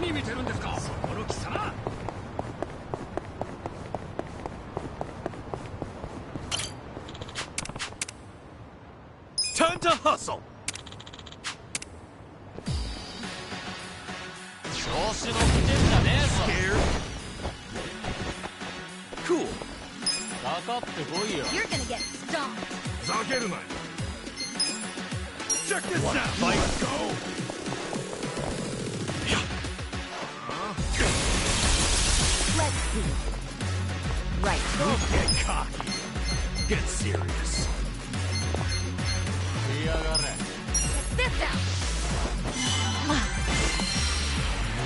何見てるんですか、そこの貴様。Time to hustle. 調子乗ってんじゃねえぞ。Cool. かかってこいよ。 You're gonna get stomped. ふざけるなよ。 Check this out. Fight. Go. Let's see. Right. Don't get cocky. Get serious. いやがれ。 This out.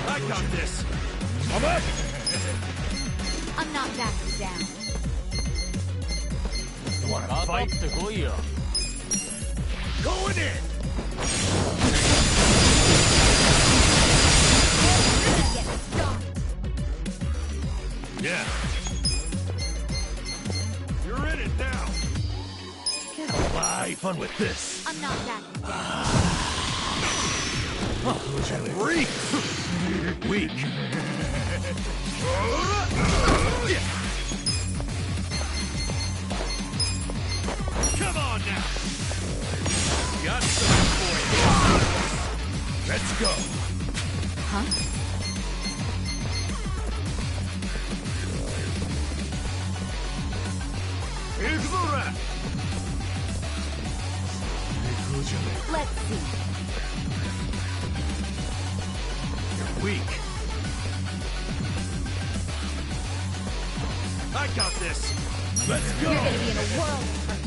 I got this. Come up. I'm not backing down. You wanna かか fight? ってこいよ。 Going in. You're gonna get stomped. Yeah. You're in it now. Get alive. Fun with this. I'm not backing down. Freak. Weak. Come on now. Got something for you. Let's go. Huh? Yakuza. Let's see. You're weak. I got this. Let's go. You're gonna be in a world of hurt.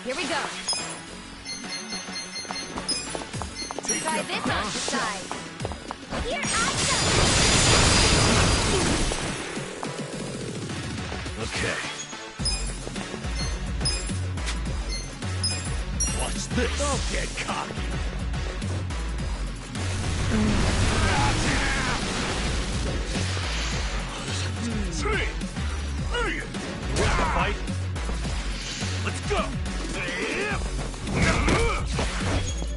Here we go. Take Try your this on the best side. Here I go. Okay. Watch this. Don't get cocky. Three. Want to fight? Let's go.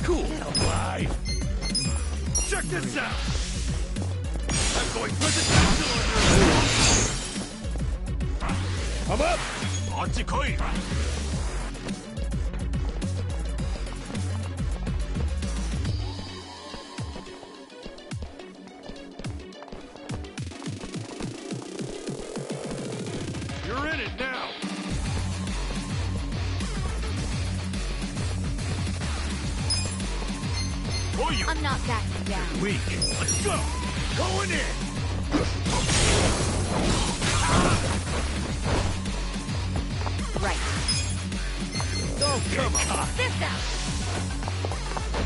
Cool. Get alive. Check this out. I'm going presidential on your. Come up. Ochikoi. You're in it now. Oh, you I'm not backing down. weak. Let's go. Going in. Right. Don't come on. This out.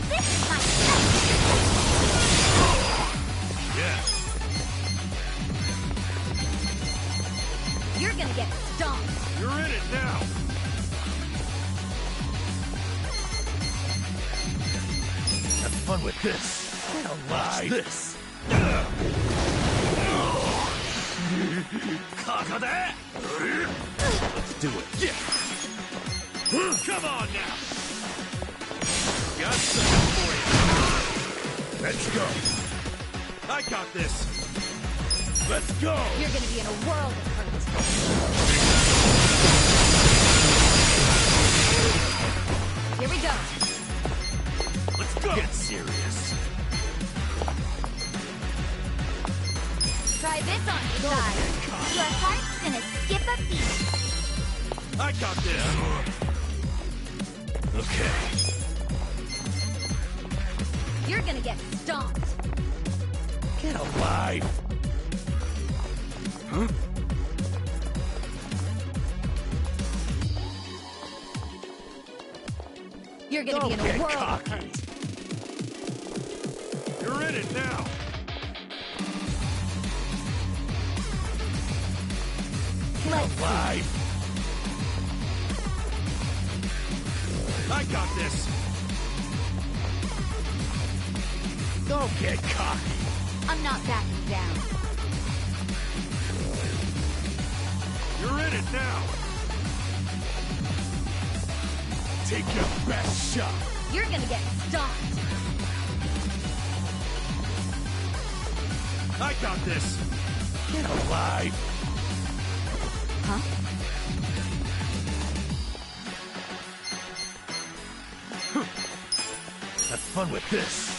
This is my stuff. Yeah. You're gonna get stomped. You're in it now. Have fun with this. Get alive. Watch this. Let's do it. Yeah. Come on now. Got something for you. Let's go. I got this. Let's go. You're gonna be in a world of hurt. Here we go. Let's go. Get serious. Try this on your side. Your heart's gonna skip a beat. I got this. Okay. You're gonna get stomped. Get alive. Huh? You're gonna be in a Don't get world cocky. of hurt. You're in it now. Let's see. Alive. I got this. Don't get cocky. I'm not backing down. You're in it now. Take your best shot. You're gonna get stomped. I got this. Get alive. Huh? Have fun with this.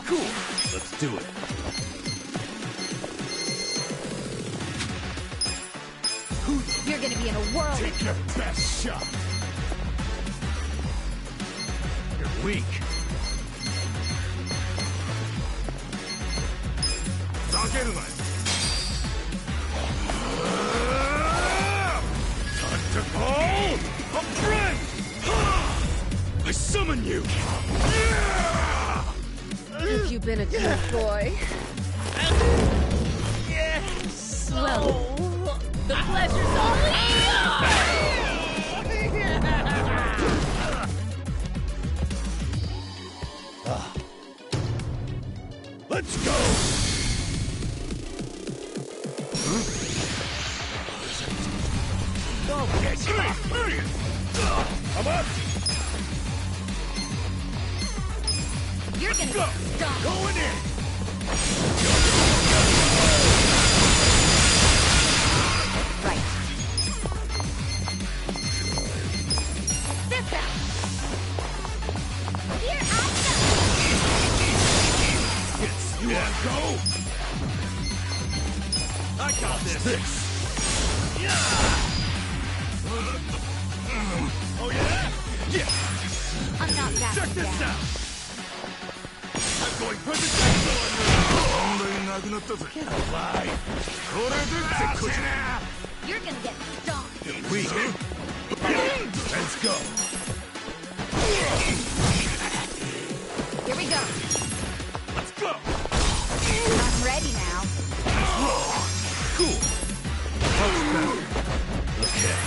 Cool. Let's do it. You're gonna be in a whirl. Take your best shot. You're weak. Time to call a friend! I summon you! Have you been a good boy? Well, the pleasure's all Let's go! I'm up! You're gonna Go! get stomped. Going in! Right. This out. Here I Yes, you wanna go? I got this! Oh yeah? Yeah! go. I'm not that Check this bad. out! I'm going presidential on you! Get alive! You're gonna get stomped. Weak! Let's go! Here we go. Let's go! I'm ready now. Cool! Much better. Okay.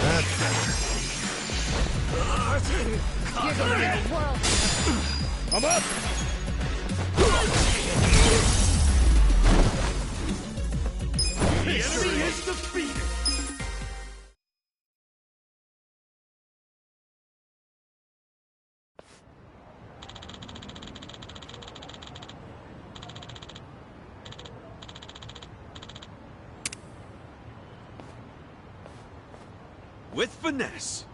That's better. You're gonna be in a whirl. I'm up! The enemy is defeated! With finesse.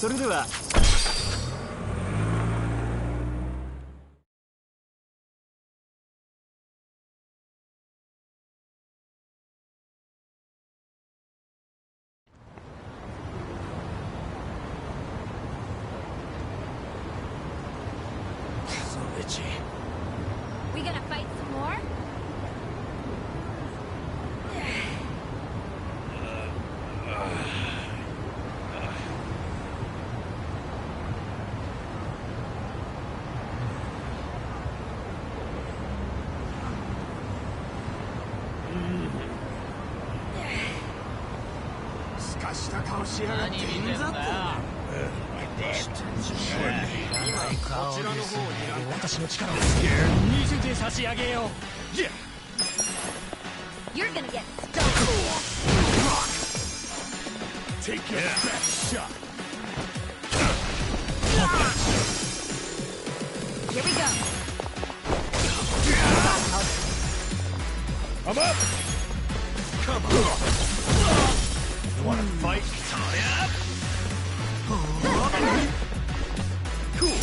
それでは。We gonna fight some more? You're gonna get stoned. Take your best shot. Here we go. I'm up. Come on. You wanna fight? Cool.「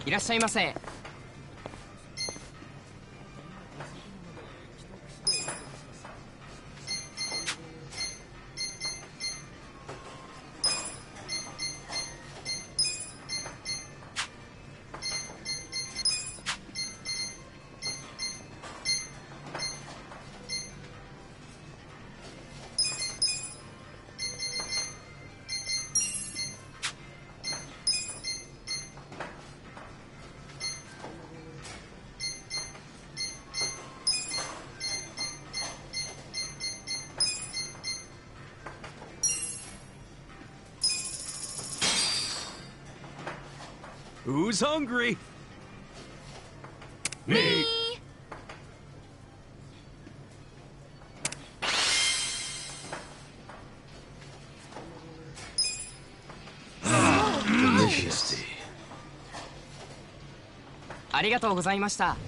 いらっしゃいませ」。Who's hungry? Me. Delicious. ありがとうございました。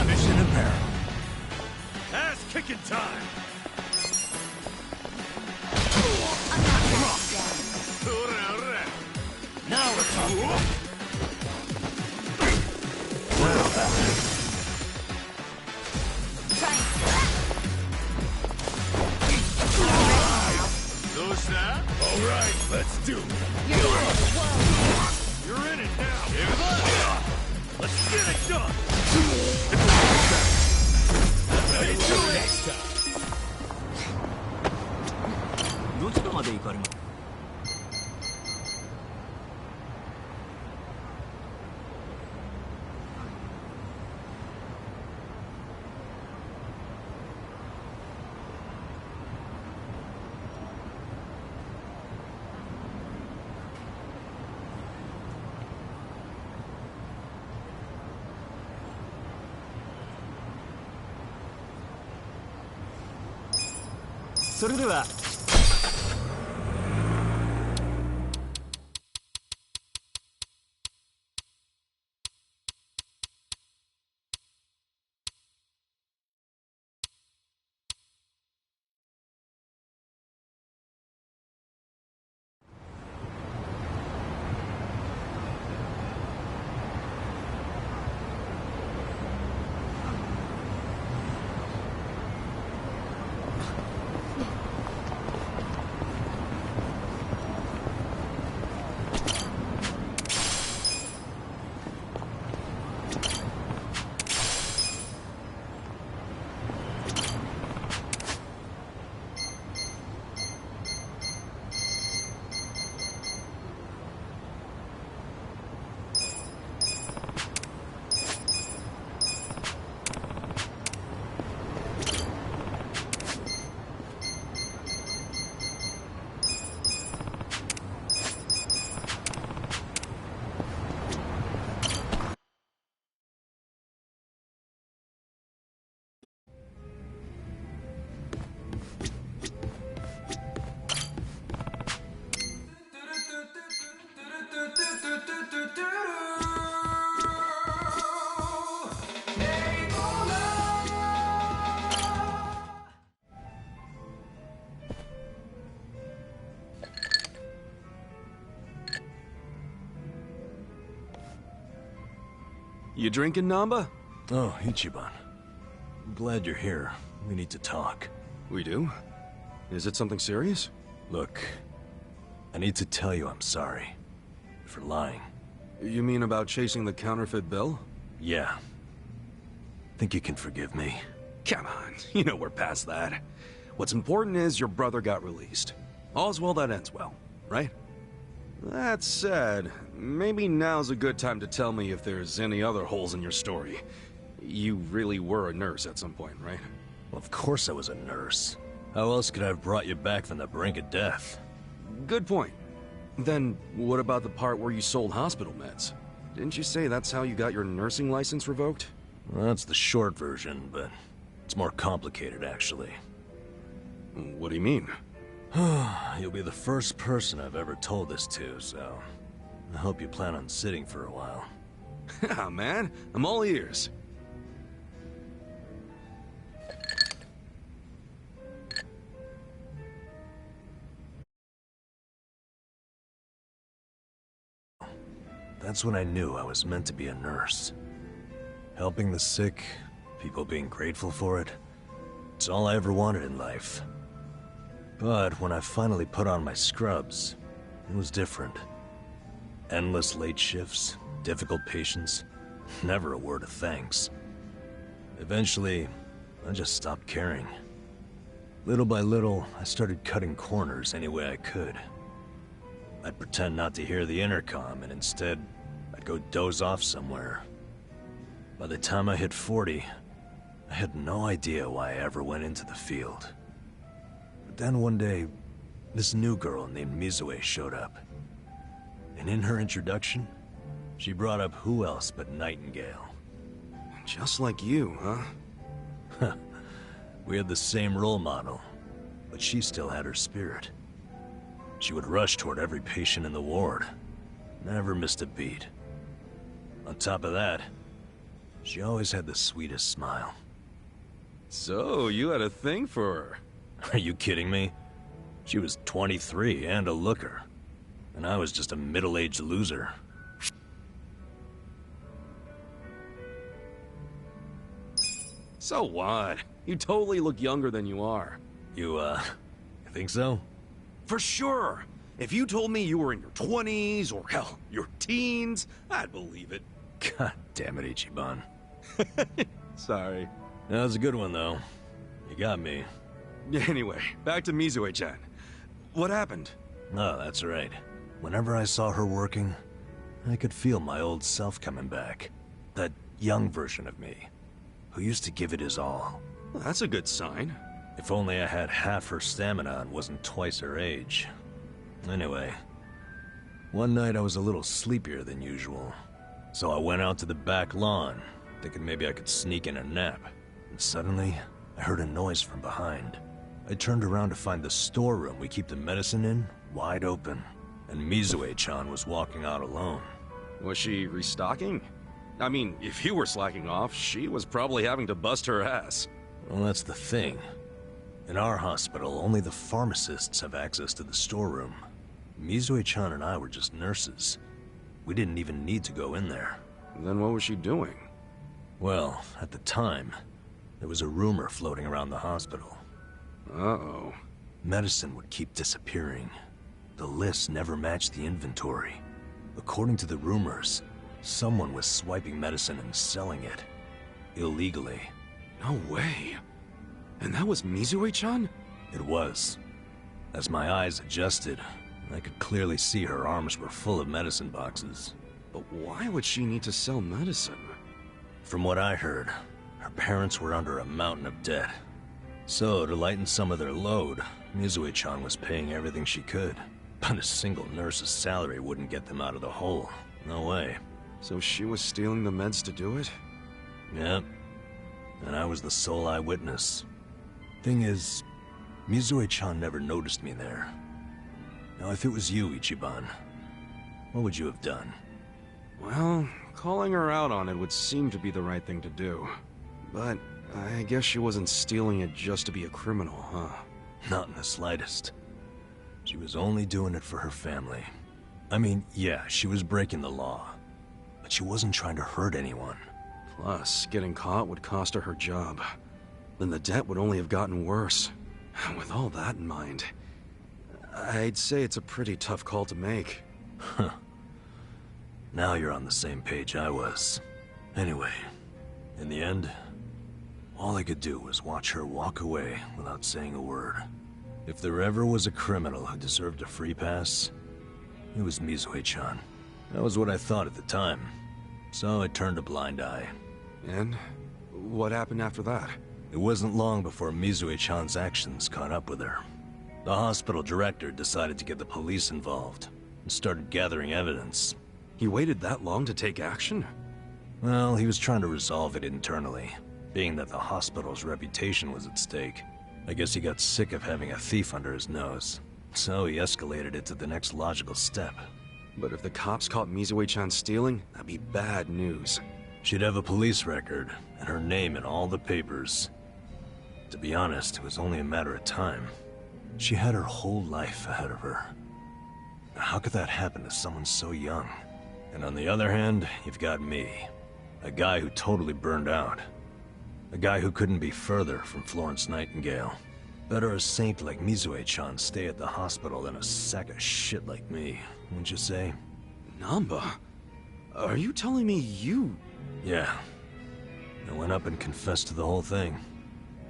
Mission apparent. Ass kicking time. Now we're talking. Well done. All right, let's do it. You're in it now. Let's get it done. Next time. どちらまで行かれます？それでは。You drinking, Namba? Oh, Ichiban. I'm glad you're here. We need to talk. We do? Is it something serious? Look, I need to tell you I'm sorry. For lying. You mean about chasing the counterfeit bill? Yeah. Think you can forgive me? Come on, you know we're past that. What's important is your brother got released. All's well that ends well, right? That said, maybe now's a good time to tell me if there's any other holes in your story. You really were a nurse at some point, right? Well, of course I was a nurse. How else could I have brought you back from the brink of death? Good point. Then, what about the part where you sold hospital meds? Didn't you say that's how you got your nursing license revoked? Well, that's the short version, but it's more complicated, actually. What do you mean? You'll be the first person I've ever told this to, so I hope you plan on sitting for a while. Yeah, man, I'm all ears. That's when I knew I was meant to be a nurse. Helping the sick, people being grateful for it, it's all I ever wanted in life. But when I finally put on my scrubs, it was different. Endless late shifts, difficult patients, never a word of thanks. Eventually, I just stopped caring. Little by little, I started cutting corners any way I could. I'd pretend not to hear the intercom, and instead, I'd go doze off somewhere. By the time I hit 40, I had no idea why I ever went into the field. But then one day, this new girl named Mizue showed up. And in her introduction, she brought up who else but Nightingale. Just like you, huh? We had the same role model, but she still had her spirit. She would rush toward every patient in the ward. Never missed a beat. On top of that, she always had the sweetest smile. So, you had a thing for her. Are you kidding me? She was 23 and a looker. And I was just a middle-aged loser. So what? You totally look younger than you are. You think so? For sure! If you told me you were in your 20s, or hell, your teens, I'd believe it. God damn it, Ichiban. Sorry. That was a good one, though. You got me. Anyway, back to Mizue-chan. What happened? Oh, that's right. Whenever I saw her working, I could feel my old self coming back. That young version of me, who used to give it his all. Well, that's a good sign. If only I had half her stamina and wasn't twice her age. Anyway, one night I was a little sleepier than usual. So I went out to the back lawn, thinking maybe I could sneak in a nap. And suddenly, I heard a noise from behind. I turned around to find the storeroom we keep the medicine in wide open, and Mizue-chan was walking out alone. Was she restocking? I mean, if you were slacking off, she was probably having to bust her ass. Well, that's the thing. In our hospital, only the pharmacists have access to the storeroom. Mizue-chan and I were just nurses. We didn't even need to go in there. Then what was she doing? Well, at the time, there was a rumor floating around the hospital. Uh-oh. Medicine would keep disappearing. The list never matched the inventory. According to the rumors, someone was swiping medicine and selling it. Illegally. No way. And that was Mizue-chan? It was. As my eyes adjusted, I could clearly see her arms were full of medicine boxes. But why would she need to sell medicine? From what I heard, her parents were under a mountain of debt. So, to lighten some of their load, Mizue-chan was paying everything she could. But a single nurse's salary wouldn't get them out of the hole. No way. So she was stealing the meds to do it? Yep. And I was the sole eyewitness. Thing is, Mizue-chan never noticed me there. Now, if it was you, Ichiban, what would you have done? Well, calling her out on it would seem to be the right thing to do. But I guess she wasn't stealing it just to be a criminal, huh? Not in the slightest. She was only doing it for her family. I mean, yeah, she was breaking the law. But she wasn't trying to hurt anyone. Plus, getting caught would cost her her job. Then the debt would only have gotten worse. With all that in mind, I'd say it's a pretty tough call to make. Huh. Now you're on the same page I was. Anyway, in the end, all I could do was watch her walk away without saying a word. If there ever was a criminal who deserved a free pass, it was Mizue-chan. That was what I thought at the time. So I turned a blind eye. And what happened after that? It wasn't long before Mizue-chan's actions caught up with her. The hospital director decided to get the police involved and started gathering evidence. He waited that long to take action? Well, he was trying to resolve it internally, being that the hospital's reputation was at stake. I guess he got sick of having a thief under his nose, so he escalated it to the next logical step. But if the cops caught Mizue-chan stealing, that'd be bad news. She'd have a police record, and her name in all the papers. To be honest, it was only a matter of time. She had her whole life ahead of her. How could that happen to someone so young? And on the other hand, you've got me. A guy who totally burned out. A guy who couldn't be further from Florence Nightingale. Better a saint like Mizue-chan stay at the hospital than a sack of shit like me, wouldn't you say? Namba? Are you telling me you... Yeah. I went up and confessed to the whole thing.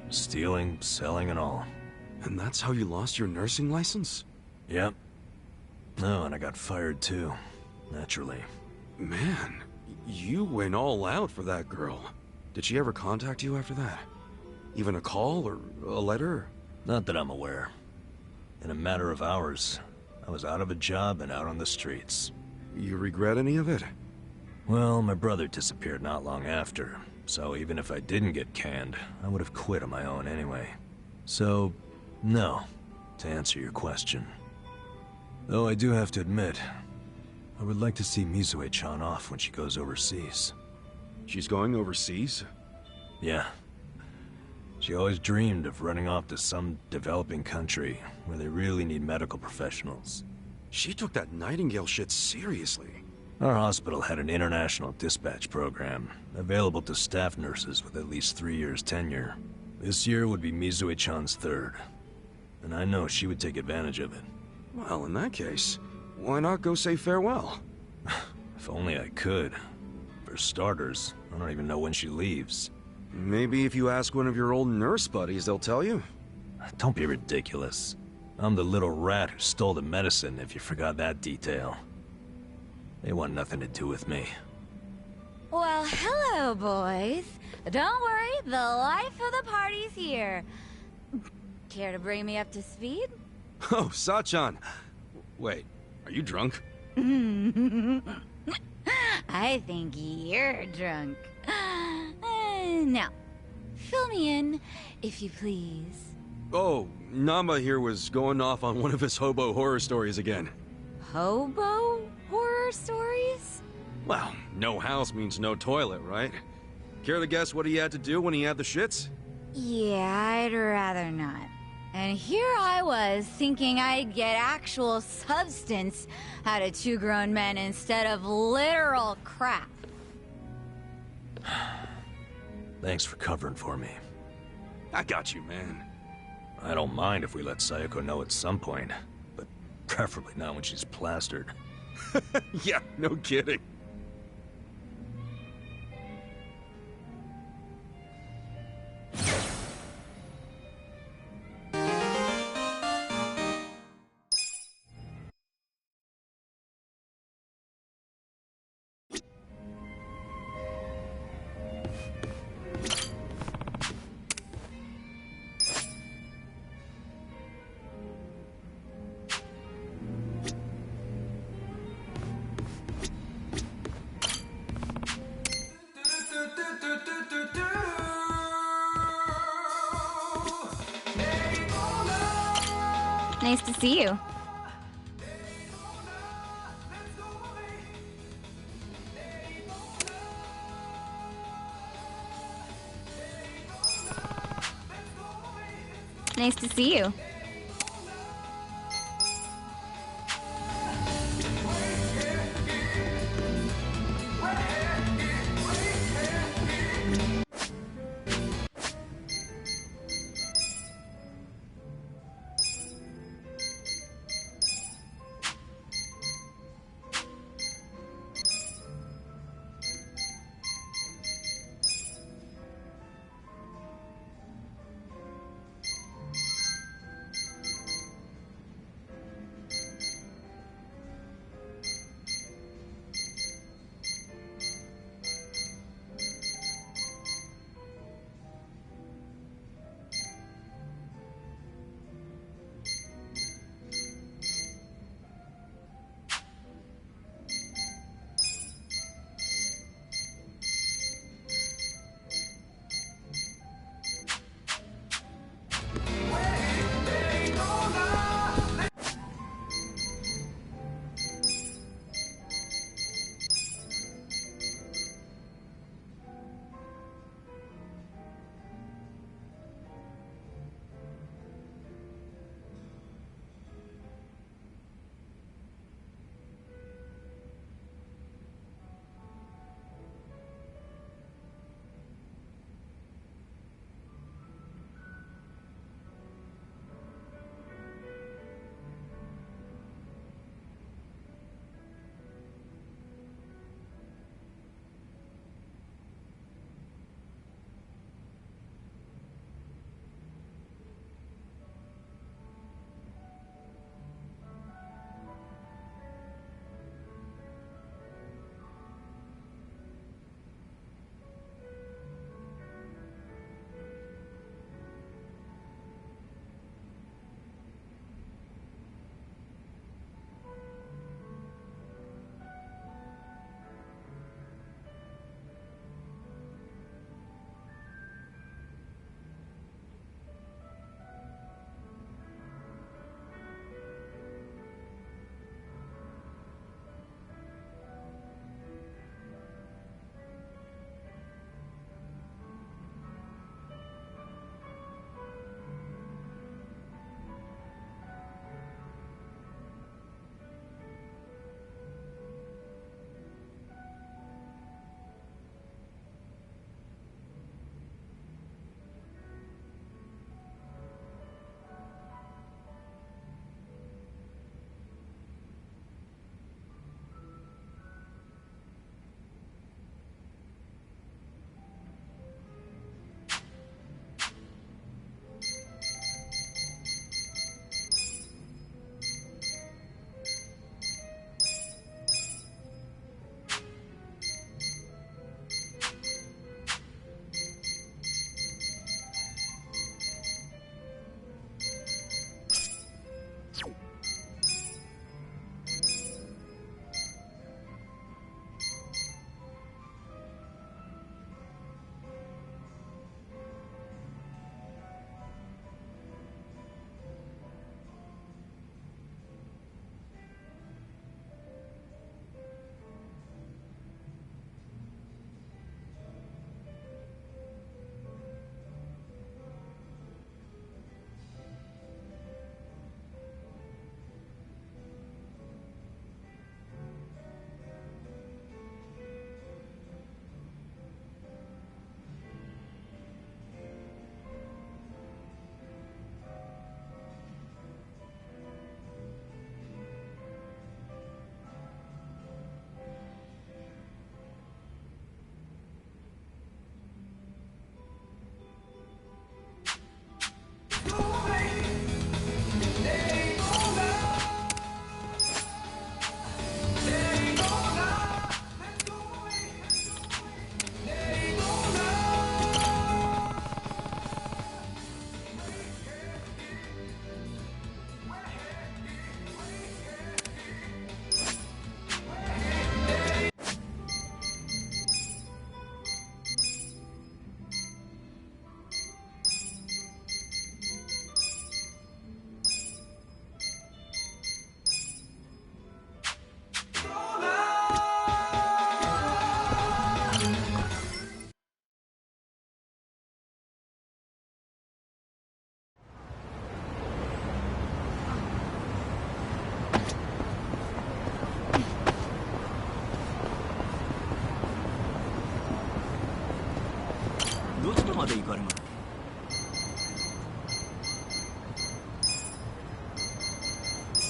Stealing, selling, and all. And that's how you lost your nursing license? Yep. No, and I got fired too. Naturally. Man, you went all out for that girl. Did she ever contact you after that? Even a call or a letter? Not that I'm aware. In a matter of hours, I was out of a job and out on the streets. You regret any of it? Well, my brother disappeared not long after, so even if I didn't get canned, I would have quit on my own anyway. So, no, to answer your question. Though I do have to admit, I would like to see Mizue-chan off when she goes overseas. She's going overseas? Yeah. She always dreamed of running off to some developing country where they really need medical professionals. She took that Nightingale shit seriously. Our hospital had an international dispatch program, available to staff nurses with at least 3 years tenure. This year would be Mizue-chan's third, and I know she would take advantage of it. Well, in that case, why not go say farewell? If only I could. For starters, I don't even know when she leaves. Maybe if you ask one of your old nurse buddies, they'll tell you. Don't be ridiculous. I'm the little rat who stole the medicine, if you forgot that detail. They want nothing to do with me. Well, hello, boys. Don't worry, the life of the party's here. Care to bring me up to speed? Oh, Sachan. Wait, are you drunk? I think you're drunk. Now, fill me in, if you please. Oh, Nama here was going off on one of his hobo horror stories again. Hobo horror stories? Well, no house means no toilet, right? Care to guess what he had to do when he had the shits? Yeah, I'd rather not. And here I was, thinking I'd get actual substance out of two grown men instead of literal crap. Thanks for covering for me. I got you, man. I don't mind if we let Sayako know at some point, but preferably not when she's plastered. Yeah, no kidding. Nice to see you. Nice to see you.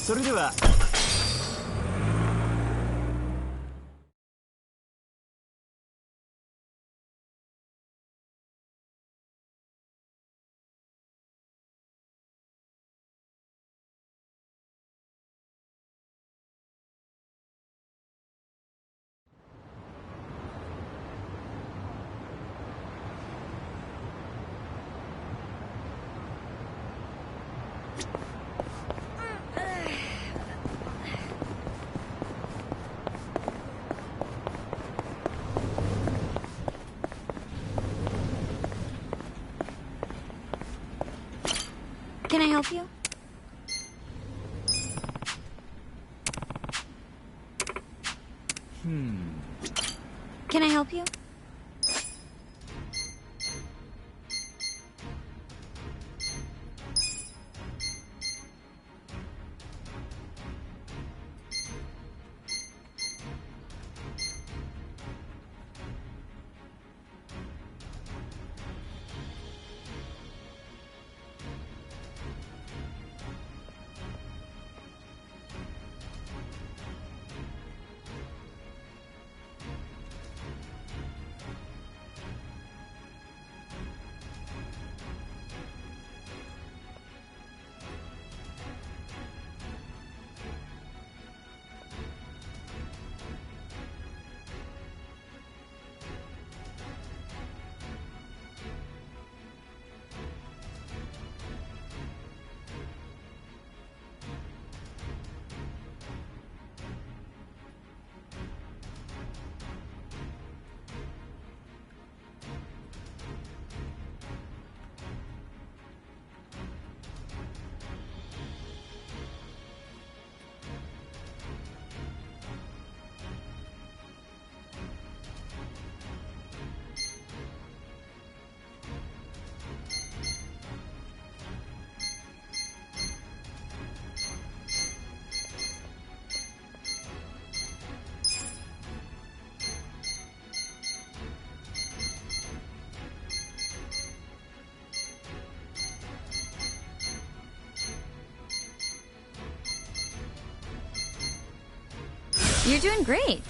それでは。Can I help you? Can I help you? You're doing great.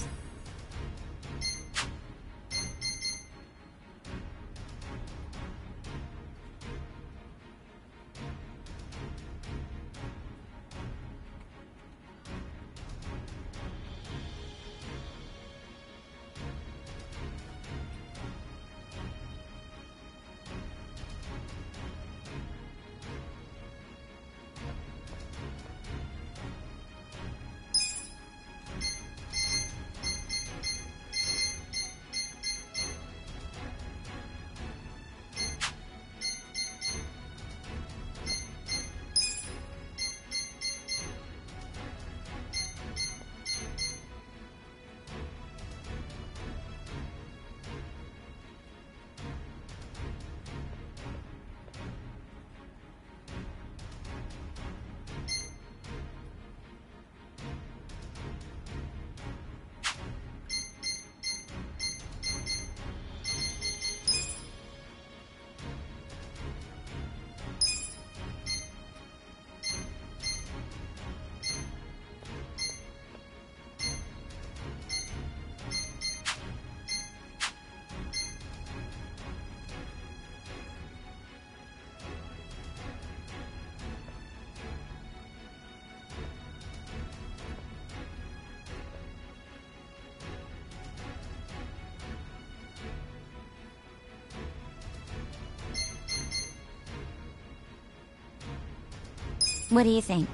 What do you think?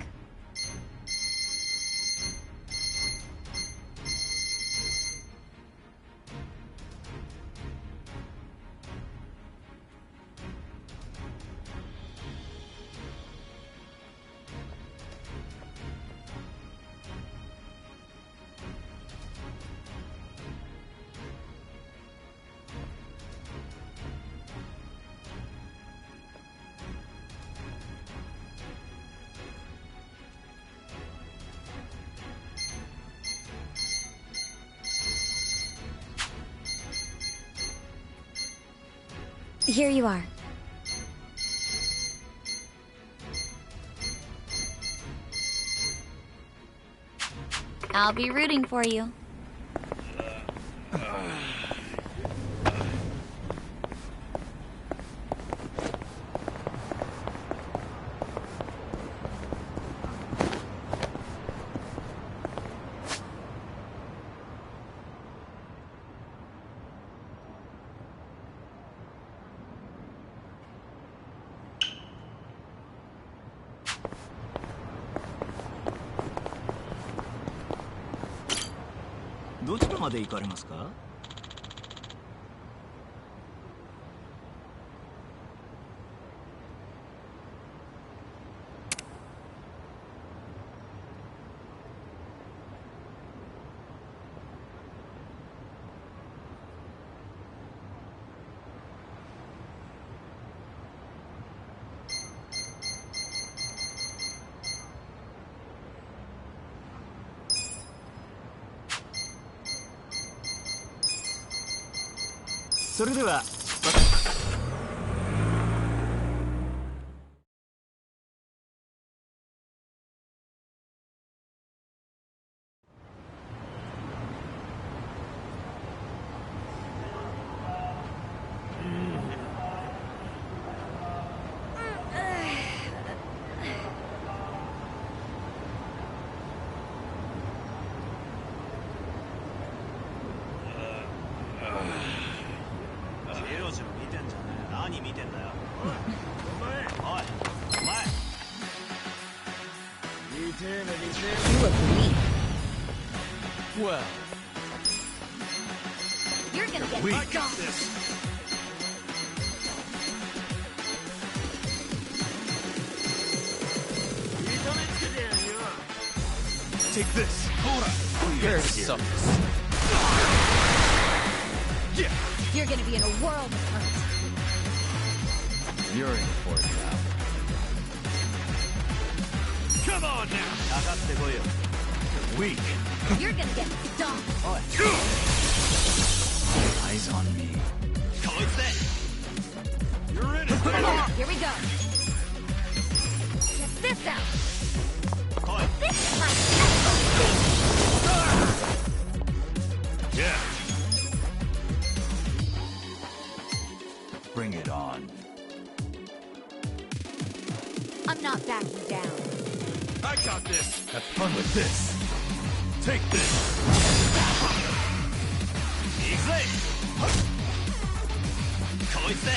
Here you are. I'll be rooting for you.どちらまで行かれますか？それでは何見てんだよ。お前おい、お前。見てえな見て You look weak. Well, You're gonna get we fucked got off. this. Take this. Hold on. You're so. Yeah. You're gonna be in a world of hurt. You're in for it now. Come on now. かかってこいよ。Weak. You're gonna get stomped. Eyes on me. こいつで。You're in it. Here we go. Check this out. 来い。 This time. Yeah. Bring it on. I'm not backing down. I got this. Have fun with this. Take this. Easy. こいつで。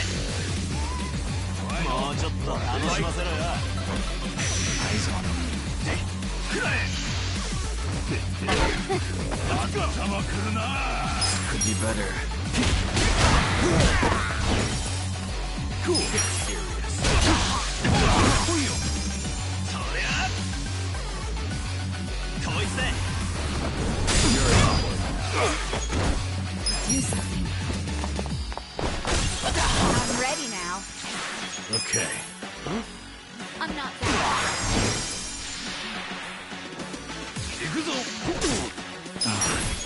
もうちょっと楽しませろよ。Eyes on me. くらえ。頭くるな。Could be better. Cool. Get serious. そりゃ。こいつで。Do something. I'm ready now. Okay. I'm not backing. 行くぞ。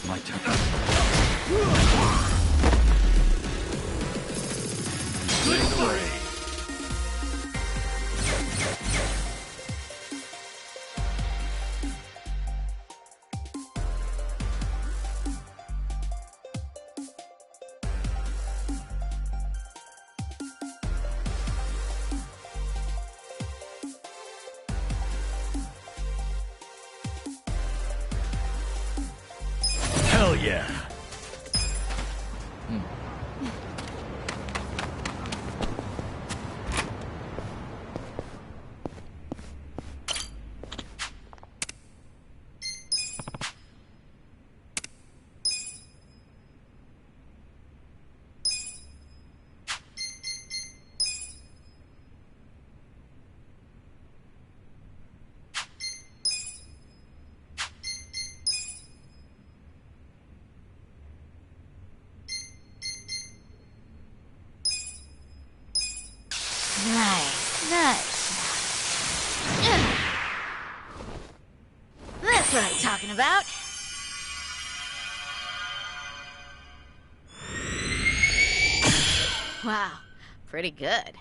My turn. Victory. Hell yeah. Nice. That's what I'm talking about. Wow, pretty good.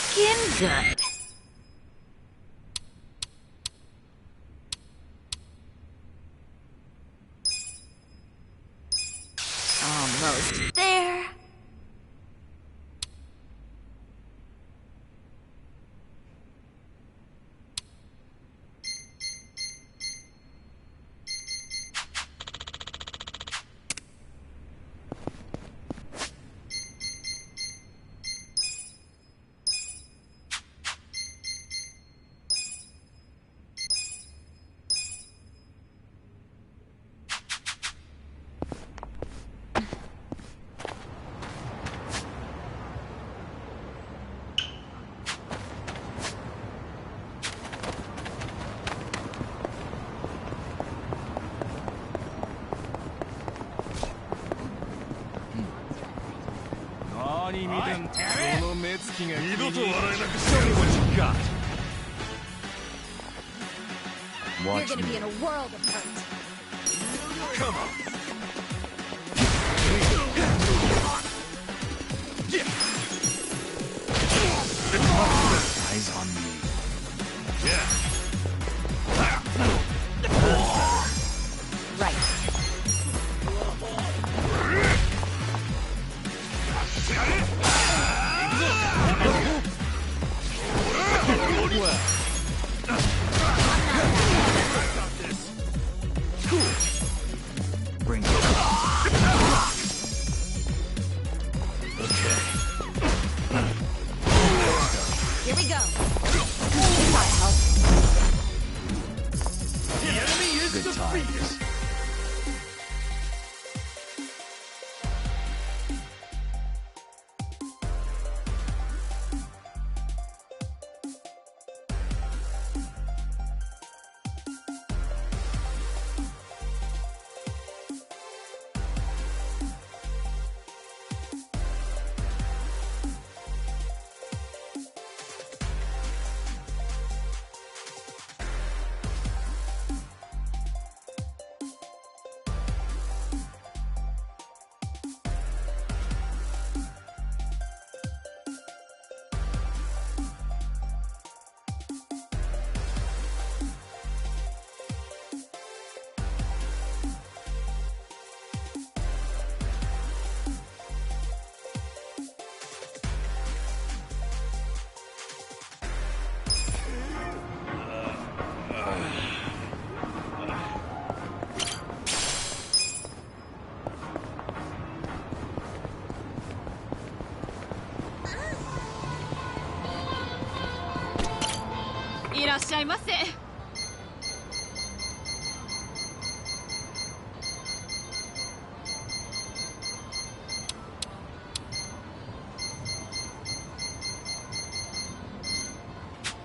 looking good. Almost there. You're Watch gonna me. be in a world of hurt. Come on. Eyes on me. Right. Bring it. Okay. Here we go. Got help. The enemy is Good defeated. times.いらっしゃいませ。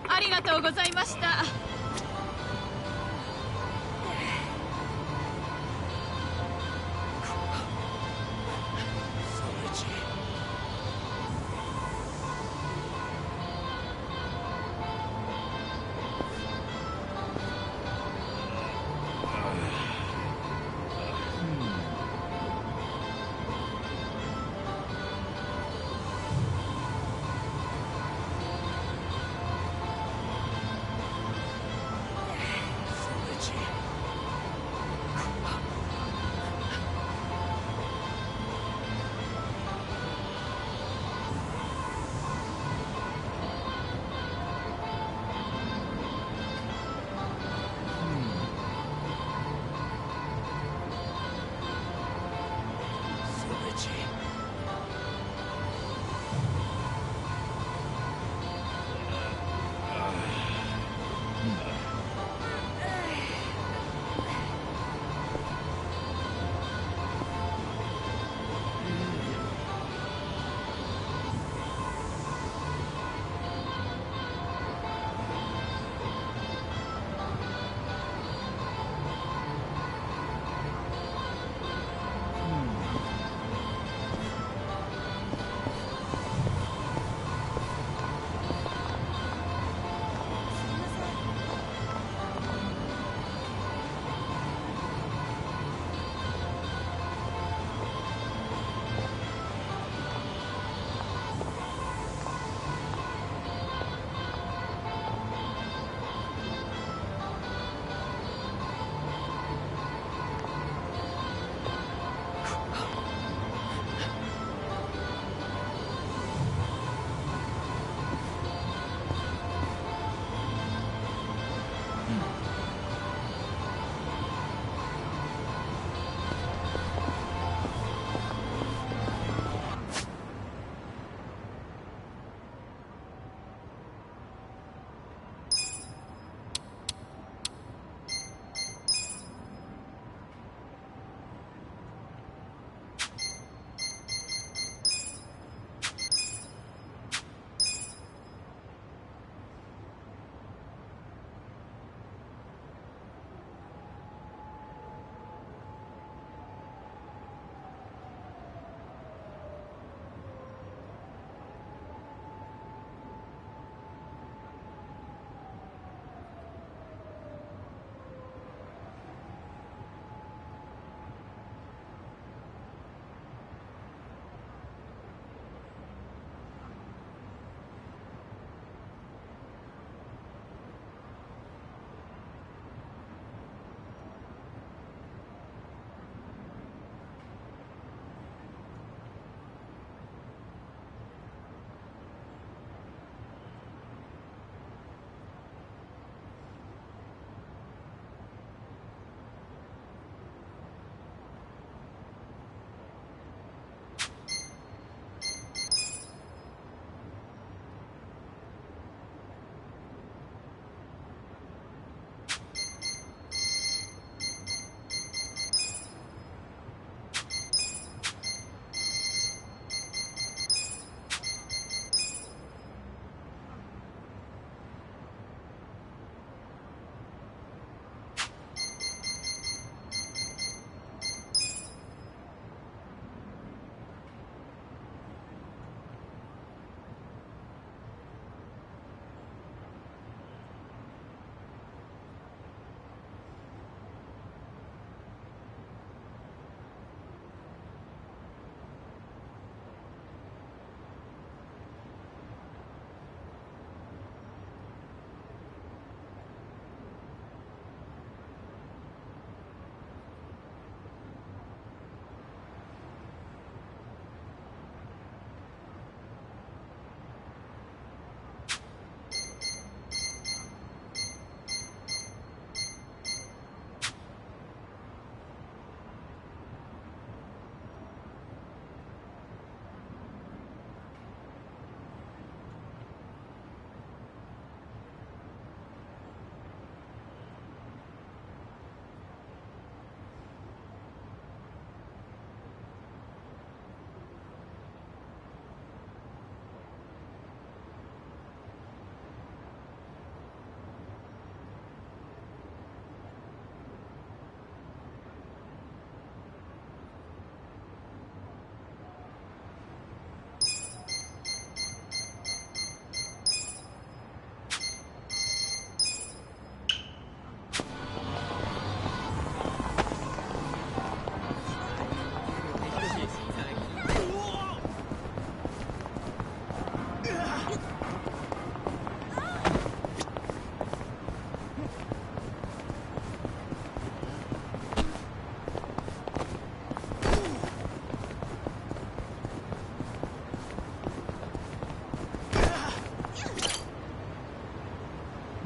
ありがとうございました。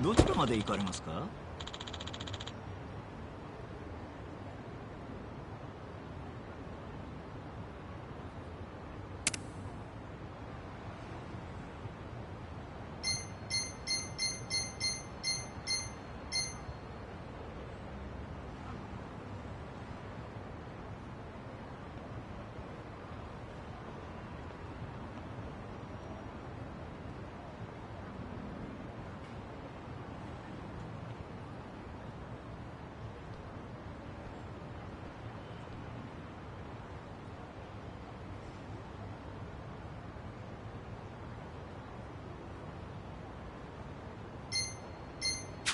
どちらまで行かれますか？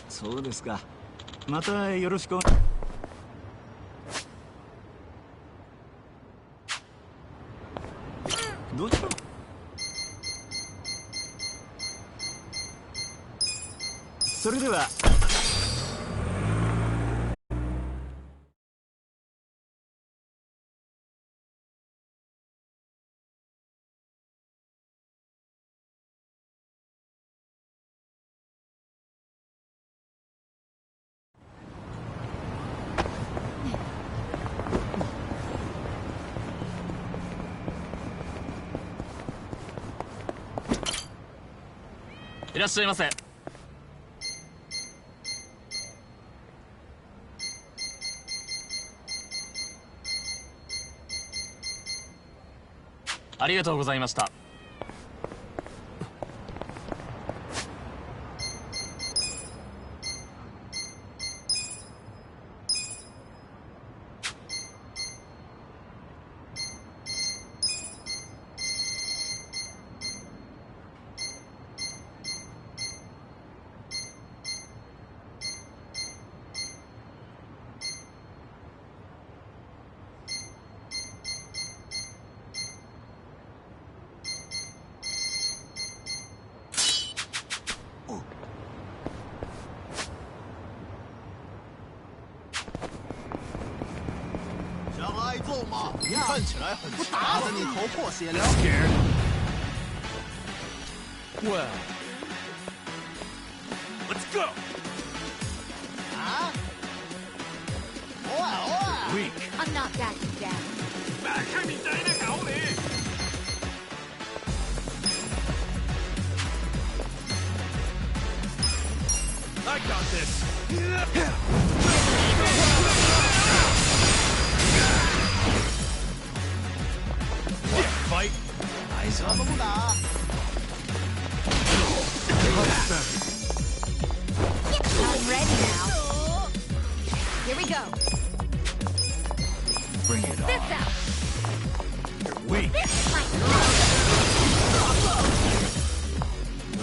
そうですか。またよろしく。どちら？それでは。いらっしゃいませ。ありがとうございました。看起来很强，打得你头破血流。Well, let's go. 啊？Weak. I'm not backing down. 打开你仔的狗你！ I got this. Fight. Eyes on me. I'm ready now. Here we go. Bring it on. This out. You're weak. This is my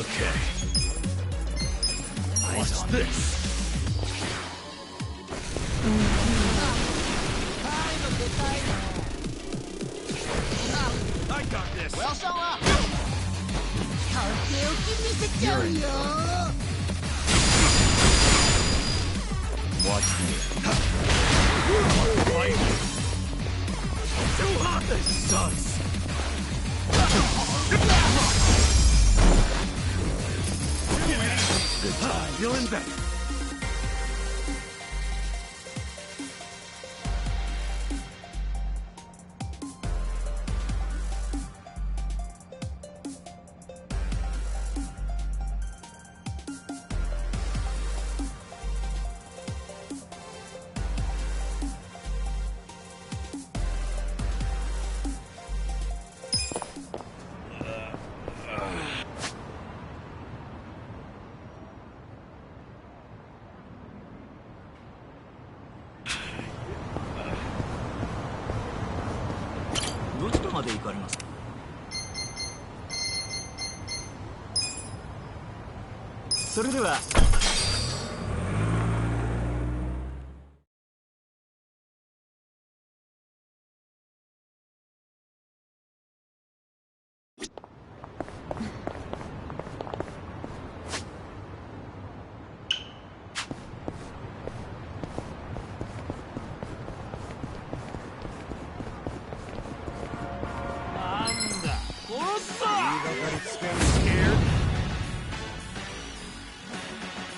Okay. Eyes What's on this? I got this. 我要上了。好给我给你个酱油。 Watch me. Fight. Too hot. This sucks. Good time. Feeling better.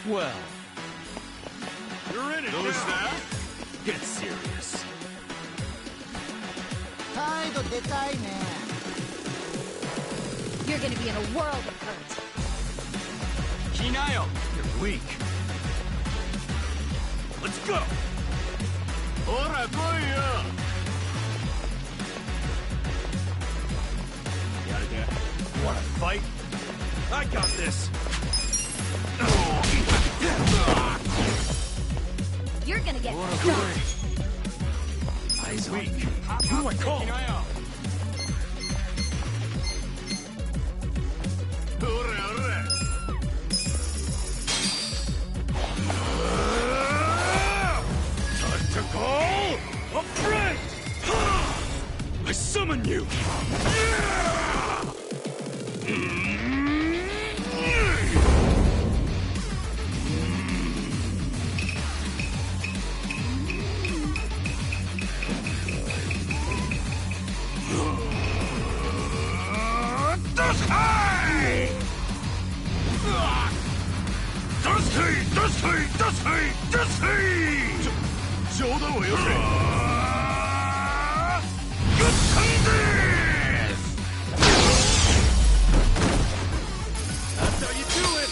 Well, you're in it now. Get serious. 態度でかいね。 You're gonna be in a world of hurt. Kinayo, you're weak. Let's go. Ora, koyo. Wanna fight? I got this. You're gonna get Eyes weak. Who do I call? Time to call a friend. I summon you. That's how you do it!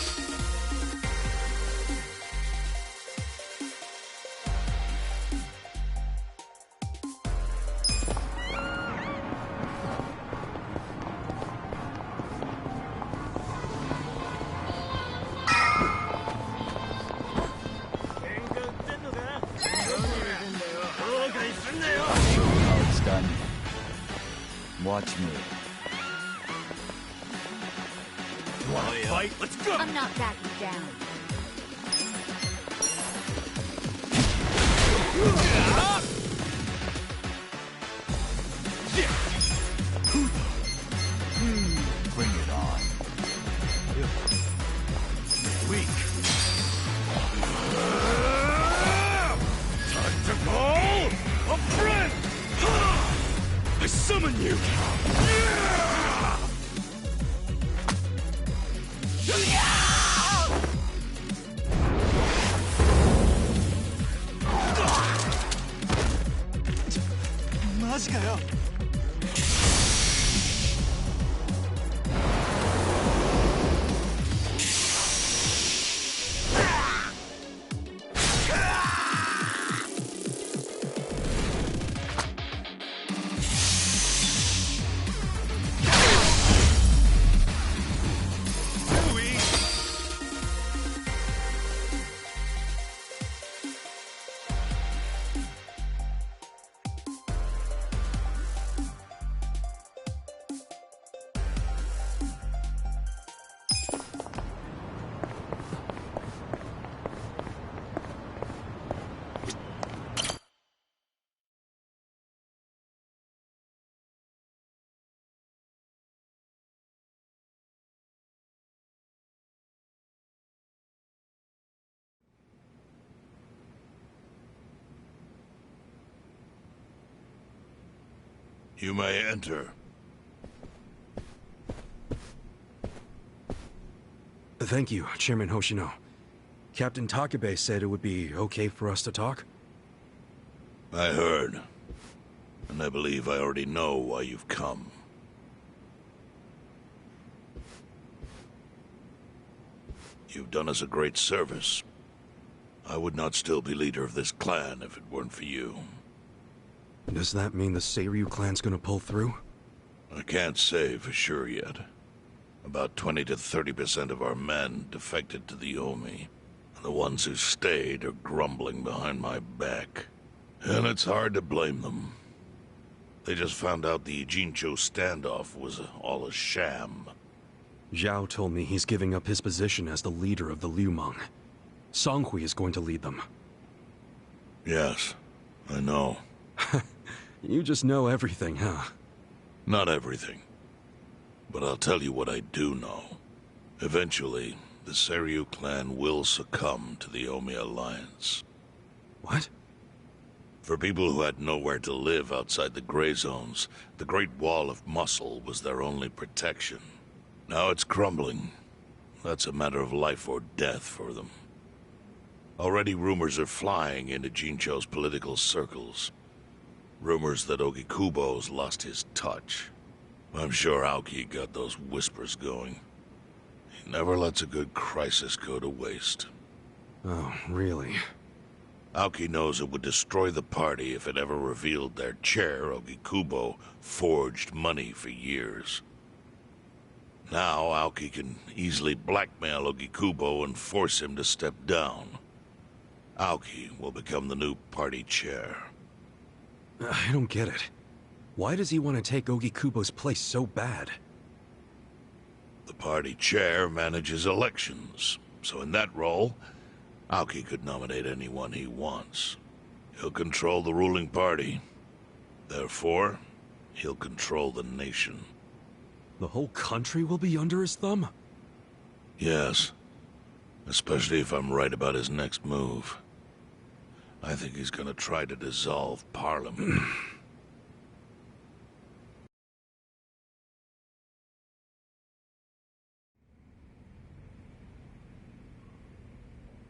It's done. Watch me. Wanna fight? Let's go! I'm not backing down. Bring it on. Weak. Time to call a friend! I summon you! You may enter. Thank you, Chairman Hoshino. Captain Takabe said it would be okay for us to talk? I heard. And I believe I already know why you've come. You've done us a great service. I would not still be leader of this clan if it weren't for you. Does that mean the Seiryu clan's gonna pull through? I can't say for sure yet. About 20 to 30% of our men defected to the Omi. And the ones who stayed are grumbling behind my back. And it's hard to blame them. They just found out the Jincho standoff was all a sham. Zhao told me he's giving up his position as the leader of the Liumang. Songhui is going to lead them. Yes, I know. You just know everything, huh? Not everything. But I'll tell you what I do know. Eventually, the Seiryu clan will succumb to the Omi Alliance. What? For people who had nowhere to live outside the gray zones, the Great Wall of Muscle was their only protection. Now it's crumbling. That's a matter of life or death for them. Already rumors are flying into Jincho's political circles. Rumors that Ogikubo's lost his touch. I'm sure Aoki got those whispers going. He never lets a good crisis go to waste. Oh, really? Aoki knows it would destroy the party if it ever revealed their chair, Ogikubo, forged money for years. Now Aoki can easily blackmail Ogikubo and force him to step down. Aoki will become the new party chair. I don't get it. Why does he want to take Ogikubo's place so bad? The party chair manages elections, so in that role, Aoki could nominate anyone he wants. He'll control the ruling party. Therefore, he'll control the nation. The whole country will be under his thumb? Yes. Especially if I'm right about his next move. I think he's gonna try to dissolve Parliament.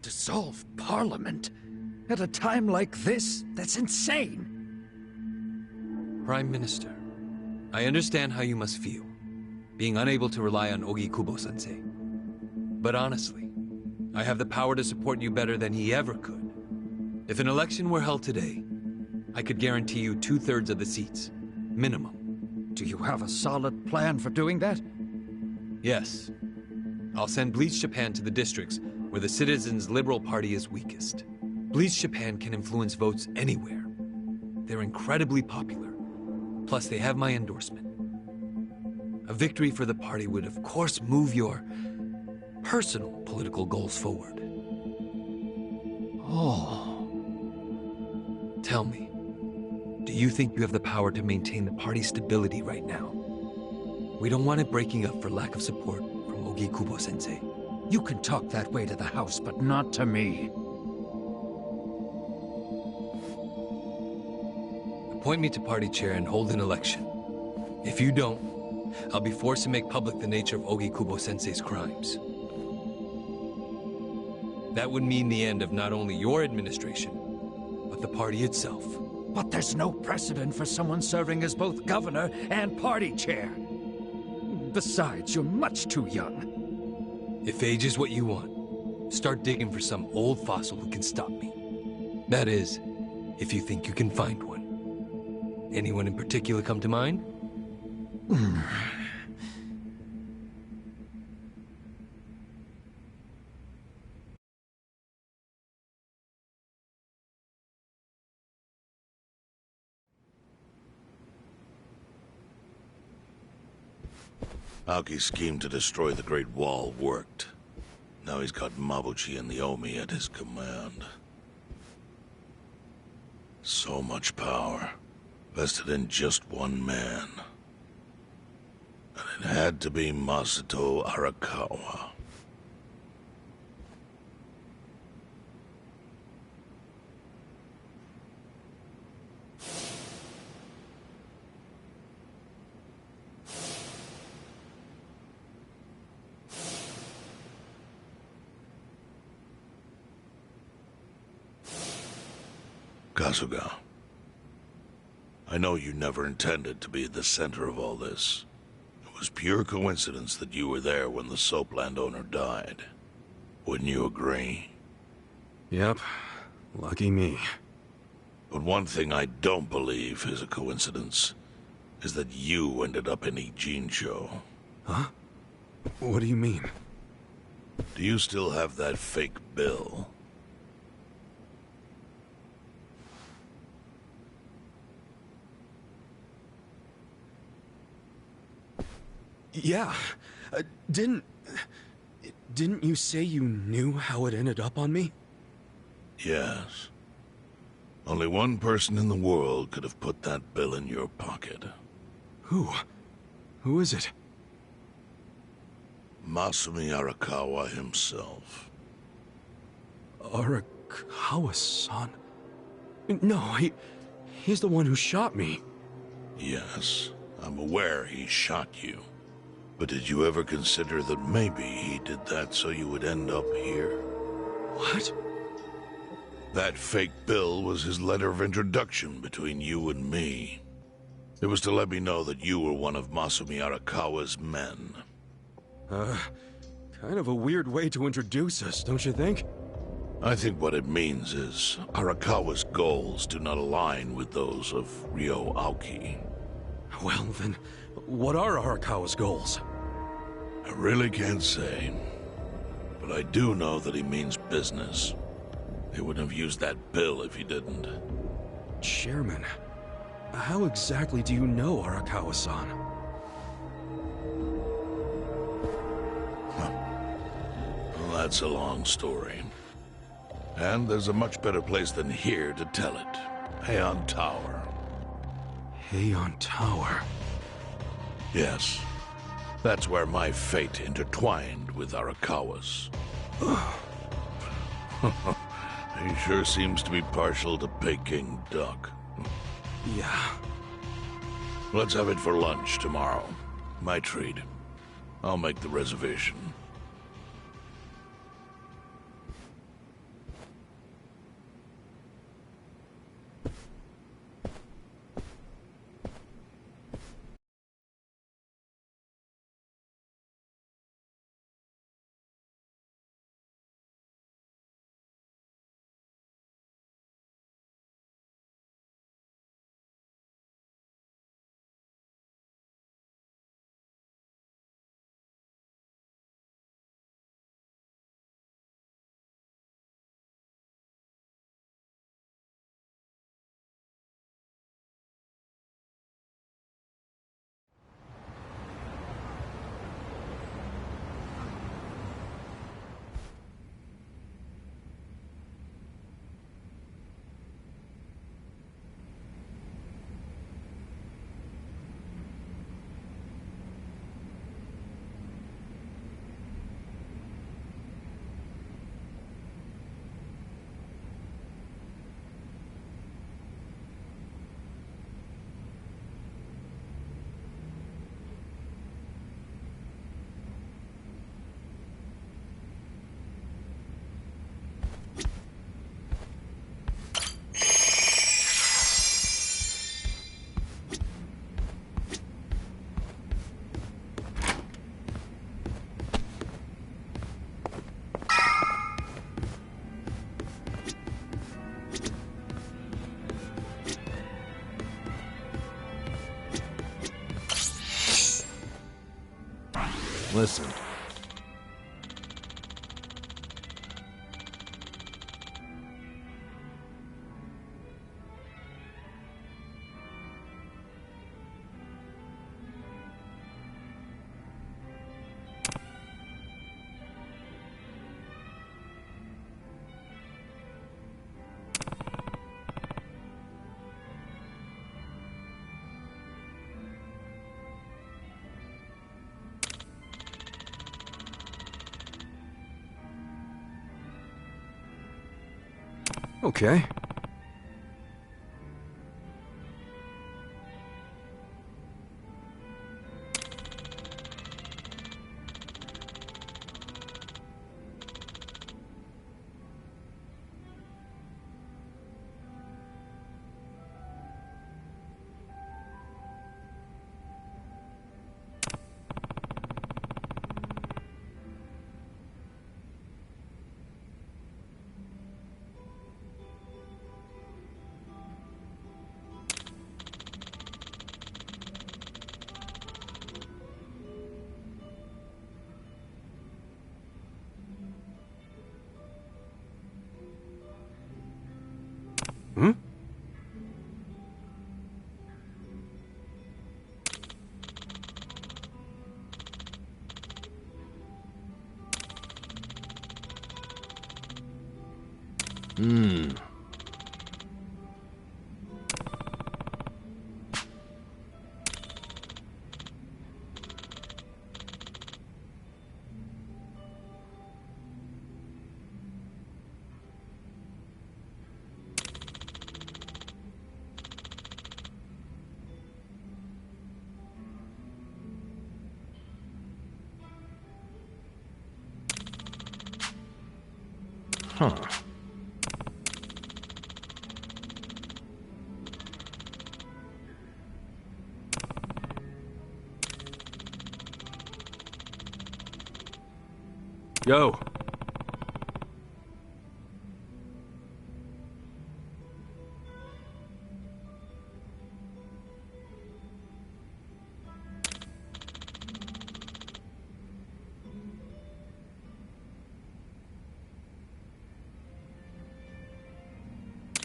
Dissolve Parliament? At a time like this? That's insane! Prime Minister, I understand how you must feel, being unable to rely on Ogikubo-sensei. But honestly, I have the power to support you better than he ever could. If an election were held today, I could guarantee you 2/3 of the seats, minimum. Do you have a solid plan for doing that? Yes. I'll send Bleach Japan to the districts where the Citizens' Liberal Party is weakest. Bleach Japan can influence votes anywhere. They're incredibly popular. Plus, they have my endorsement. A victory for the party would, of course, move your personal political goals forward. Oh. Tell me, do you think you have the power to maintain the party's stability right now? We don't want it breaking up for lack of support from Ogikubo-sensei. You can talk that way to the house, but not to me. Appoint me to party chair and hold an election. If you don't, I'll be forced to make public the nature of Ogikubo-sensei's crimes. That would mean the end of not only your administration, but the party itself. But there's no precedent for someone serving as both governor and party chair. Besides, you're much too young. If age is what you want, start digging for some old fossil who can stop me. That is, if you think you can find one. Anyone in particular come to mind? Aoki's scheme to destroy the Great Wall worked. Now he's got Mabuchi and the Omi at his command. So much power, vested in just one man. And it had to be Masato Arakawa. Kasuga, I know you never intended to be at the center of all this. It was pure coincidence that you were there when the soap landowner died. Wouldn't you agree? Yep. Lucky me. But one thing I don't believe is a coincidence is that you ended up in Ijincho. Huh? What do you mean? Do you still have that fake bill? Yeah. Didn't you say you knew how it ended up on me? Yes. Only one person in the world could have put that bill in your pocket. Who? Who is it? Masumi Arakawa himself. Arakawa-san? No, he's the one who shot me. Yes, I'm aware he shot you. But did you ever consider that maybe he did that so you would end up here? What? That fake bill was his letter of introduction between you and me. It was to let me know that you were one of Masumi Arakawa's men. Kind of a weird way to introduce us, don't you think? I think what it means is Arakawa's goals do not align with those of Ryo Aoki. Well, then, what are Arakawa's goals? I really can't say. But I do know that he means business. He wouldn't have used that bill if he didn't. Chairman, how exactly do you know Arakawa-san? Well, that's a long story. And there's a much better place than here to tell it. Heian Tower. Heian Tower? Yes. That's where my fate intertwined with Arakawa's. He sure seems to be partial to Peking duck. Yeah. Let's have it for lunch tomorrow. My treat. I'll make the reservation. Listen. Okay. Hmm? Huh. Yo.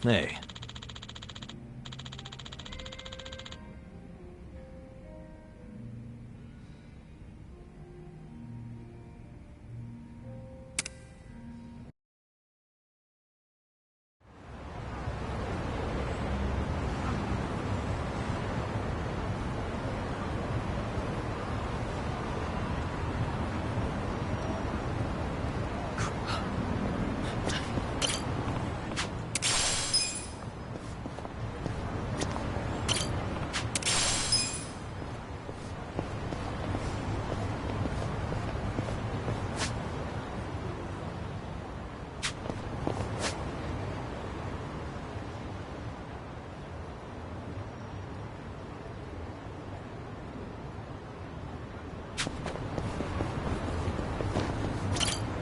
Hey.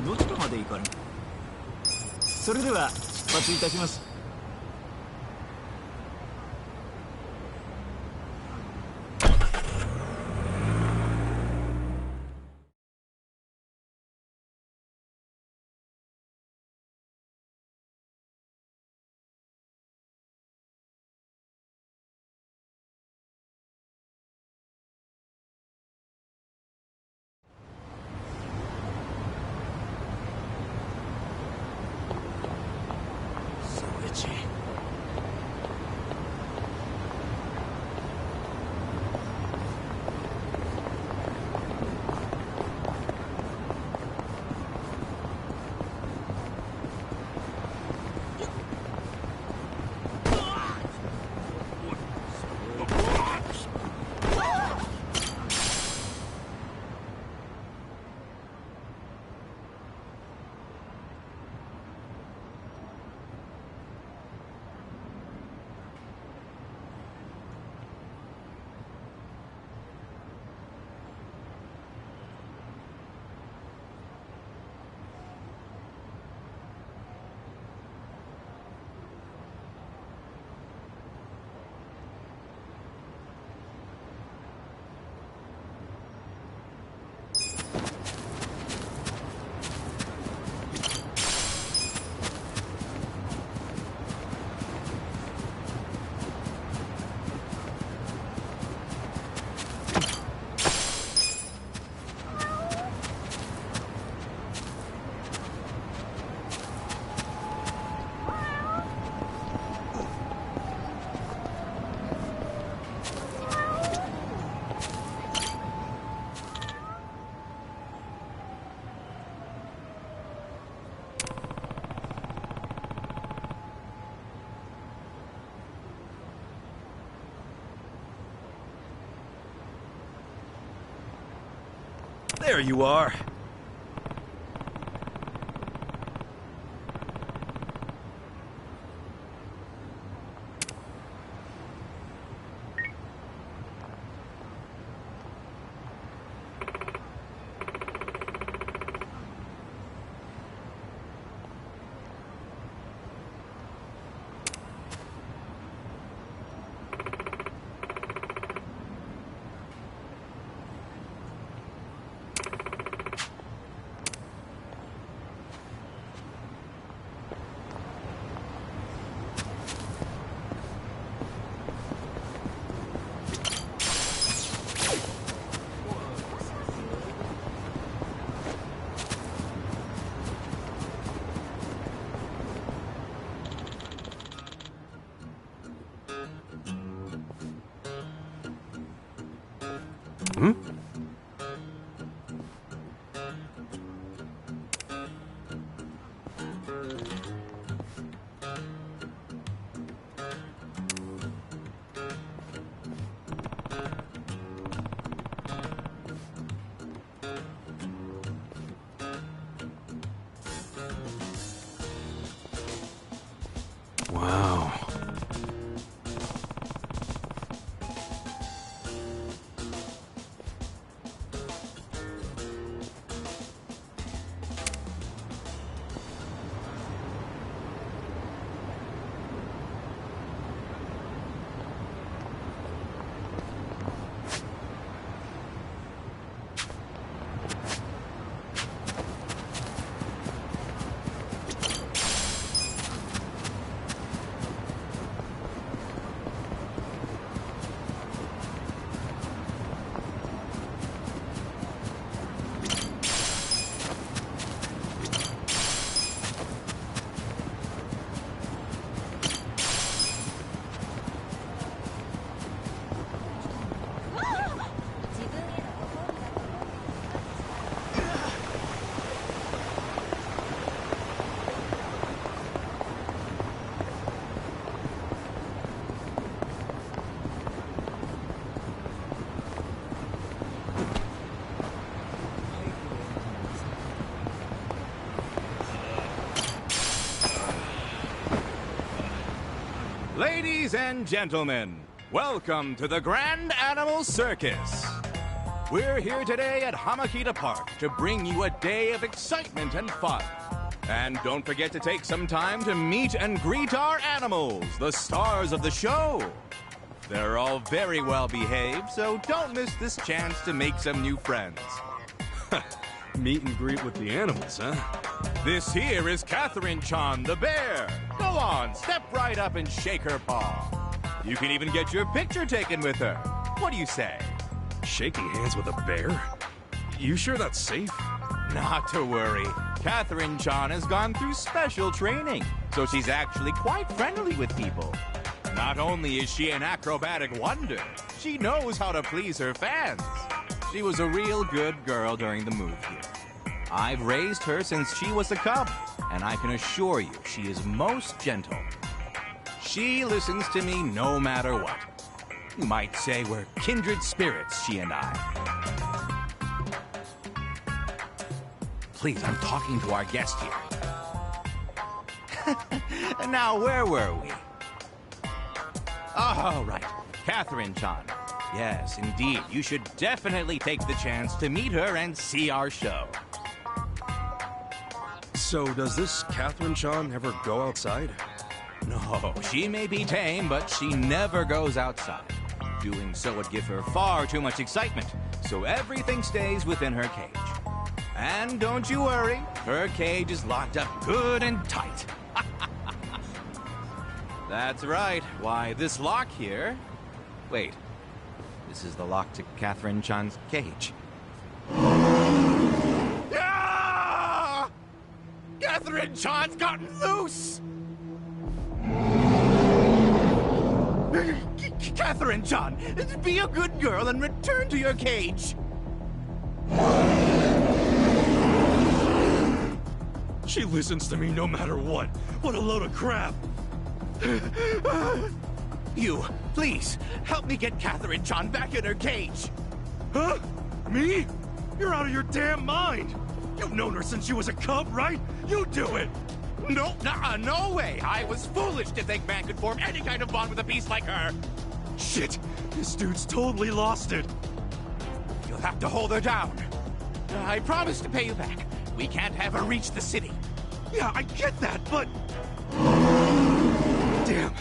どちらまで行かれる？それでは出発いたします。There you are. Hmm? Wow. Ladies and gentlemen, welcome to the Grand Animal Circus. We're here today at Hamakita Park to bring you a day of excitement and fun. And don't forget to take some time to meet and greet our animals, the stars of the show. They're all very well behaved, so don't miss this chance to make some new friends. Meet and greet with the animals, huh? This here is Catherine-chan the bear. Go on, step right up and shake her paw. You can even get your picture taken with her. What do you say? Shaking hands with a bear? You sure that's safe? Not to worry. Catherine-chan has gone through special training, so she's actually quite friendly with people. Not only is she an acrobatic wonder, she knows how to please her fans. She was a real good girl during the move here. I've raised her since she was a cub, and I can assure you she is most gentle. She listens to me no matter what. You might say we're kindred spirits, she and I. Please, I'm talking to our guest here. Now, where were we? Oh, right. Catherine-chan. Yes, indeed. You should definitely take the chance to meet her and see our show. So, does this Catherine-chan ever go outside? No, she may be tame, but she never goes outside. Doing so would give her far too much excitement, so everything stays within her cage. And don't you worry, her cage is locked up good and tight. That's right. Why, this lock here... Wait. This is the lock to Catherine-chan's cage. Ah! Catherine-chan's gotten loose! Catherine-chan, be a good girl and return to your cage. She listens to me no matter what. What a load of crap. You, please, help me get Catherine-chan back in her cage. Huh? Me? You're out of your damn mind. You've known her since she was a cub, right? You do it. No, no way. I was foolish to think man could form any kind of bond with a beast like her. Shit, this dude's totally lost it. You'll have to hold her down. I promise to pay you back. We can't have her reach the city. Yeah, I get that, but... Damn.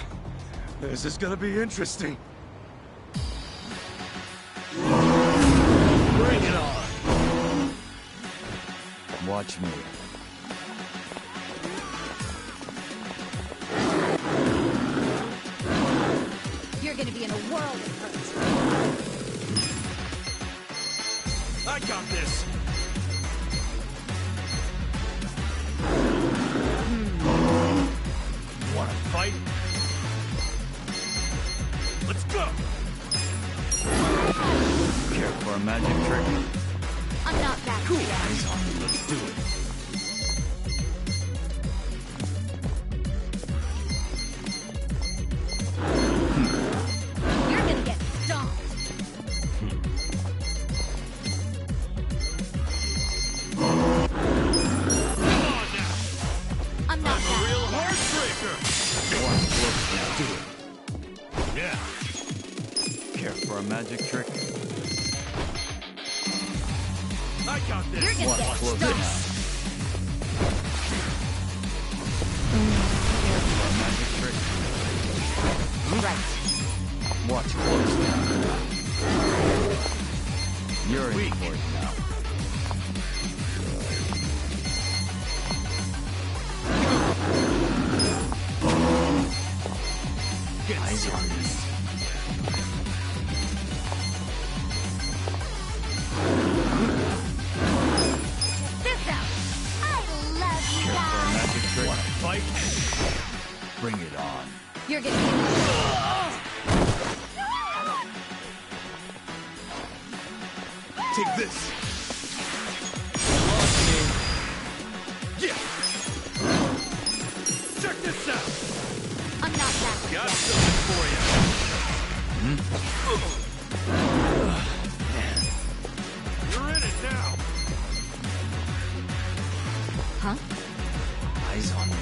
This is gonna be interesting. Bring it on. Watch me. You're gonna be in a world of hurt. I got this. Wanna fight? Let's go! Care for a magic trick? I'm not that Cool. bad. Eyes on me. Let's do it. You're gonna get stomped. I'm not that Real bad. heartbreaker! Watch close now. Do it. Yeah. Care for a magic trick? I got this. You're gonna Watch get close stomped. now. Care for a magic trick? Right. Watch close now. You're in Weak. for it now. Get Eyes on me. This out. I love you Care for a guys. magic trick? Wanna fight? Bring it on. You're gonna get... Take this. Yeah. Check this out. I'm not that Got bad. something for you. You're in it now. Huh? Eyes on me.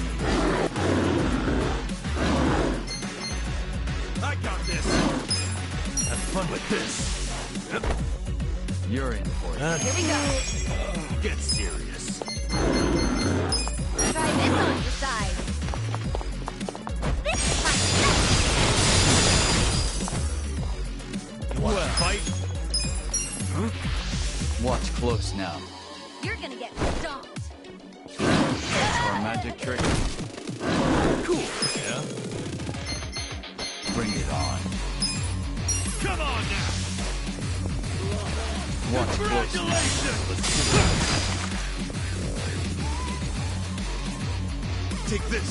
with this. You're in for it. Here we go. Get serious. Try this on your side. This is my You want to fight? Huh? Watch close now. You're gonna get stomped. Or a magic trick. Cool. Yeah? Bring it on. Come on now! Watch close now. Congratulations! Take this.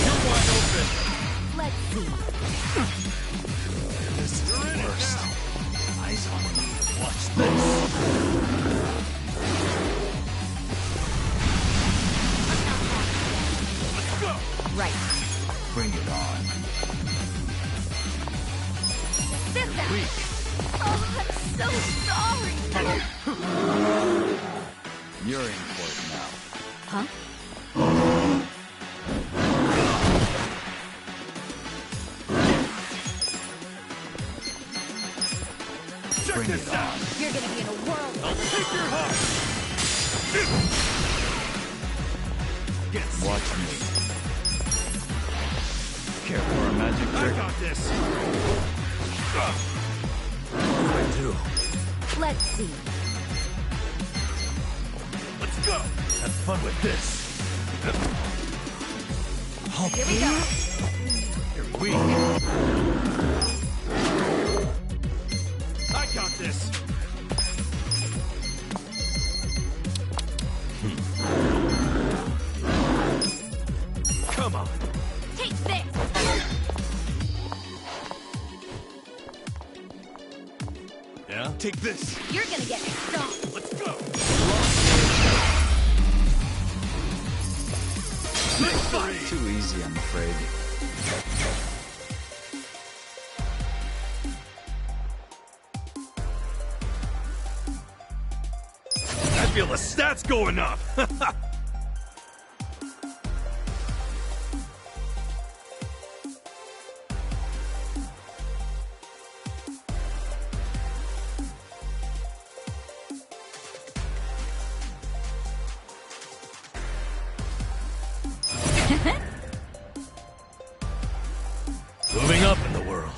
You're wide open. Let's see. This is the worst. Eyes on me. Watch this. Let's go! Right. Bring it on. This out. Weak. Oh, I'm so sorry. You're in for it now. Huh? Check Bring this it out! on. You're gonna be in a whirl. I'll take your heart! Get Watch me. Care for a magic I trick? got this! I do. Let's see. Let's go! Have fun with this. Here we go. You're weak. I got this! Come on. Take this. Yeah? Take this! You're gonna get stomped. Let's go! Too easy, I'm afraid. I feel the stats going up! Moving up in the world.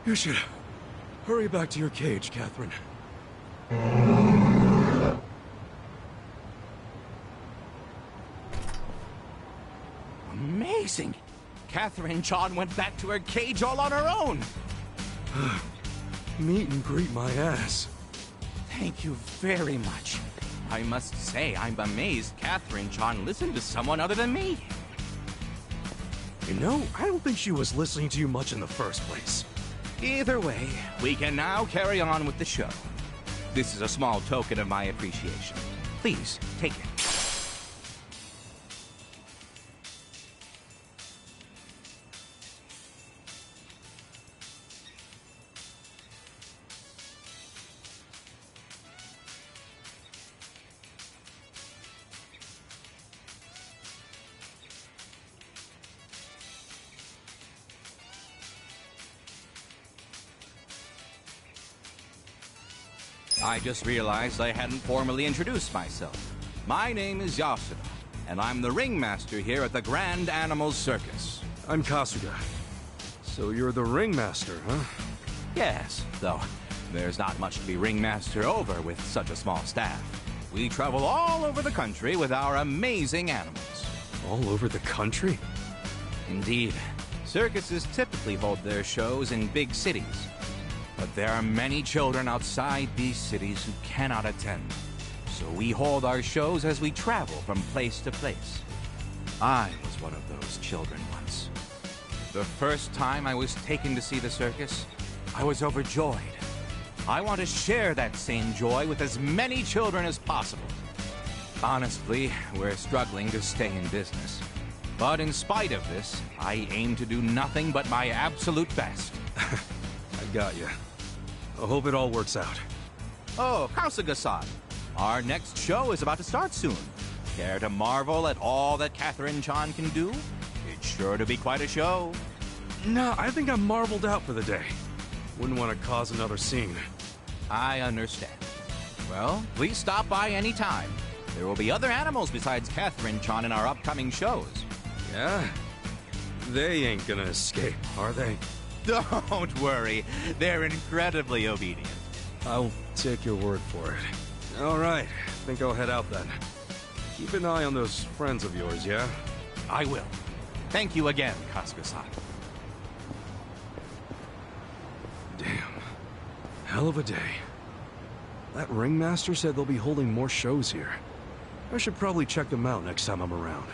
You should hurry back to your cage, Catherine. Amazing! Catherine John went back to her cage all on her own. Meet and greet my ass. Thank you very much. I must say, I'm amazed Catherine John listened to someone other than me. You know, I don't think she was listening to you much in the first place. Either way, we can now carry on with the show. This is a small token of my appreciation. Please, take it. I just realized I hadn't formally introduced myself. My name is Yakuza, and I'm the ringmaster here at the Grand Animal Circus. I'm Kasuga. So you're the ringmaster, huh? Yes, though there's not much to be ringmaster over with such a small staff. We travel all over the country with our amazing animals. All over the country? Indeed. Circuses typically hold their shows in big cities. But there are many children outside these cities who cannot attend. So we hold our shows as we travel from place to place. I was one of those children once. The first time I was taken to see the circus, I was overjoyed. I want to share that same joy with as many children as possible. Honestly, we're struggling to stay in business. But in spite of this, I aim to do nothing but my absolute best. I got you. I hope it all works out. Oh, Kasuga-san. Our next show is about to start soon. Care to marvel at all that Catherine-chan can do? It's sure to be quite a show. No, I think I'm marveled out for the day. Wouldn't want to cause another scene. I understand. Well, please stop by any time. There will be other animals besides Catherine-chan in our upcoming shows. Yeah? They ain't gonna escape, are they? Don't worry. They're incredibly obedient. I'll take your word for it. All right, think I'll head out then. Keep an eye on those friends of yours, yeah? I will. Thank you again, Kasuga-san. Damn. Hell of a day. That ringmaster said they'll be holding more shows here. I should probably check them out next time I'm around.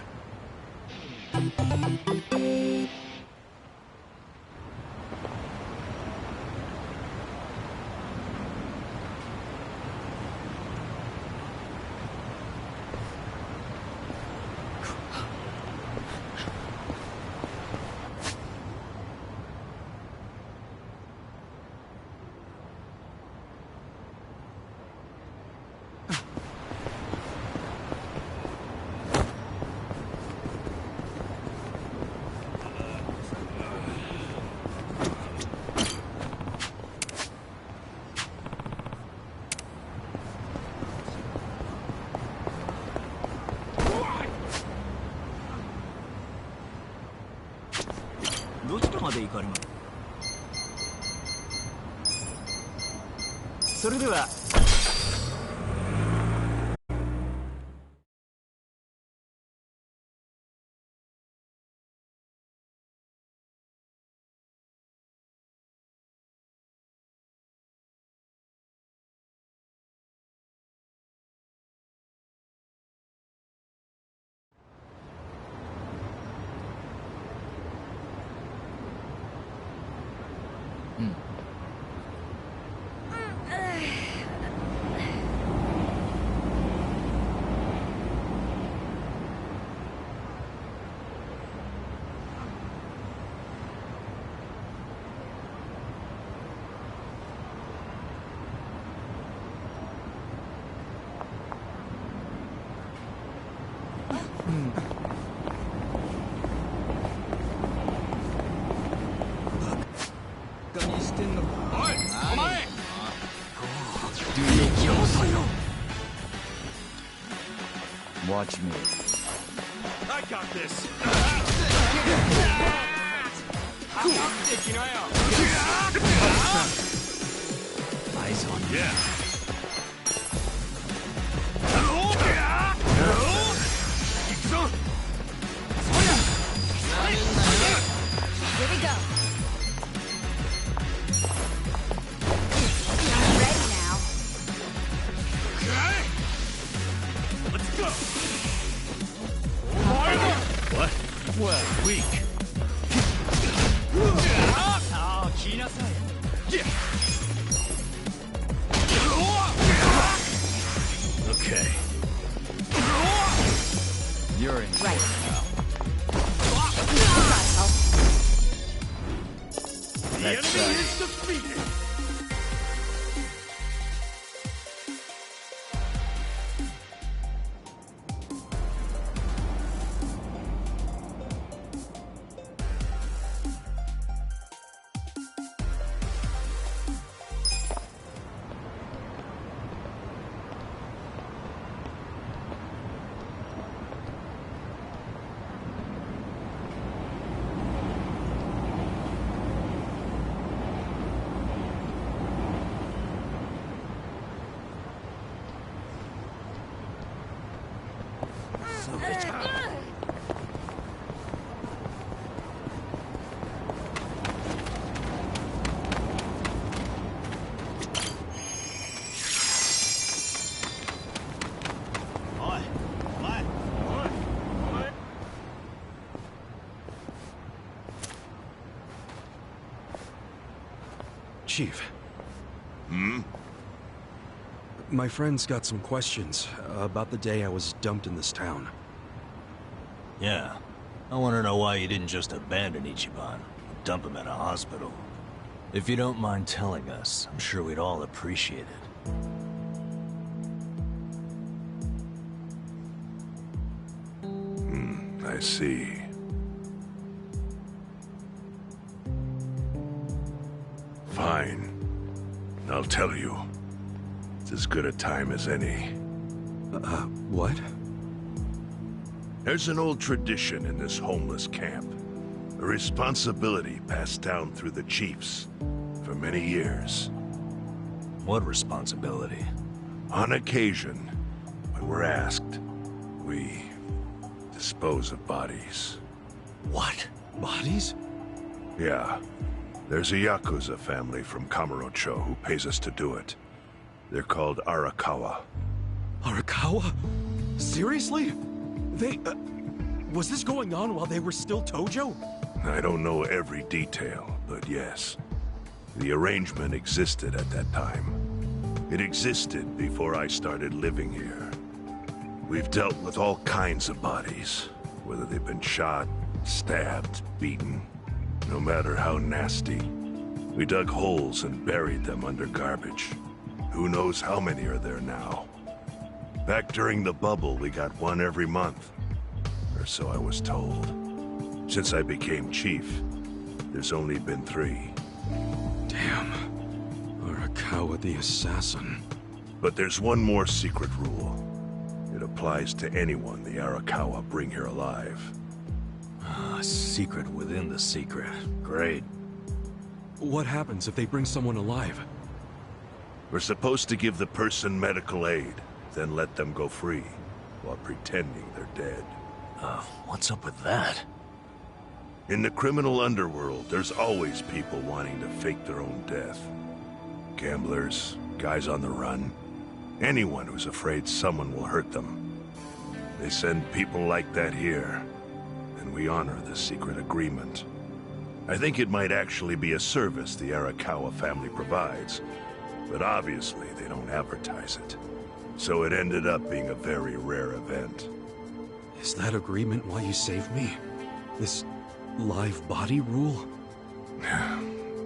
Watch me. I got this. Eyes on me. Yeah. Here we go. I'm ready now. Okay. Let's go. What? Well, weak. Okay. You're in. Right. The enemy is defeated. Chief. Hmm? My friend's got some questions about the day I was dumped in this town. Yeah. I want to know why you didn't just abandon Ichiban. Dump him at a hospital. If you don't mind telling us, I'm sure we'd all appreciate it. I see. Fine. I'll tell you. It's as good a time as any. What? There's an old tradition in this homeless camp. A responsibility passed down through the chiefs for many years. What responsibility? On occasion, when we're asked, we dispose of bodies. What? Bodies? Yeah. There's a Yakuza family from Kamurocho who pays us to do it. They're called Arakawa. Arakawa? Seriously? They, was this going on while they were still Tojo? I don't know every detail, but yes. The arrangement existed at that time. It existed before I started living here. We've dealt with all kinds of bodies, whether they've been shot, stabbed, beaten, no matter how nasty. We dug holes and buried them under garbage. Who knows how many are there now? Back during the bubble, we got one every month. Or so I was told. Since I became chief, there's only been 3. Damn. Arakawa the assassin. But there's one more secret rule. It applies to anyone the Arakawa bring here alive. A secret within the secret. Great. What happens if they bring someone alive? We're supposed to give the person medical aid, then let them go free, while pretending they're dead. What's up with that? In the criminal underworld, there's always people wanting to fake their own death. Gamblers, guys on the run, anyone who's afraid someone will hurt them. They send people like that here, and we honor the secret agreement. I think it might actually be a service the Arakawa family provides, but obviously they don't advertise it. So it ended up being a very rare event. Is that agreement why you saved me? This live body rule?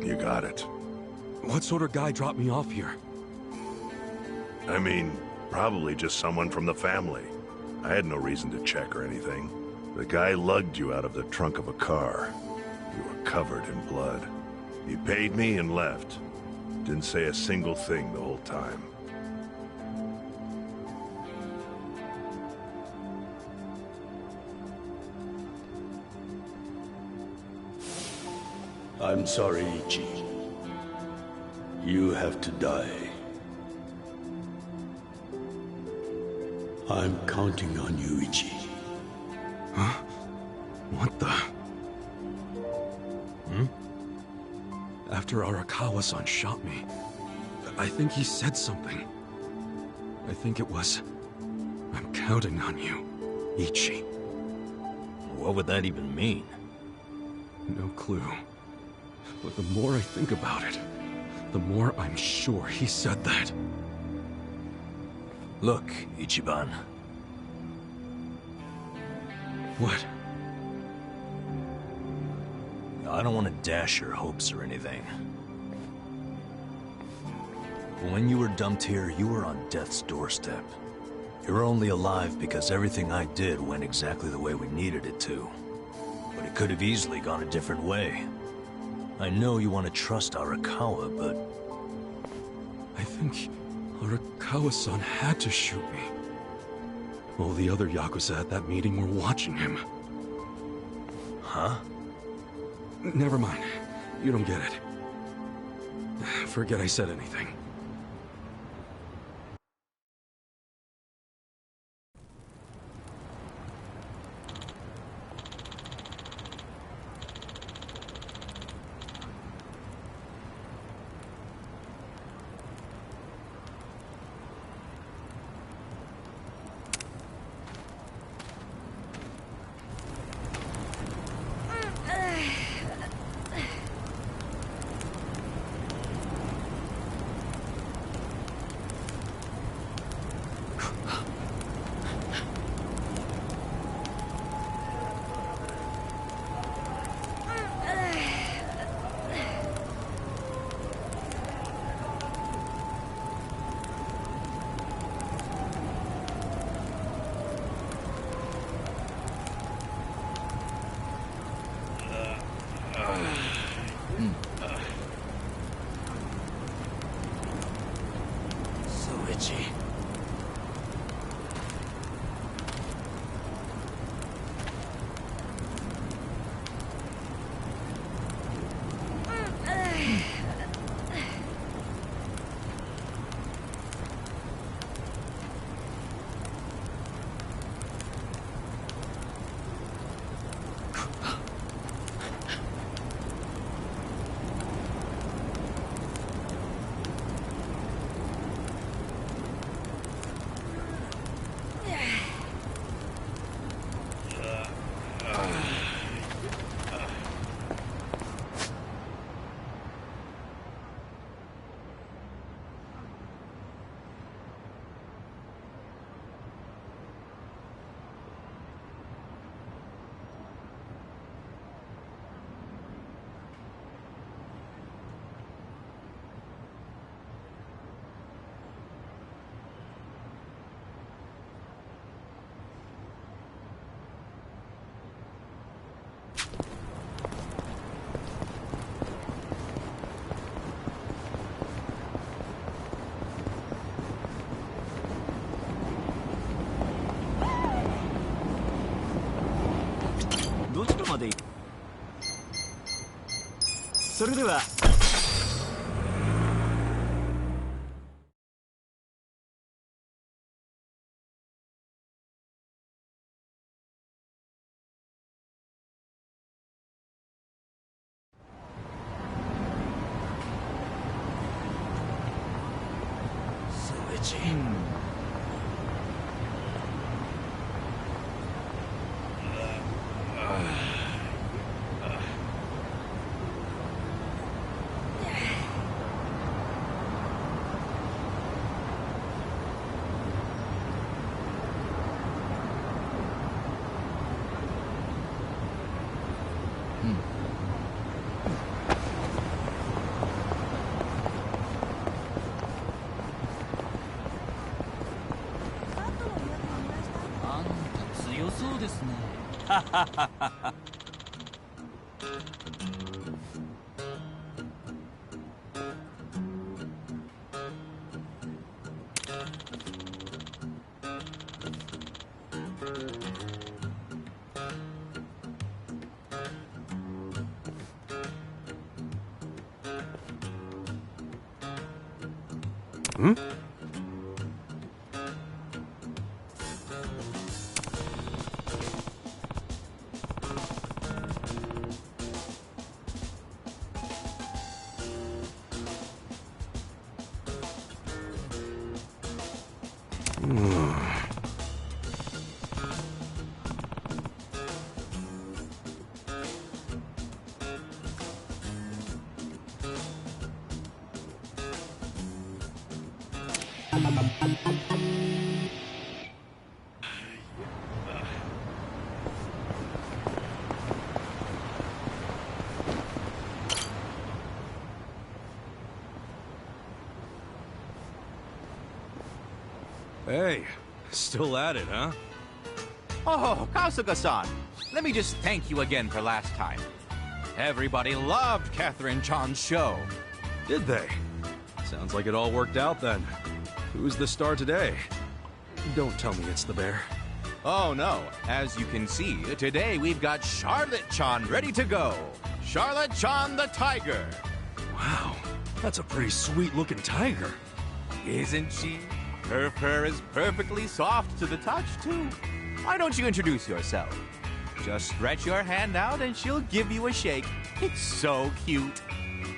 You got it. What sort of guy dropped me off here? I mean, probably just someone from the family. I had no reason to check or anything. The guy lugged you out of the trunk of a car. You were covered in blood. He paid me and left. Didn't say a single thing the whole time. I'm sorry, Ichi. You have to die. I'm counting on you, Ichi. Huh? What the? After Arakawa-san shot me, I think he said something. I think it was, I'm counting on you, Ichi. What would that even mean? No clue. But the more I think about it, the more I'm sure he said that. Look, Ichiban. What? I don't want to dash your hopes or anything. When you were dumped here, you were on death's doorstep. You were only alive because everything I did went exactly the way we needed it to. But it could have easily gone a different way. I know you want to trust Arakawa, but... I think Arakawa-san had to shoot me. All the other Yakuza at that meeting were watching him. Huh? Never mind. You don't get it. Forget I said anything. でいい。それでは。そうですね。ん？Hey, still at it, huh? Oh, Kasuga-san, let me just thank you again for last time. Everybody loved Catherine-chan's show. Did they? Sounds like it all worked out then. Who's the star today? Don't tell me it's the bear. Oh no, as you can see, today we've got Charlotte-chan ready to go. Charlotte-chan the tiger. Wow, that's a pretty sweet-looking tiger. Isn't she? Her fur is perfectly soft to the touch, too. Why don't you introduce yourself? Just stretch your hand out and she'll give you a shake. It's so cute.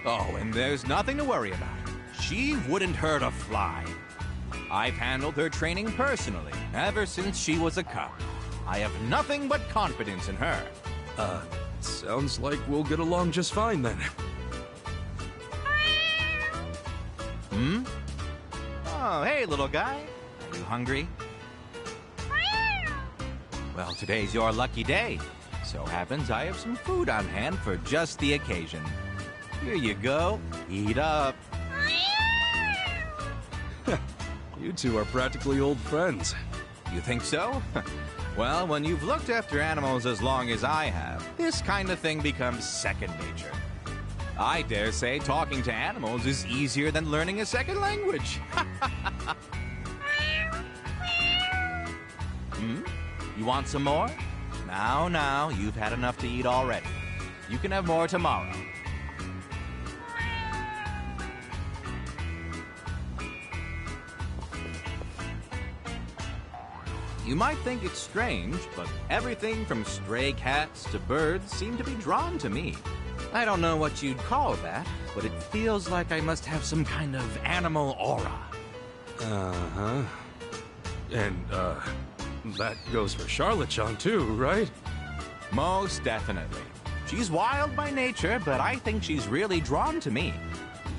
Oh, and there's nothing to worry about. She wouldn't hurt a fly. I've handled her training personally ever since she was a cub. I have nothing but confidence in her. Sounds like we'll get along just fine then. Hmm? Oh, hey, little guy. Are you hungry? Well, today's your lucky day. So happens I have some food on hand for just the occasion. Here you go. Eat up. You two are practically old friends. You think so? Well, when you've looked after animals as long as I have, this kind of thing becomes second nature. I dare say talking to animals is easier than learning a second language. You want some more? Now, you've had enough to eat already. You can have more tomorrow. You might think it's strange, but everything from stray cats to birds seem to be drawn to me. I don't know what you'd call that, but it feels like I must have some kind of animal aura. Uh-huh. And, that goes for Charlotte-chan too, right? Most definitely. She's wild by nature, but I think she's really drawn to me.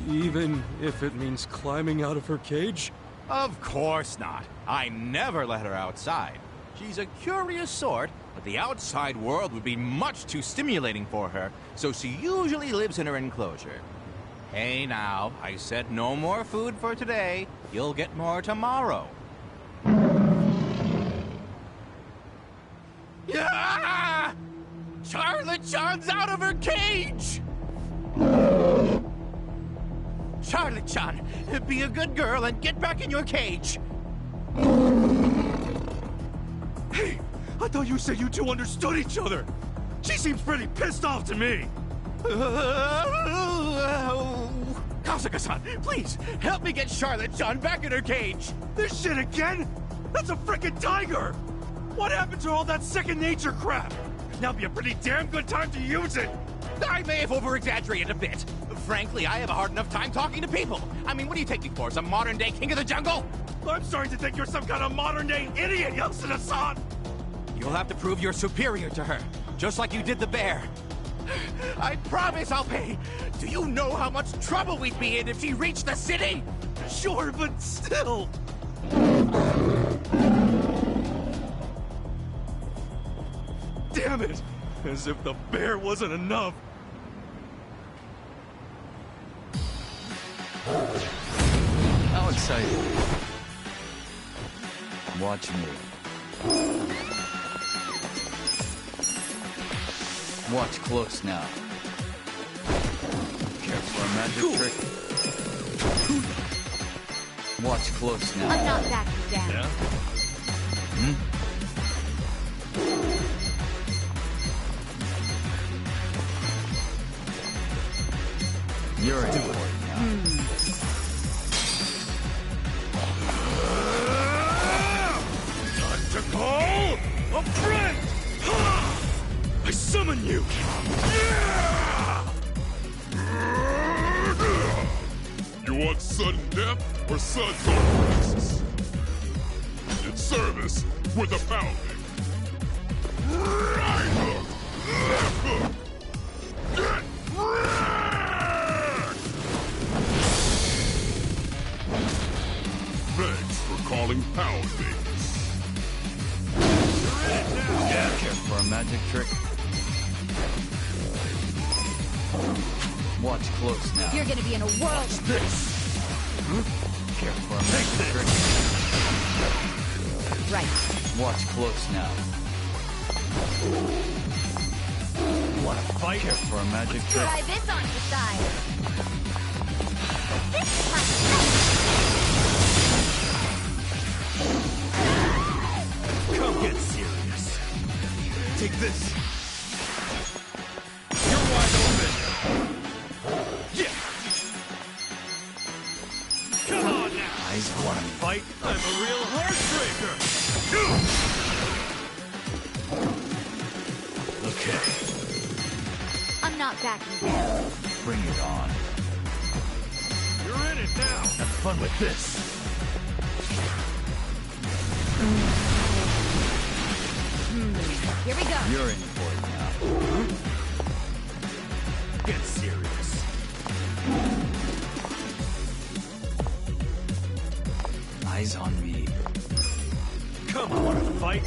Even if it means climbing out of her cage? Of course not. I never let her outside. She's a curious sort, but the outside world would be much too stimulating for her, so she usually lives in her enclosure. Hey now, I said no more food for today. You'll get more tomorrow. Yeah! Charlotte-chan's out of her cage! Charlotte-chan, be a good girl and get back in your cage! Hey, I thought you said you two understood each other! She seems pretty pissed off to me. Kasuga-san, please, help me get Charlotte-chan back in her cage. This shit again? That's a frickin' tiger! What happened to all that second-nature crap? Now'd be a pretty damn good time to use it! I may have over-exaggerated a bit. Frankly, I have a hard enough time talking to people. I mean, what do you take me for, some modern-day king of the jungle? I'm starting to think you're some kind of modern-day idiot, Yasuda-san! You'll have to prove you're superior to her, just like you did the bear. I promise I'll pay. Do you know how much trouble we'd be in if she reached the city? Sure, but still... Damn it! As if the bear wasn't enough. How exciting. Watch me. Watch close now. Careful, a magic trick. Watch close now. I'm not backing down. Yeah? Hmm? You're in for it now. Time to call a friend! I summon you! You want sudden death or sudden arrests? In service with a pounding. Right hook! Left hook! Get wrecked! Thanks for calling pounding. Yeah, care for a magic trick? Watch close now. You're gonna be in a world of this. Care for a magic trick? Right. Watch close now. Wanna fight? Care for a magic trick? Try this on your side. This is my Come get serious. Take this. You're wide open. Yeah. Come on now. Eyes Wanna fight? I'm a real heartbreaker. Okay. I'm not backing down. Bring it on. You're in it now. Have fun with this. Here we go. You're in for it now. Get serious. Eyes on me. Come on, wanna fight?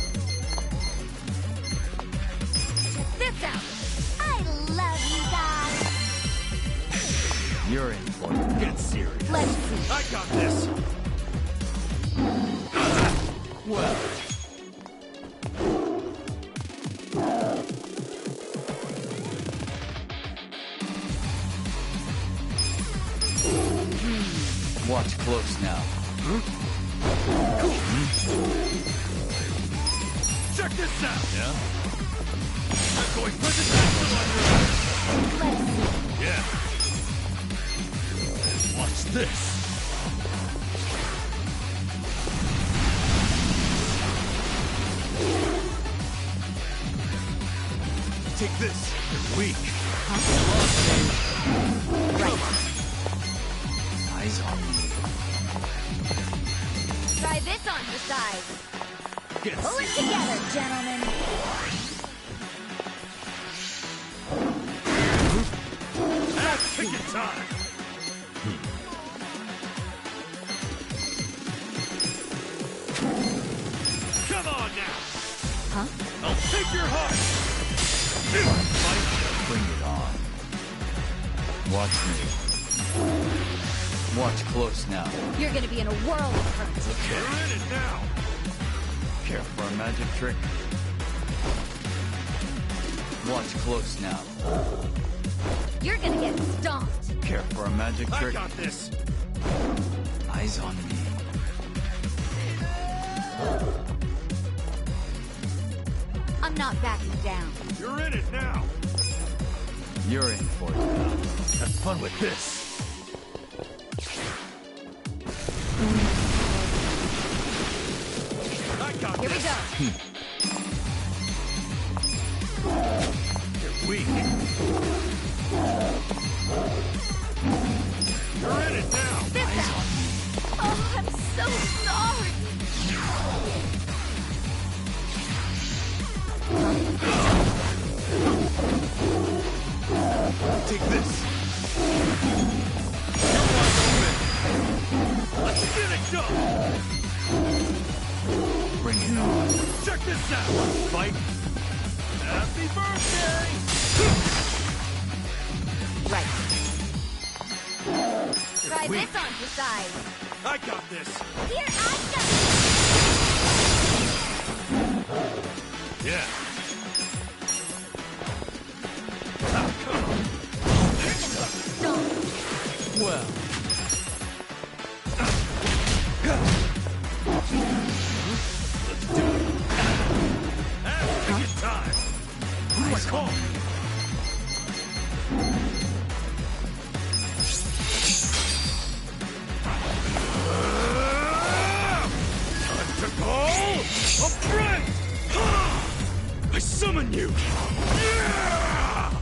Check this out. I love you guys. You're in for it. Get serious. Let's see. I got this. Well. Watch close now. Check this out. Yeah? I'm going presidential on your ass. Yeah. Watch this. Take this. You're weak. Right. Eyes on me. Try this on your side. Get Pull it together, gentlemen. Take your time. Come on now. Huh? I'll take your heart. Bring it on. Watch me. Watch close now. You're gonna be in a world of hurt. Okay. You're in it now. Care for a magic trick? Watch close now. You're gonna get stomped. Care for a magic I trick? got this. Eyes on me. I'm not backing down. You're in it now. You're in for it. Have fun with this. I got Here we this. go. You're weak. You're in it now. Oh, I'm so sorry. Take this. You're wide open. Let's get it done. Bring it on. Check this out. Fight. Happy birthday. Right. Try this on your side. I got this. Here I go. Yeah. Well. Let's do it. Have time. Who do I call? Time to call a friend. I summon you. Yeah!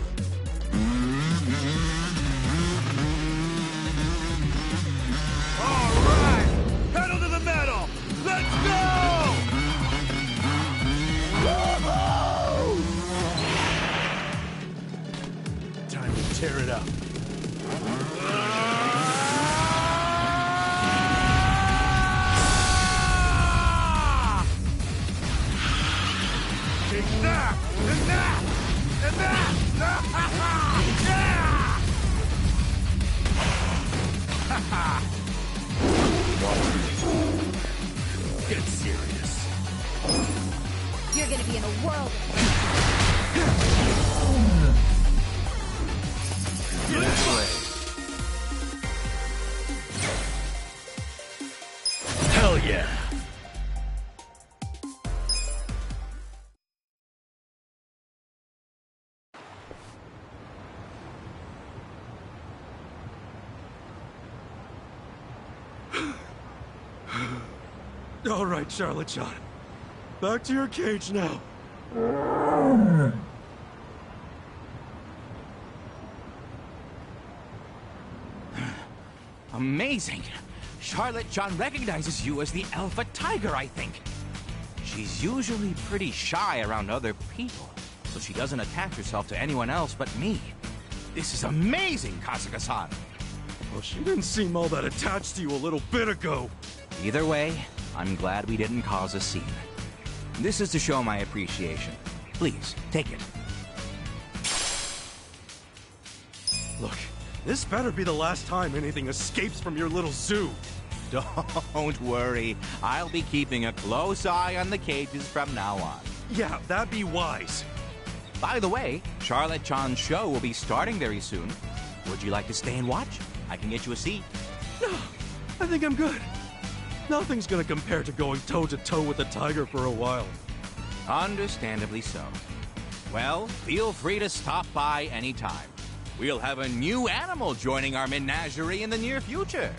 All right, pedal to the metal. Let's go! Time to tear it up. Take that, and that, and that! Yeah! Get serious. You're gonna be in a whirlwind. This way. Hell yeah. All right, Charlotte-chan. Back to your cage now. Amazing. Charlotte-chan recognizes you as the Alpha Tiger, I think. She's usually pretty shy around other people, so she doesn't attach herself to anyone else but me. This is amazing, Kasuga-san. Well, she didn't seem all that attached to you a little bit ago. Either way, I'm glad we didn't cause a scene. This is to show my appreciation. Please, take it. Look, this better be the last time anything escapes from your little zoo. Don't worry. I'll be keeping a close eye on the cages from now on. Yeah, that'd be wise. By the way, Charlotte-chan's show will be starting very soon. Would you like to stay and watch? I can get you a seat. No, I think I'm good. Nothing's gonna compare to going toe-to-toe with the tiger for a while. Understandably so. Well, feel free to stop by anytime. We'll have a new animal joining our menagerie in the near future.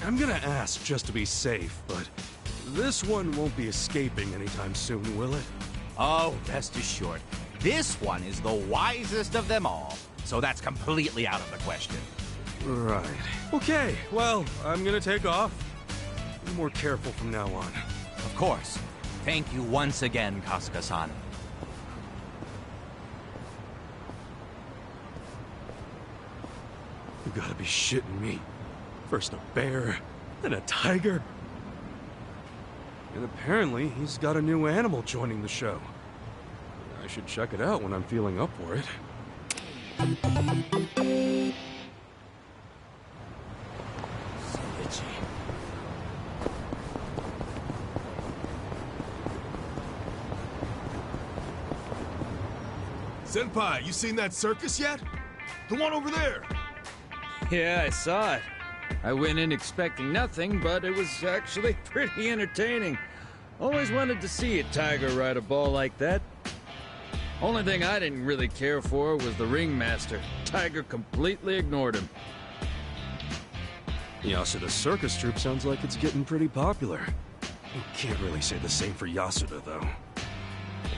I'm gonna ask just to be safe, but this one won't be escaping anytime soon, will it? Oh, rest assured. This one is the wisest of them all, so that's completely out of the question. Right. Okay, well, I'm gonna take off. Be more careful from now on. Of course. Thank you once again, Kasuga-san. You gotta be shitting me. First a bear, then a tiger. And apparently, he's got a new animal joining the show. I should check it out when I'm feeling up for it. So itchy. Senpai, you seen that circus yet? The one over there. Yeah, I saw it. I went in expecting nothing, but it was actually pretty entertaining. Always wanted to see a tiger ride a ball like that. Only thing I didn't really care for was the ringmaster. Tiger completely ignored him. Yasuda circus troupe sounds like it's getting pretty popular. You can't really say the same for Yasuda, though.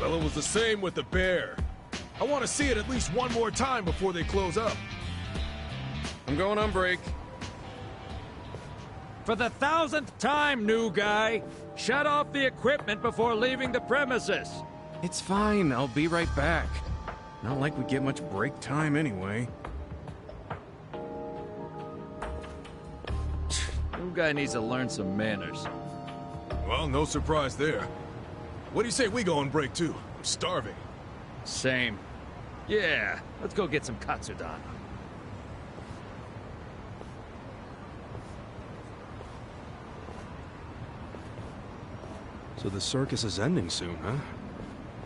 Well, it was the same with the bear. I want to see it at least one more time before they close up. I'm going on break. For the 1000th time, new guy, shut off the equipment before leaving the premises. It's fine, I'll be right back. Not like we get much break time anyway. New guy needs to learn some manners. Well, no surprise there. What do you say we go on break too? I'm starving. Same. Yeah, let's go get some katsudan. So the circus is ending soon, huh?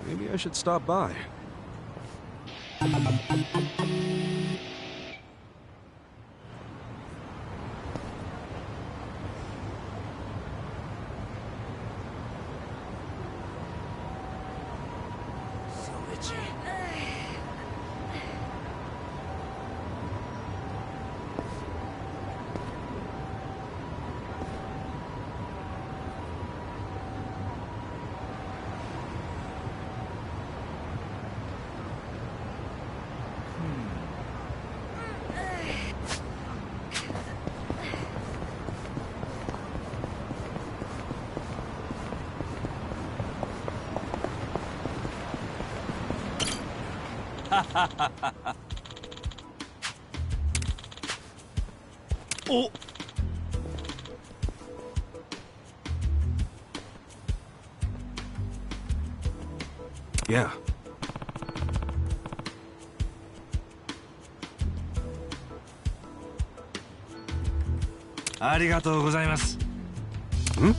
Maybe I should stop by. Oh! Yeah. Hmm?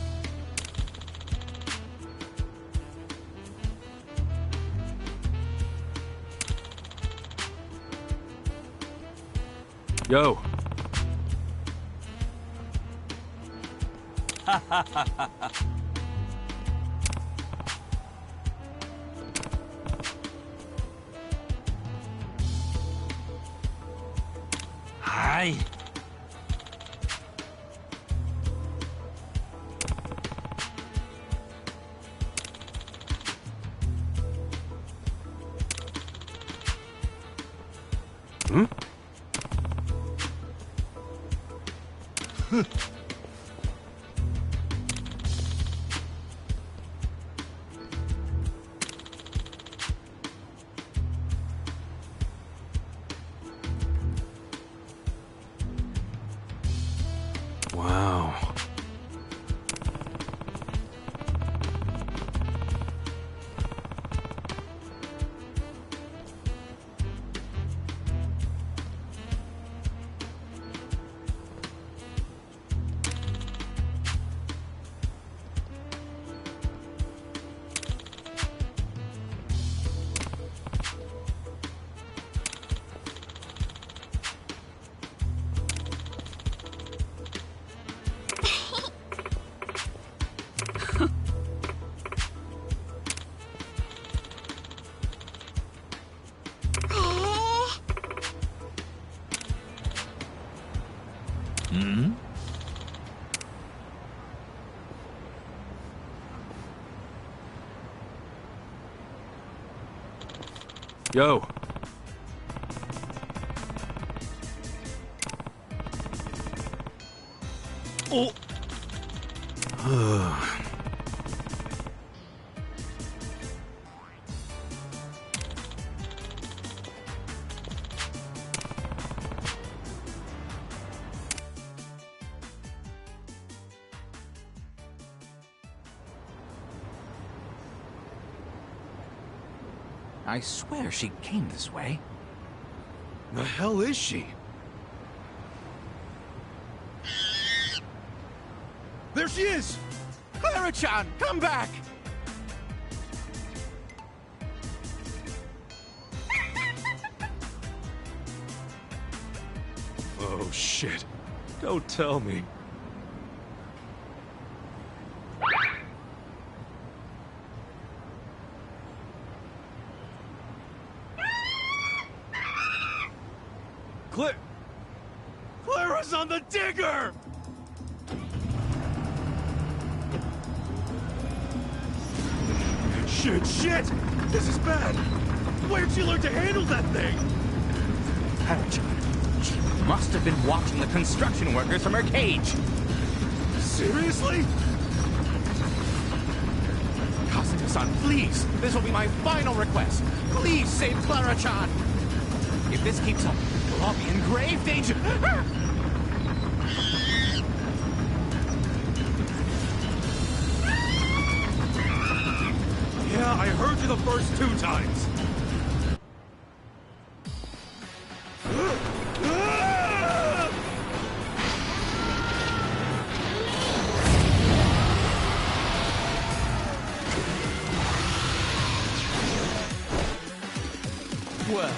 Yo. Hi. Hmm? Wow. Hmm? Yo. Oh! I swear she came this way. The hell is she? There she is! Clara-chan, come back! Oh, shit. Don't tell me. Clara's on the digger! Shit! This is bad! Where'd she learn to handle that thing? She must have been watching the construction workers from her cage. Seriously? Kasuga-san, please! This will be my final request. Please save Clara-chan! If this keeps up, we'll all be in grave danger. Yeah, I heard you the first 2 times. Well,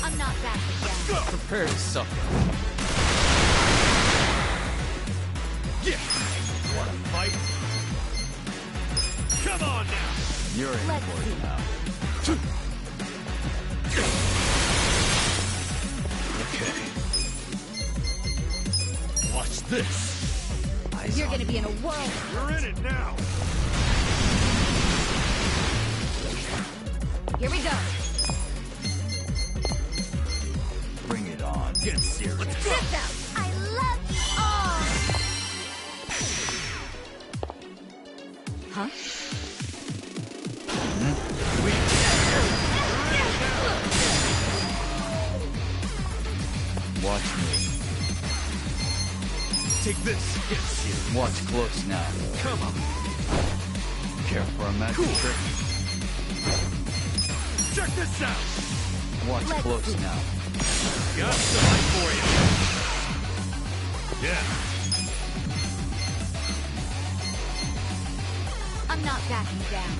I'm not backing down. Prepare to suffer. Yeah! Wanna fight? Come on now! You're in Let's for see. it now. Okay. Watch this! You're gonna be in a world. You're in it now! Here we go. Bring it on. Get serious. Let's go! Sit down. I love you all. Huh? Watch me. Take this. Get serious. Watch close now. Come on. Care for a magic trick? Check this out! Watch Let's close see. now. Got something for you. Yeah. I'm not backing down.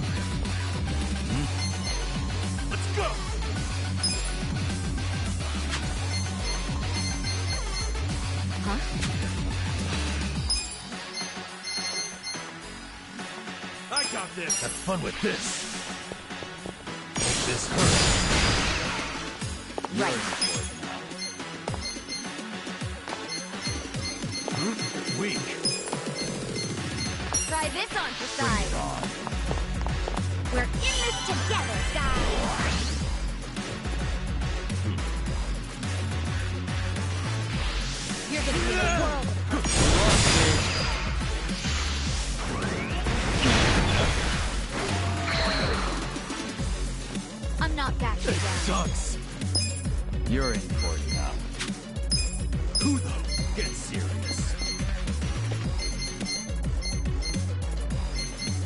Let's go! Huh? I got this. Have fun with this. Hope this hurts. Right. Weak. Try this on for size. We're in this together, guys. You're gonna be in a world. I'm not backing down. Sucks. You're in for it now. Who though? Get serious.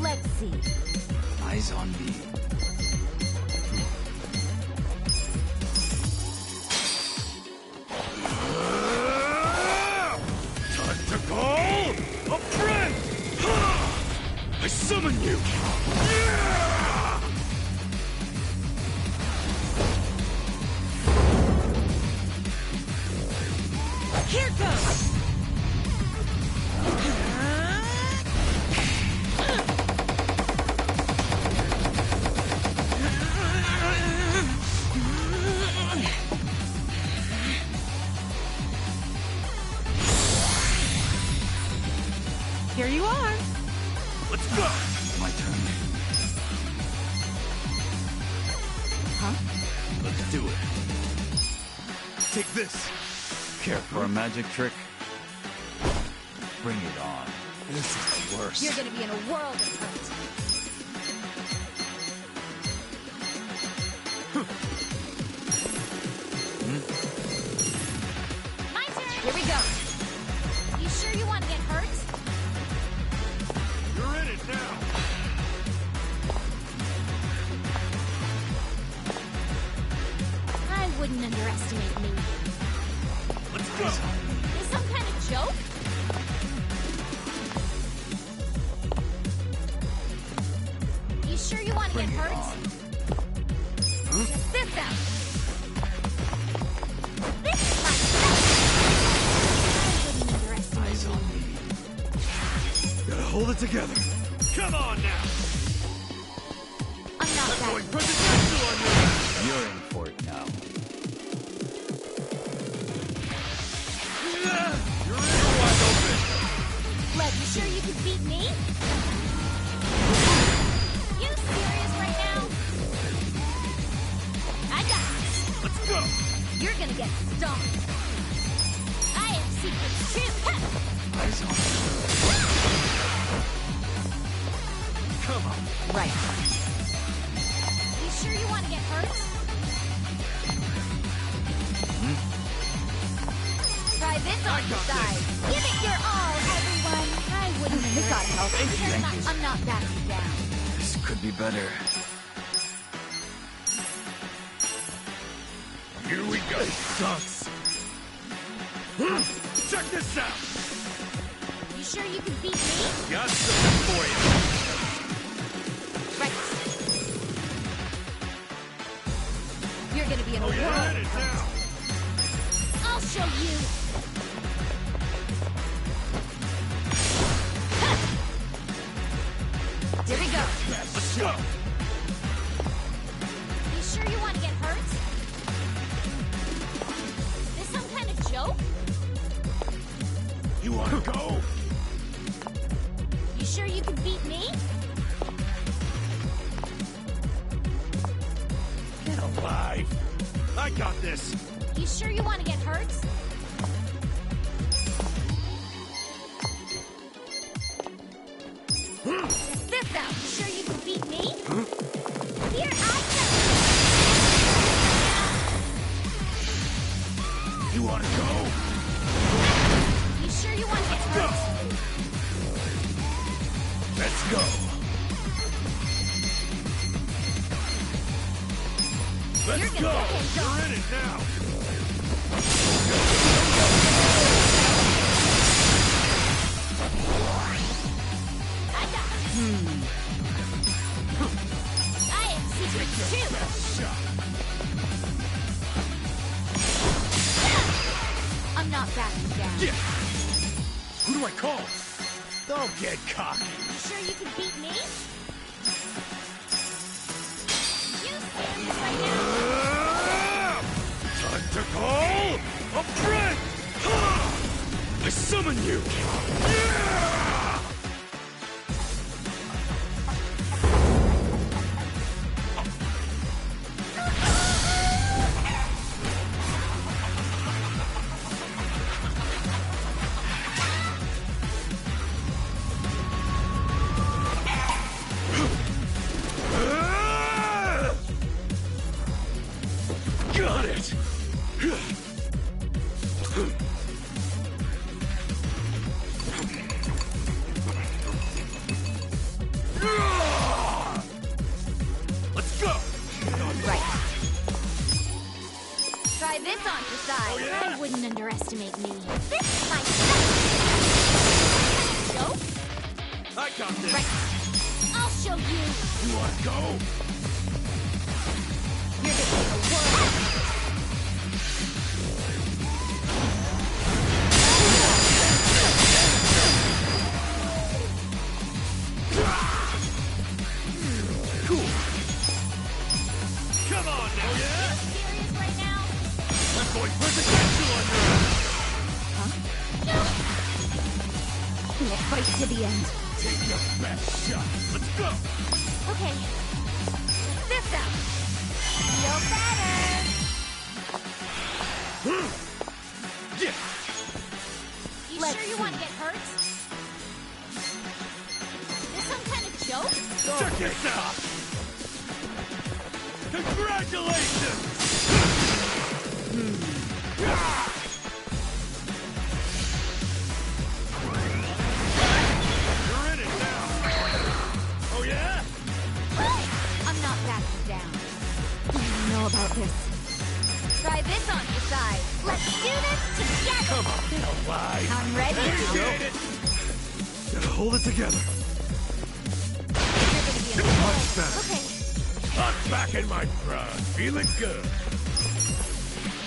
Let's see. Eyes on me. Time to call a friend! I summon you! Here goes. Here you are. Let's go! My turn. Huh? Let's do it. Take this. Care for a magic trick? Bring it on. This is the worst. You're gonna be in a world of hurt. My turn. Here we go. You sure you want to get hurt? You're in it now. I wouldn't underestimate me. Let's go! Is some kind of joke? You sure you want to get hurt? Check this out. This is my I wouldn't underestimate me. Gotta hold it together. Come on now! I'm not I'm going that. presidential on you! You're in for it now. You're wide open! Lev, you sure you can beat me? You serious right now? I got this. Let's go! You're gonna get stomped. I have secrets too. Eyes on. Come on. Right. You sure you want to get hurt? Try this on the side. Give it your all, everyone. I wouldn't have got help. I'm not backing down. This could be better. Here we go. It sucks. Check this out. You sure you can beat me? Got something for you. Right. You're gonna be in a Oh, world. you're at it now. I'll show you. Here we go. Let's go. You sure you want to get hurt? This some kind of joke? You want to go? You sure you can beat me? Get alive. I got this. You sure you want to get hurt? Check this out. You sure you can beat me? Here I come. You want to go? You sure you want to get hurt? Let's go. Let's You're go. gonna get You're in it now. I got it. I have secrets too. I'm not backing down. Yeah. Who do I call? Don't get cocky. You sure you can beat me? You serious right now? Time to call a friend! I summon you! Yeah! Got it! Let's go! Right. Try this on the side. Oh, yeah? I wouldn't underestimate me. This is my stuff. Joke? I got this! Right. I'll show you. You want to go? You're gonna be a world. Cool! Come on now! Oh, yeah? Serious right now? I'm going presidential on you! No. We'll fight to the end. Take your best shot! Let's go! Okay. This out. Feel better. Yeah! You sure you want to get hurt? This some kind of joke? Check this out! Congratulations! You're in it now! Oh yeah? I'm not backing down. I don't know about this. Try this on the side. Let's do this together. Come on, get alive! I'm ready. Appreciate it! Gotta hold it together. You're gonna be in a Much better. Okay. I'm back in my prime, feeling good.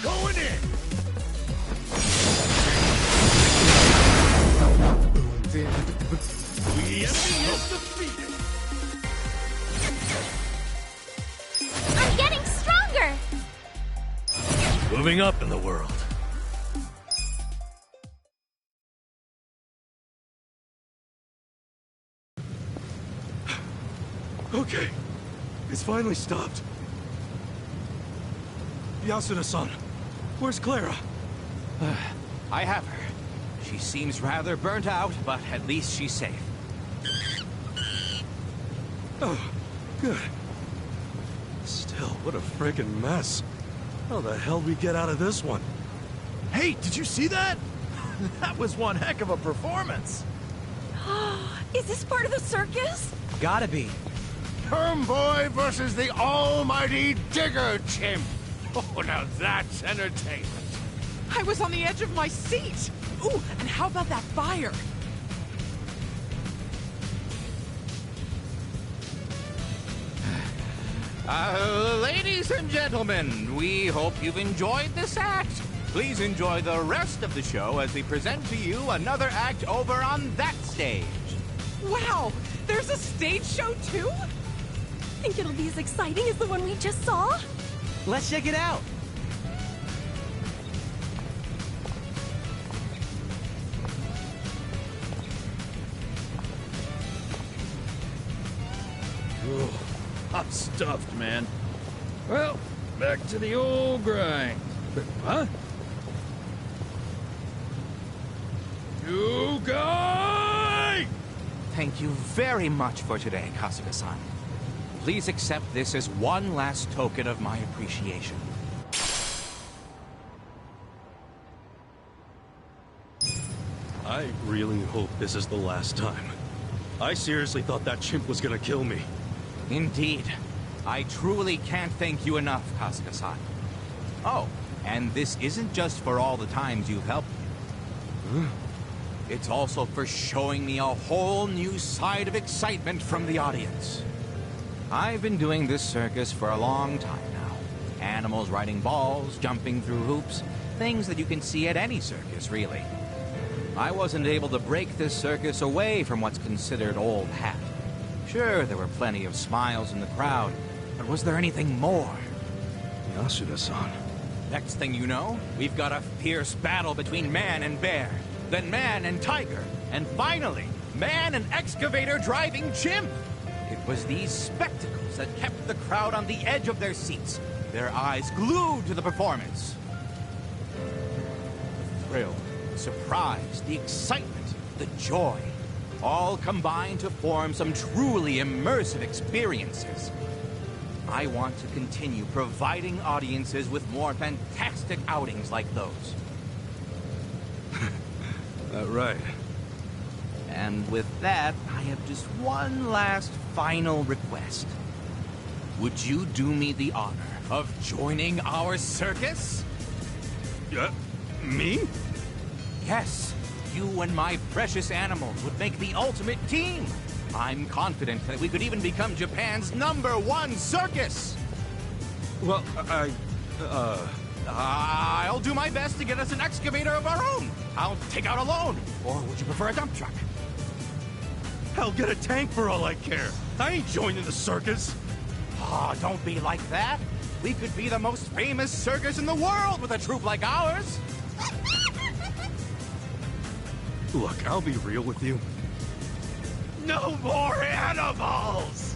Going in! The enemy is defeated! moving up in the world. Okay, it's finally stopped. Yasuda-san, where's Clara? I have her. She seems rather burnt out, but at least she's safe. Oh, good. Still, what a friggin' mess. How the hell we get out of this one? Hey, did you see that? That was one heck of a performance. Is this part of the circus? Gotta be. Boy versus the almighty Digger Chimp. Oh, now that's entertainment. I was on the edge of my seat. Ooh, and how about that fire? Ladies and gentlemen, we hope you've enjoyed this act. Please enjoy the rest of the show as we present to you another act over on that stage. Wow, there's a stage show too? Think it'll be as exciting as the one we just saw? Let's check it out. Ooh, I'm stuffed, man. Well, back to the old grind. Huh? You guy! Thank you very much for today, Kasuga-san. Please accept this as one last token of my appreciation. I really hope this is the last time. I seriously thought that chimp was gonna kill me. Indeed. I truly can't thank you enough, Kasuga-san. Oh, and this isn't just for all the times you've helped me. It's also for showing me a whole new side of excitement from the audience. I've been doing this circus for a long time now. Animals riding balls, jumping through hoops, things that you can see at any circus, really. I wasn't able to break this circus away from what's considered old hat. Sure, there were plenty of smiles in the crowd, but was there anything more? Yasuda-san. Next thing you know, we've got a fierce battle between man and bear, then man and tiger, and finally, man and excavator driving chimp. It was these spectacles that kept the crowd on the edge of their seats, their eyes glued to the performance. The thrill, the surprise, the excitement, the joy, all combined to form some truly immersive experiences. I want to continue providing audiences with more fantastic outings like those. Right. And with that, I have just one last final request. Would you do me the honor of joining our circus? Me? Yes. You and my precious animals would make the ultimate team. I'm confident that we could even become Japan's #1 circus. Well, I'll do my best to get us an excavator of our own. I'll take out a loan. Or would you prefer a dump truck? Hell, get a tank for all I care. I ain't joining the circus. Oh, don't be like that. We could be the most famous circus in the world with a troupe like ours. Look, I'll be real with you. No more animals!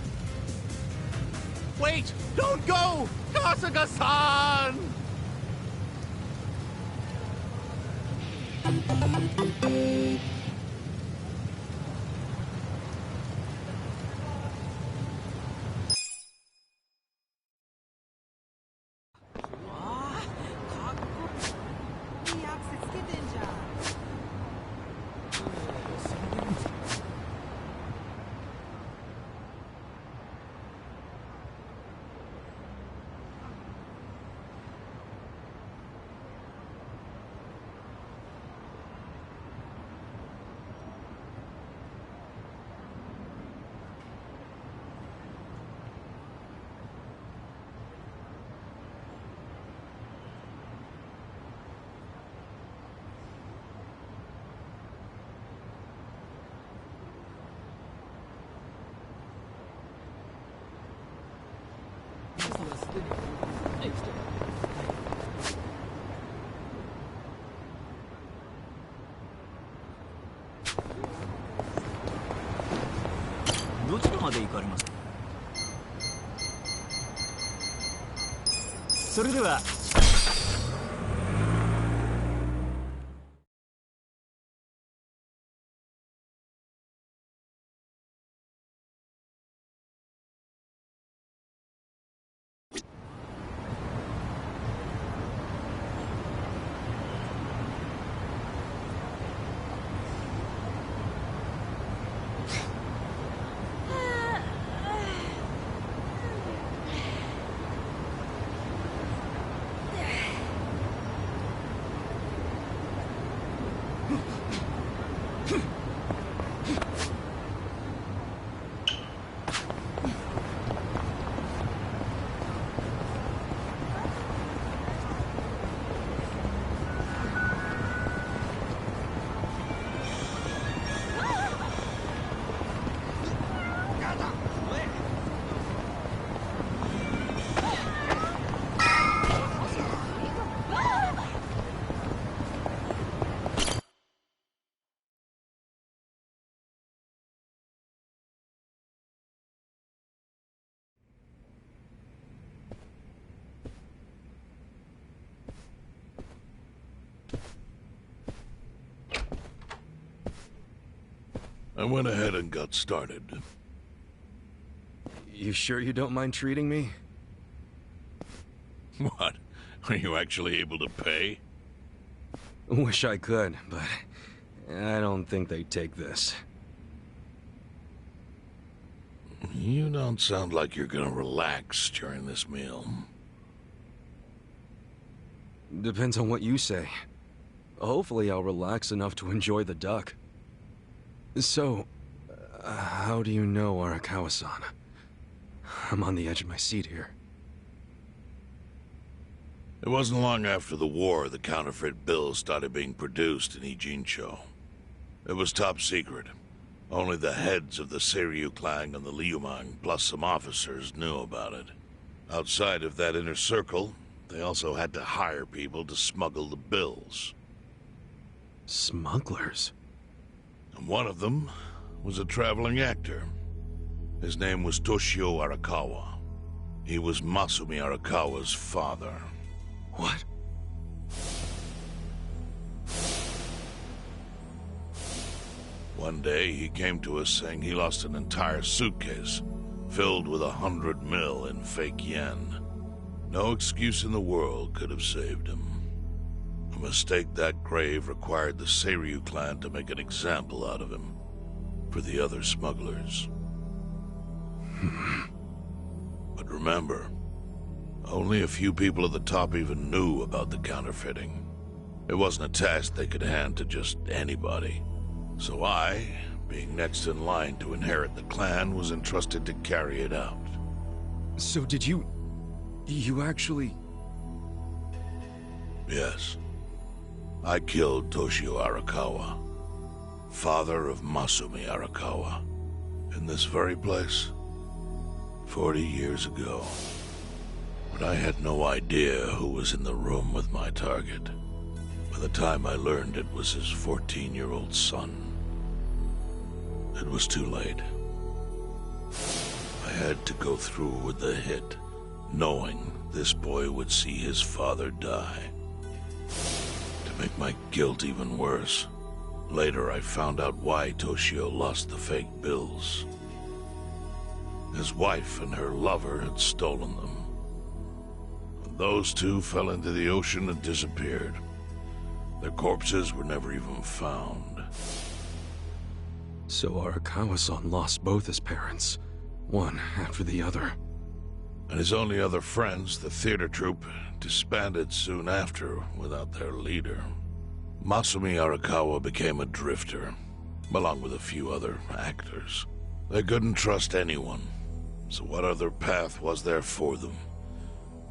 Wait! Don't go! Kasuga-san! で行かれます？それでは。I went ahead and got started. You sure you don't mind treating me? What? Are you actually able to pay? Wish I could, but I don't think they'd take this. You don't sound like you're gonna relax during this meal. Depends on what you say. Hopefully I'll relax enough to enjoy the duck. So, how do you know Arakawa-san? I'm on the edge of my seat here. It wasn't long after the war the counterfeit bills started being produced in Ijincho. It was top secret. Only the heads of the Seiryu clan and the Liumang, plus some officers, knew about it. Outside of that inner circle, they also had to hire people to smuggle the bills. Smugglers? And one of them was a traveling actor. His name was Toshio Arakawa. He was Masumi Arakawa's father. What? One day, he came to us saying he lost an entire suitcase filled with 100 mil in fake yen. No excuse in the world could have saved him. A mistake that grave required the Seiryu clan to make an example out of him for the other smugglers. But remember, only a few people at the top even knew about the counterfeiting. It wasn't a task they could hand to just anybody. So I, being next in line to inherit the clan, was entrusted to carry it out. So did you actually... Yes. I killed Toshio Arakawa, father of Masumi Arakawa, in this very place, 40 years ago. But I had no idea who was in the room with my target. By the time I learned it was his 14-year-old son, it was too late. I had to go through with the hit, knowing this boy would see his father die. To make my guilt even worse, later I found out why Toshio lost the fake bills. His wife and her lover had stolen them. And those two fell into the ocean and disappeared. Their corpses were never even found. So Arakawa-san lost both his parents, one after the other. And his only other friends, the theater troupe, disbanded soon after without their leader. Masumi Arakawa became a drifter, along with a few other actors. They couldn't trust anyone, so what other path was there for them,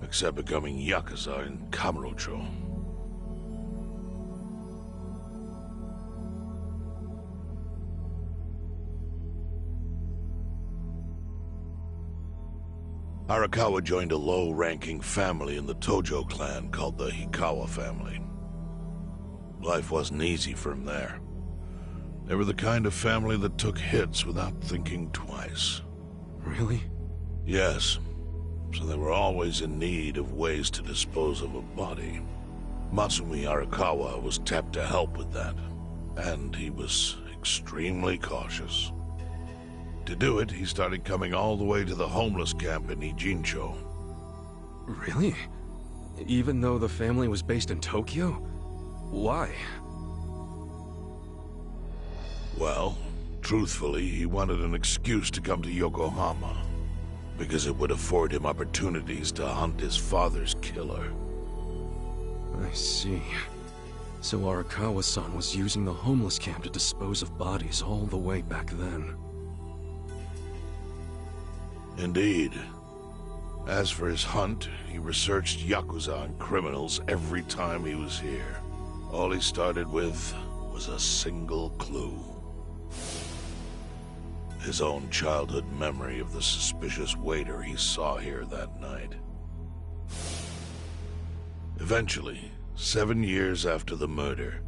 except becoming Yakuza in Kamurocho? Arakawa joined a low-ranking family in the Tojo clan called the Hikawa family. Life wasn't easy for him there. They were the kind of family that took hits without thinking twice. Really? Yes. So they were always in need of ways to dispose of a body. Matsumi Arakawa was tapped to help with that, and he was extremely cautious. To do it, he started coming all the way to the homeless camp in Ijincho. Really? Even though the family was based in Tokyo? Why? Well, truthfully, he wanted an excuse to come to Yokohama, because it would afford him opportunities to hunt his father's killer. I see. So Arakawa-san was using the homeless camp to dispose of bodies all the way back then. Indeed. As for his hunt, he researched Yakuza and criminals every time he was here. All he started with was a single clue. His own childhood memory of the suspicious waiter he saw here that night. Eventually, 7 years after the murder,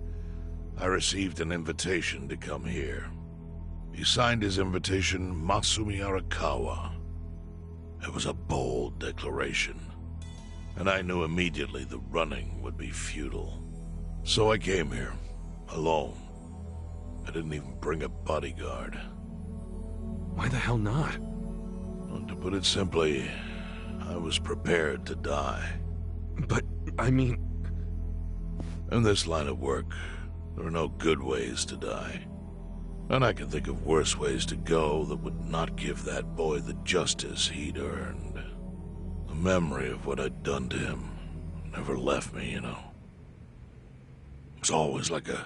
I received an invitation to come here. He signed his invitation Matsumi Arakawa. It was a bold declaration, and I knew immediately the running would be futile. So I came here, alone. I didn't even bring a bodyguard. Why the hell not? Well, to put it simply, I was prepared to die. But, I mean... In this line of work, there are no good ways to die. And I can think of worse ways to go that would not give that boy the justice he'd earned. The memory of what I'd done to him never left me, you know. It was always like a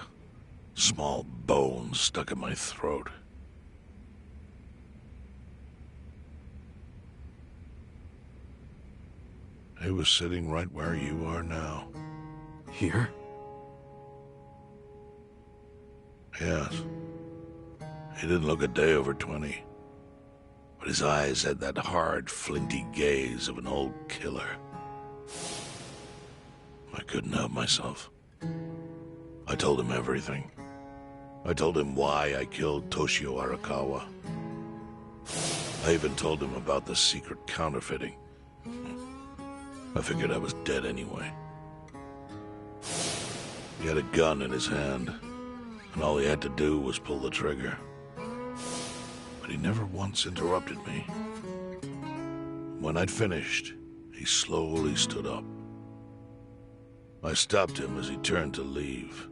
small bone stuck in my throat. He was sitting right where you are now. Here? Yes. He didn't look a day over 20. But his eyes had that hard, flinty gaze of an old killer. I couldn't help myself. I told him everything. I told him why I killed Toshio Arakawa. I even told him about the secret counterfeiting. I figured I was dead anyway. He had a gun in his hand, and all he had to do was pull the trigger. But he never once interrupted me. When I'd finished, he slowly stood up. I stopped him as he turned to leave.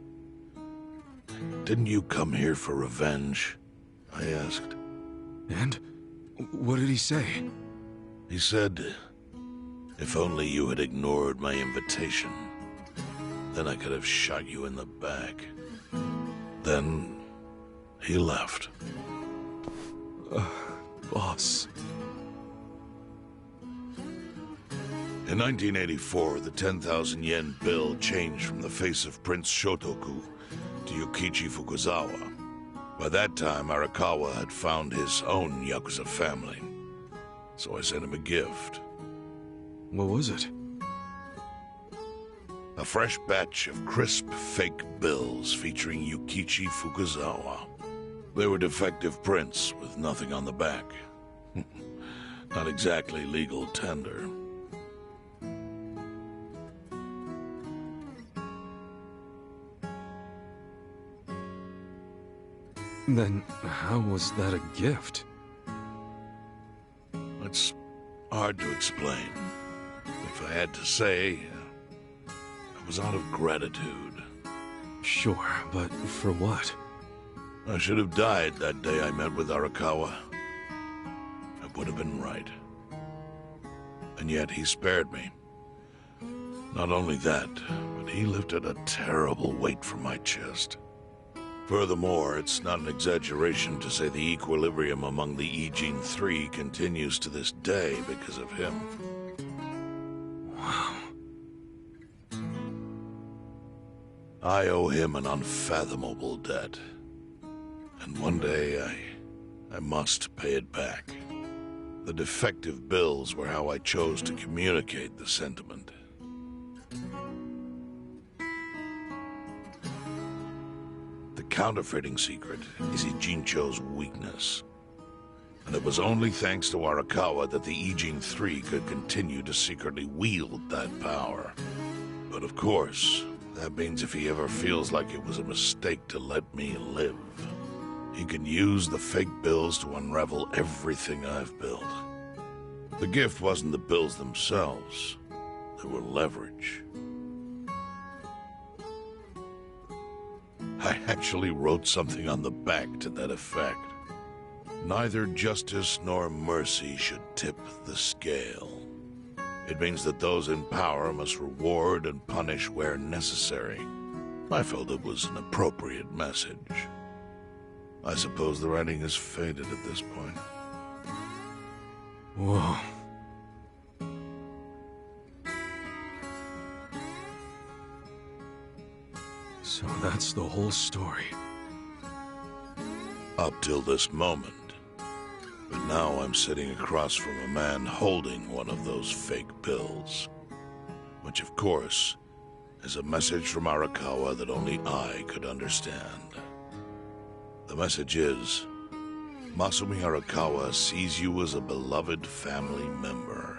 "Didn't you come here for revenge?" I asked. And? What did he say? He said, "If only you had ignored my invitation, then I could have shot you in the back." Then he left. Boss. In 1984, the 10,000 yen bill changed from the face of Prince Shotoku to Yukichi Fukuzawa. By that time, Arakawa had found his own Yakuza family, so I sent him a gift. What was it? A fresh batch of crisp, fake bills featuring Yukichi Fukuzawa. They were defective prints with nothing on the back. Not exactly legal tender. Then how was that a gift? It's hard to explain. If I had to say, it was out of gratitude. Sure, but for what? I should have died that day I met with Arakawa. It would have been right. And yet he spared me. Not only that, but he lifted a terrible weight from my chest. Furthermore, it's not an exaggeration to say the equilibrium among the Ijin Three continues to this day because of him. Wow. I owe him an unfathomable debt. And one day, I must pay it back. The defective bills were how I chose to communicate the sentiment. The counterfeiting secret is Ijincho's weakness. And it was only thanks to Arakawa that the Ijing 3 could continue to secretly wield that power. But of course, that means if he ever feels like it was a mistake to let me live, he can use the fake bills to unravel everything I've built. The gift wasn't the bills themselves. They were leverage. I actually wrote something on the back to that effect. Neither justice nor mercy should tip the scale. It means that those in power must reward and punish where necessary. I felt it was an appropriate message. I suppose the writing is faded at this point. Whoa. So that's the whole story. Up till this moment. But now I'm sitting across from a man holding one of those fake bills. Which, of course, is a message from Arakawa that only I could understand. The message is, Masumi Arakawa sees you as a beloved family member.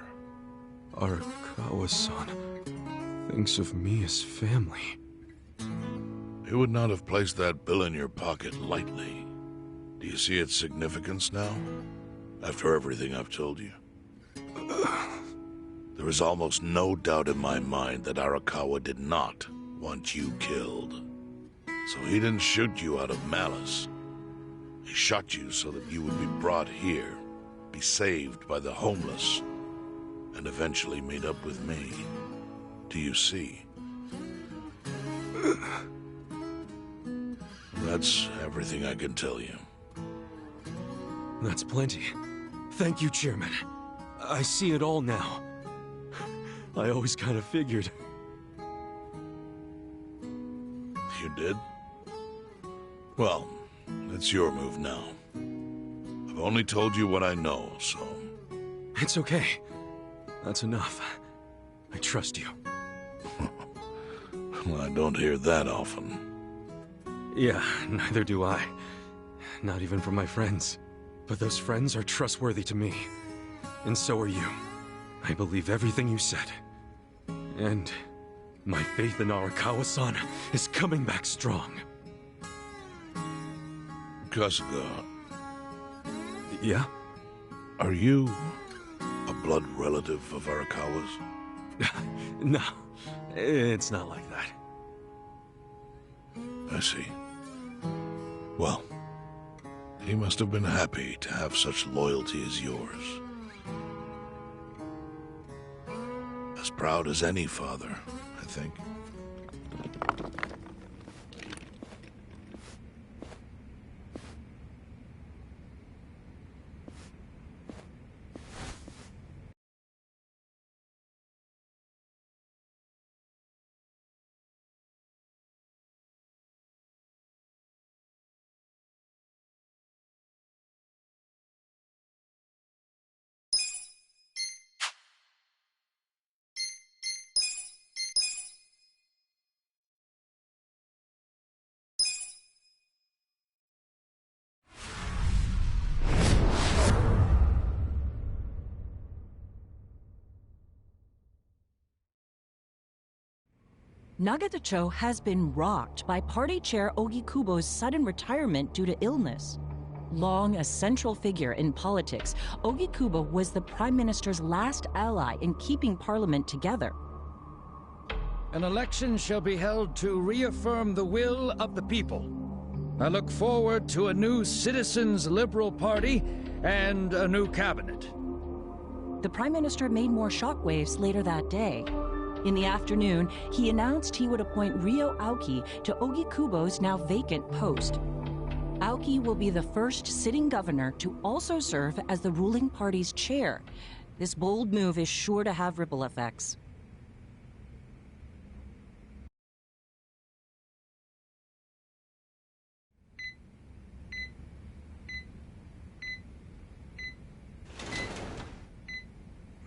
Arakawa-san thinks of me as family. He would not have placed that bill in your pocket lightly. Do you see its significance now? After everything I've told you? There is almost no doubt in my mind that Arakawa did not want you killed. So he didn't shoot you out of malice. He shot you so that you would be brought here, be saved by the homeless, and eventually meet up with me. Do you see? That's everything I can tell you. That's plenty. Thank you, Chairman. I see it all now. I always kind of figured. You did? Well, it's your move now. I've only told you what I know, so... It's okay. That's enough. I trust you. Well, I don't hear that often. Yeah, neither do I. Not even from my friends. But those friends are trustworthy to me. And so are you. I believe everything you said. And my faith in Arakawa-san is coming back strong. Kasuga. Yeah? Are you a blood relative of Arakawa's? No, it's not like that. I see. Well, he must have been happy to have such loyalty as yours. As proud as any father, I think. Nagatacho has been rocked by Party Chair Ogikubo's sudden retirement due to illness. Long a central figure in politics, Ogikubo was the Prime Minister's last ally in keeping Parliament together. An election shall be held to reaffirm the will of the people. I look forward to a new Citizens' Liberal Party and a new cabinet. The Prime Minister made more shockwaves later that day. In the afternoon, he announced he would appoint Ryo Aoki to Ogikubo's now vacant post. Aoki will be the first sitting governor to also serve as the ruling party's chair. This bold move is sure to have ripple effects.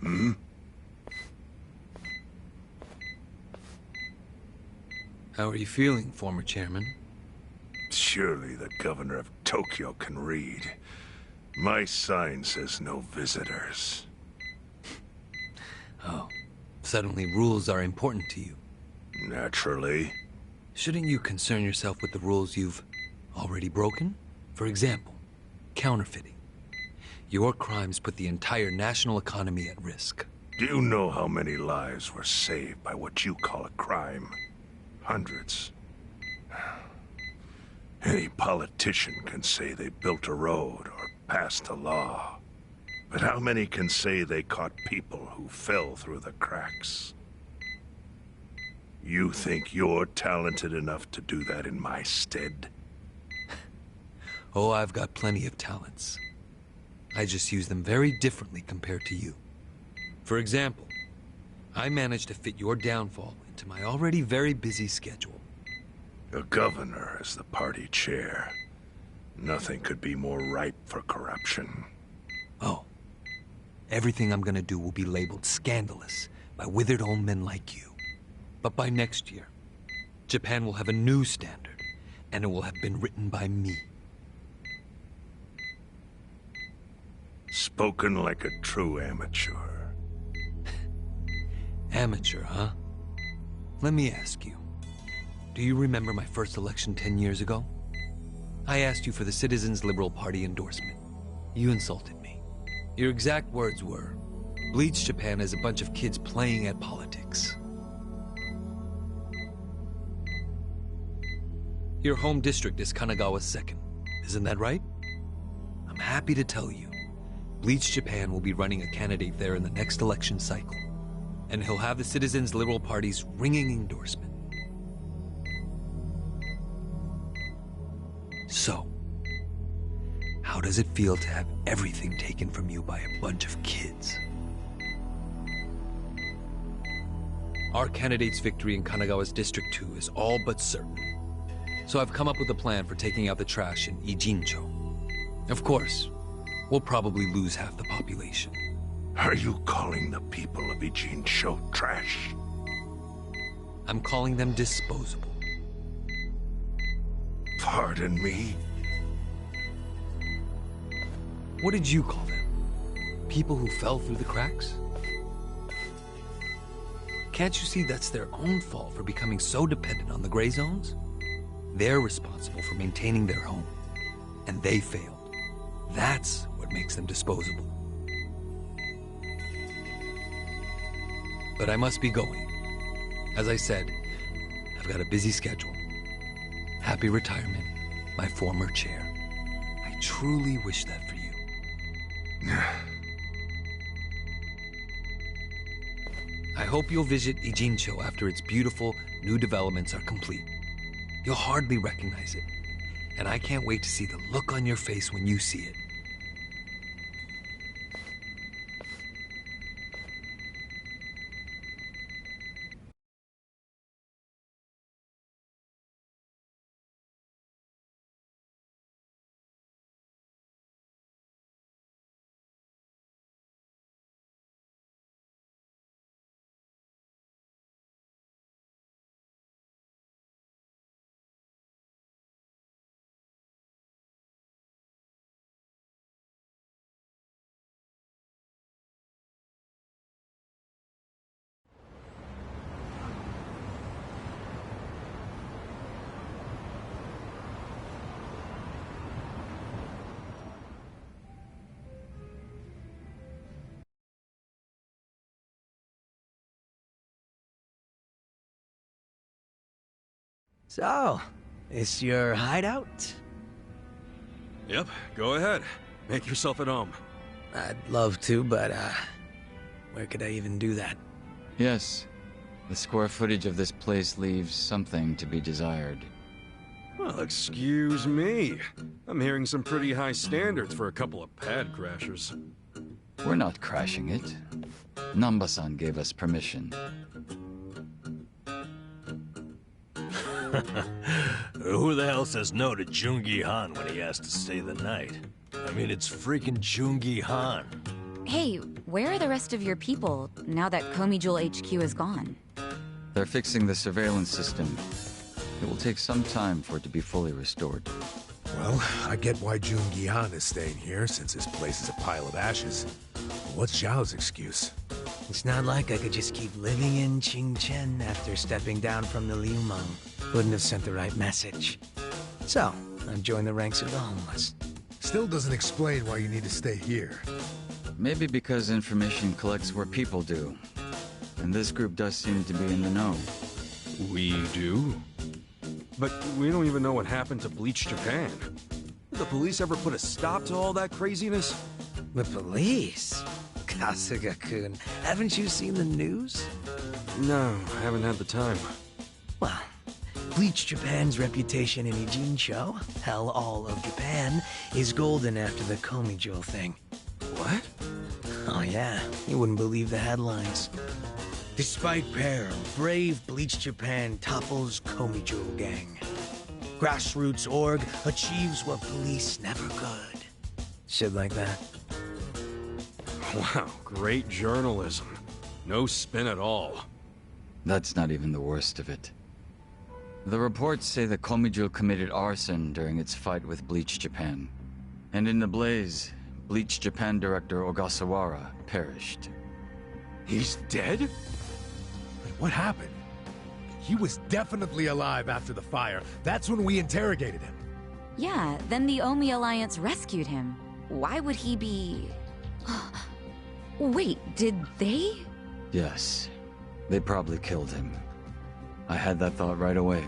Hmm? How are you feeling, former chairman? Surely the governor of Tokyo can read. My sign says no visitors. Oh, suddenly rules are important to you. Naturally. Shouldn't you concern yourself with the rules you've already broken? For example, counterfeiting. Your crimes put the entire national economy at risk. Do you know how many lives were saved by what you call a crime? Hundreds. Any politician can say they built a road or passed a law. But how many can say they caught people who fell through the cracks? You think you're talented enough to do that in my stead? Oh, I've got plenty of talents. I just use them very differently compared to you. For example, I managed to fit your downfall into my already very busy schedule. A governor as the party chair. Nothing could be more ripe for corruption. Oh. Everything I'm gonna do will be labeled scandalous by withered old men like you. But by next year, Japan will have a new standard, and it will have been written by me. Spoken like a true amateur. Amateur, huh? Let me ask you. Do you remember my first election 10 years ago? I asked you for the Citizens Liberal Party endorsement. You insulted me. Your exact words were, Bleach Japan is a bunch of kids playing at politics. Your home district is Kanagawa's second. Isn't that right? I'm happy to tell you, Bleach Japan will be running a candidate there in the next election cycle. And he'll have the Citizens Liberal Party's ringing endorsement. So, how does it feel to have everything taken from you by a bunch of kids? Our candidate's victory in Kanagawa's District 2 is all but certain. So I've come up with a plan for taking out the trash in Ijincho. Of course, we'll probably lose half the population. Are you calling the people of Ijincho trash? I'm calling them disposable. Pardon me? What did you call them? People who fell through the cracks? Can't you see that's their own fault for becoming so dependent on the gray zones? They're responsible for maintaining their home, and they failed. That's what makes them disposable. But I must be going. As I said, I've got a busy schedule. Happy retirement, my former chair. I truly wish that for you. I hope you'll visit Ijincho after its beautiful new developments are complete. You'll hardly recognize it, and I can't wait to see the look on your face when you see it. So, this your hideout? Yep, go ahead. Make yourself at home. I'd love to, but, where could I even do that? Yes. The square footage of this place leaves something to be desired. Well, excuse me. I'm hearing some pretty high standards for a couple of pad crashers. We're not crashing it. Namba-san gave us permission. Who the hell says no to Jungi Han when he asks to stay the night? I mean, it's freaking Jungi Han. Hey, where are the rest of your people now that Komi Jewel HQ is gone? They're fixing the surveillance system. It will take some time for it to be fully restored. Well, I get why Jun Gian is staying here, since his place is a pile of ashes. What's Zhao's excuse? It's not like I could just keep living in Qingchen after stepping down from the Liumeng. Wouldn't have sent the right message. So, I've joined the ranks of the homeless. Still doesn't explain why you need to stay here. Maybe because information collects where people do. And this group does seem to be in the know. We do? But we don't even know what happened to Bleach Japan. Did the police ever put a stop to all that craziness? The police? Kasuga-kun, haven't you seen the news? No, I haven't had the time. Well, Bleach Japan's reputation in Ijincho, hell all of Japan, is golden after the Komi-jewel thing. What? Oh yeah, you wouldn't believe the headlines. Despite peril, brave Bleach Japan topples Komi-jewel gang. Grassroots org achieves what police never could. Shit like that. Wow, great journalism. No spin at all. That's not even the worst of it. The reports say that Komijul committed arson during its fight with Bleach Japan. And in the blaze, Bleach Japan director Ogasawara perished. He's dead? Wait, what happened? He was definitely alive after the fire. That's when we interrogated him. Yeah, then the Omi Alliance rescued him. Why would he be... Wait, did they? Yes, they probably killed him. I had that thought right away.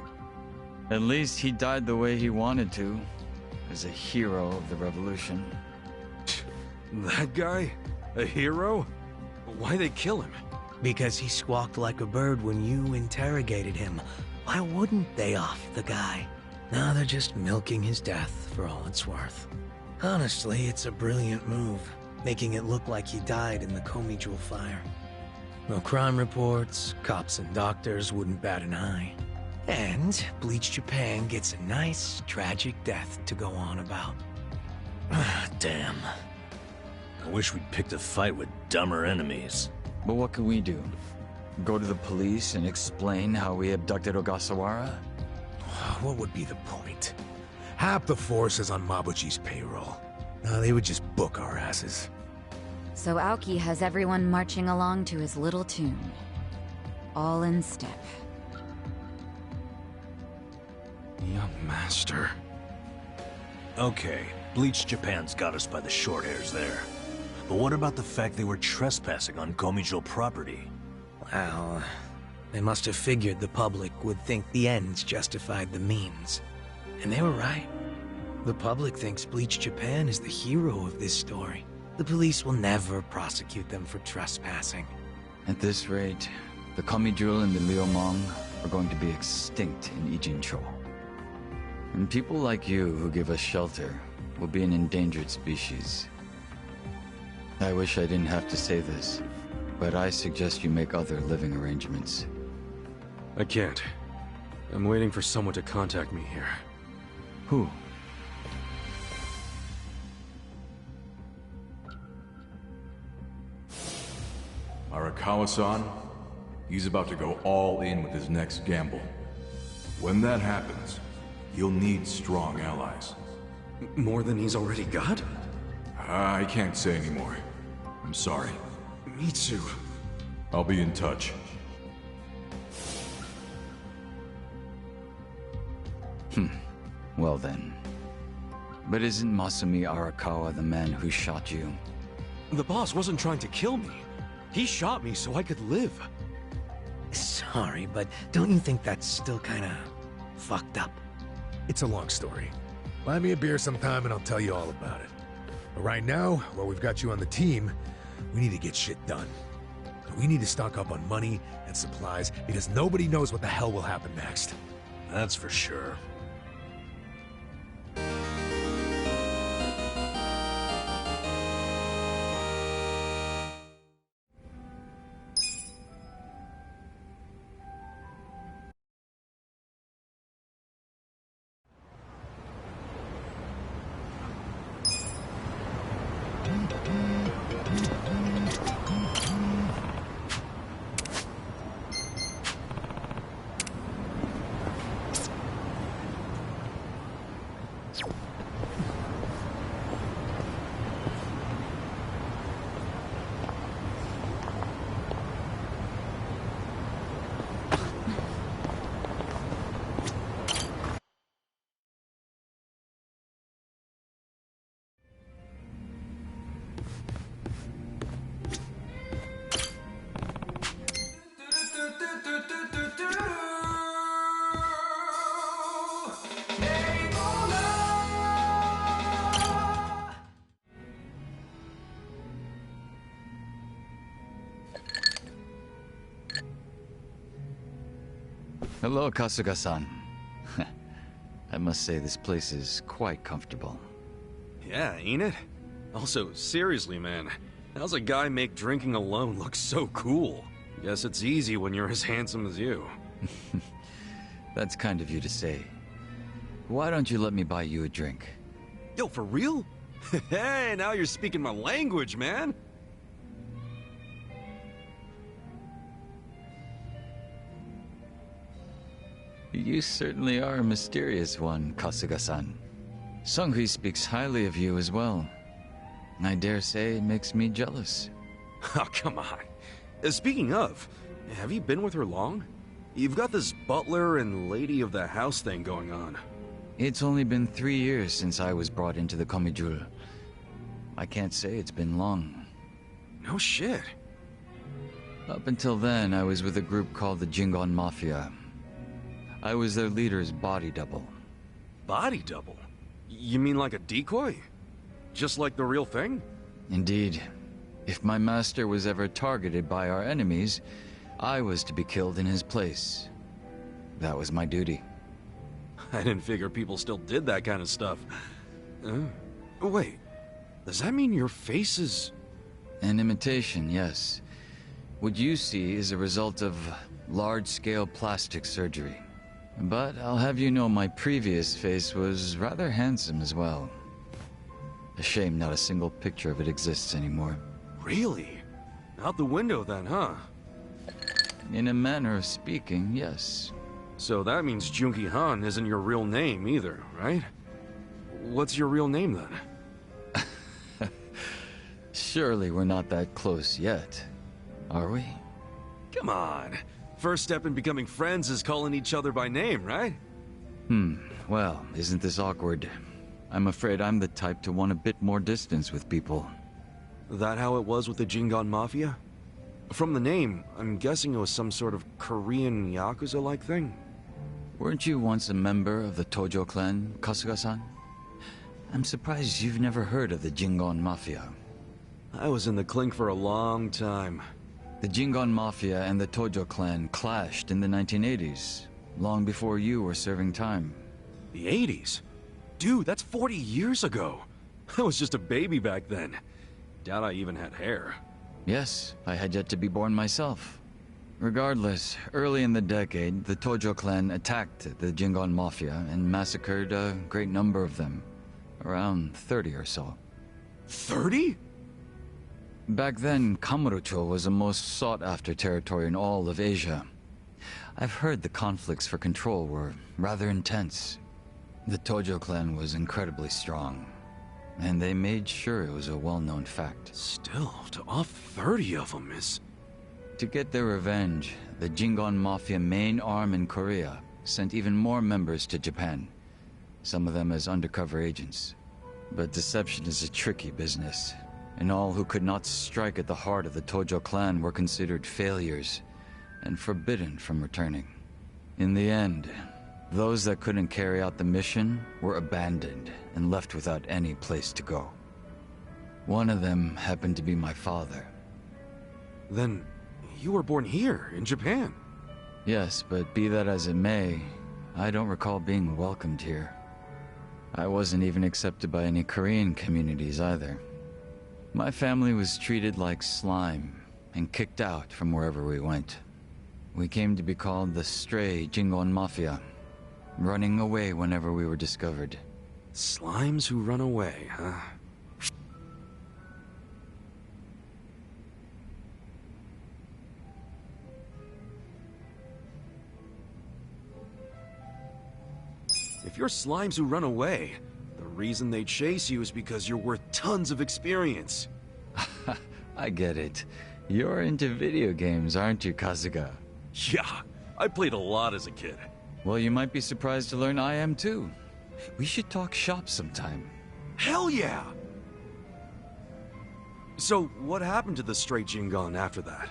At least he died the way he wanted to, as a hero of the revolution. That guy? A hero? Why'd they kill him? Because he squawked like a bird when you interrogated him. Why wouldn't they off the guy? Now they're just milking his death for all it's worth. Honestly, it's a brilliant move, making it look like he died in the Komi-jewel fire. No crime reports, cops and doctors wouldn't bat an eye. And Bleach Japan gets a nice, tragic death to go on about. Damn. I wish we'd picked a fight with dumber enemies. But what can we do? Go to the police and explain how we abducted Ogasawara? What would be the point? Half the force is on Mabuchi's payroll. They would just book our asses. So Aoki has everyone marching along to his little tune. All in step. Young master. Okay, Bleach Japan's got us by the short hairs there. But what about the fact they were trespassing on Komijul property? Well, they must have figured the public would think the ends justified the means. And they were right. The public thinks Bleach Japan is the hero of this story. The police will never prosecute them for trespassing. At this rate, the Komijul and the Liumeng are going to be extinct in Ijincho. And people like you who give us shelter will be an endangered species. I wish I didn't have to say this, but I suggest you make other living arrangements. I can't. I'm waiting for someone to contact me here. Who? Arakawa-san, he's about to go all in with his next gamble. When that happens, you'll need strong allies. More than he's already got? I can't say anymore. I'm sorry. Me too. I'll be in touch. Well then. But isn't Masumi Arakawa the man who shot you? The boss wasn't trying to kill me. He shot me so I could live. Sorry, but don't you think that's still kinda fucked up? It's a long story. Buy me a beer sometime and I'll tell you all about it. But right now, while we've got you on the team, we need to get shit done. We need to stock up on money and supplies because nobody knows what the hell will happen next. That's for sure. Hello, Kasuga-san. I must say this place is quite comfortable. Yeah, ain't it? Also, seriously, man, how's a guy make drinking alone look so cool? Guess it's easy when you're as handsome as you. That's kind of you to say. Why don't you let me buy you a drink? Yo, for real? Hey, now you're speaking my language, man! You certainly are a mysterious one, Kasuga-san. Sunghui speaks highly of you as well. I dare say it makes me jealous. Oh, come on. Speaking of, have you been with her long? You've got this butler and lady of the house thing going on. It's only been 3 years since I was brought into the Komijul. I can't say it's been long. No shit. Up until then, I was with a group called the Jingon Mafia. I was their leader's body double. Body double? You mean like a decoy? Just like the real thing? Indeed. If my master was ever targeted by our enemies, I was to be killed in his place. That was my duty. I didn't figure people still did that kind of stuff. Wait, does that mean your face is... An imitation, yes. What you see is a result of large-scale plastic surgery. But I'll have you know my previous face was rather handsome as well. A shame not a single picture of it exists anymore. Really? Out the window then, huh? In a manner of speaking, yes. So that means Junki Han isn't your real name either, right? What's your real name then? Surely we're not that close yet, are we? Come on. First step in becoming friends is calling each other by name, right? Well, isn't this awkward? I'm afraid I'm the type to want a bit more distance with people. That how it was with the Jingon Mafia? From the name, I'm guessing it was some sort of Korean Yakuza-like thing? Weren't you once a member of the Tojo clan, Kasuga-san? I'm surprised you've never heard of the Jingon Mafia. I was in the clink for a long time. The Jingon Mafia and the Tojo clan clashed in the 1980s, long before you were serving time. The 80s? Dude, that's 40 years ago. I was just a baby back then. Doubt I even had hair. Yes, I had yet to be born myself. Regardless, early in the decade, the Tojo clan attacked the Jingon Mafia and massacred a great number of them. Around 30 or so. 30? Back then, Kamurocho was the most sought-after territory in all of Asia. I've heard the conflicts for control were rather intense. The Tojo clan was incredibly strong, and they made sure it was a well-known fact. Still, to off 30 of them is... To get their revenge, the Jingon Mafia main arm in Korea sent even more members to Japan, some of them as undercover agents. But deception is a tricky business, and all who could not strike at the heart of the Tojo clan were considered failures and forbidden from returning. In the end, those that couldn't carry out the mission were abandoned and left without any place to go. One of them happened to be my father. Then you were born here, in Japan? Yes, but be that as it may, I don't recall being welcomed here. I wasn't even accepted by any Korean communities either. My family was treated like slime and kicked out from wherever we went. We came to be called the Stray Jingon Mafia, running away whenever we were discovered. Slimes who run away, huh? If you're slimes who run away, the reason they chase you is because you're worth tons of experience. I get it. You're into video games, aren't you, Kasuga? Yeah, I played a lot as a kid. Well, you might be surprised to learn I am too. We should talk shop sometime. Hell yeah! So, what happened to the Stray Jingon after that?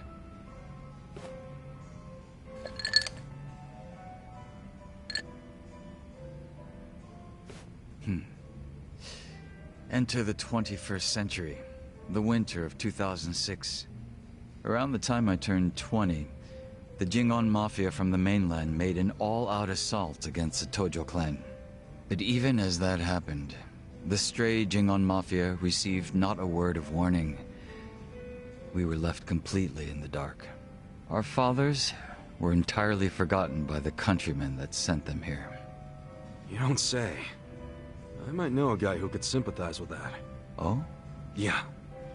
Enter the 21st century, the winter of 2006. Around the time I turned 20, The Jingon Mafia from the mainland made an all-out assault against the Tojo clan. But even as that happened, the stray Jingon Mafia received not a word of warning. We were left completely in the dark. Our fathers were entirely forgotten by the countrymen that sent them here. You don't say. I might know a guy who could sympathize with that. Oh? Yeah,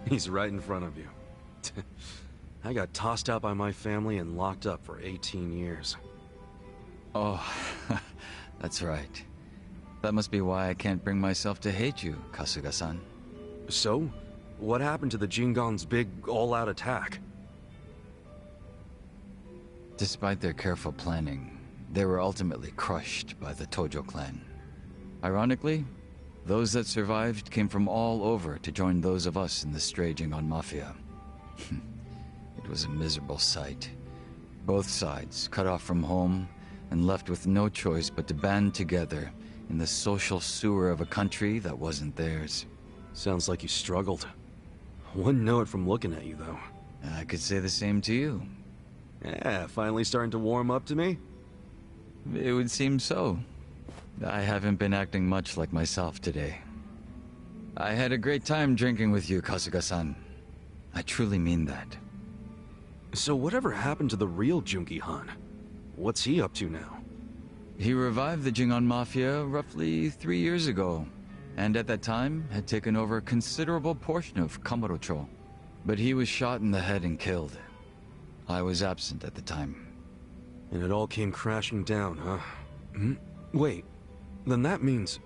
he's right in front of you. I got tossed out by my family and locked up for 18 years. Oh, that's right. That must be why I can't bring myself to hate you, Kasuga-san. So? What happened to the Jingon's big, all-out attack? Despite their careful planning, they were ultimately crushed by the Tojo clan. Ironically, those that survived came from all over to join those of us in the stray Jingon Mafia. It was a miserable sight. Both sides cut off from home and left with no choice but to band together in the social sewer of a country that wasn't theirs. Sounds like you struggled. Wouldn't know it from looking at you, though. I could say the same to you. Yeah, finally starting to warm up to me? It would seem so. I haven't been acting much like myself today. I had a great time drinking with you, Kasuga-san. I truly mean that. So whatever happened to the real Jungi-Han? What's he up to now? He revived the Jingon Mafia roughly 3 years ago, and at that time had taken over a considerable portion of Kamurocho. But he was shot in the head and killed. I was absent at the time. And it all came crashing down, huh? Wait, then that means...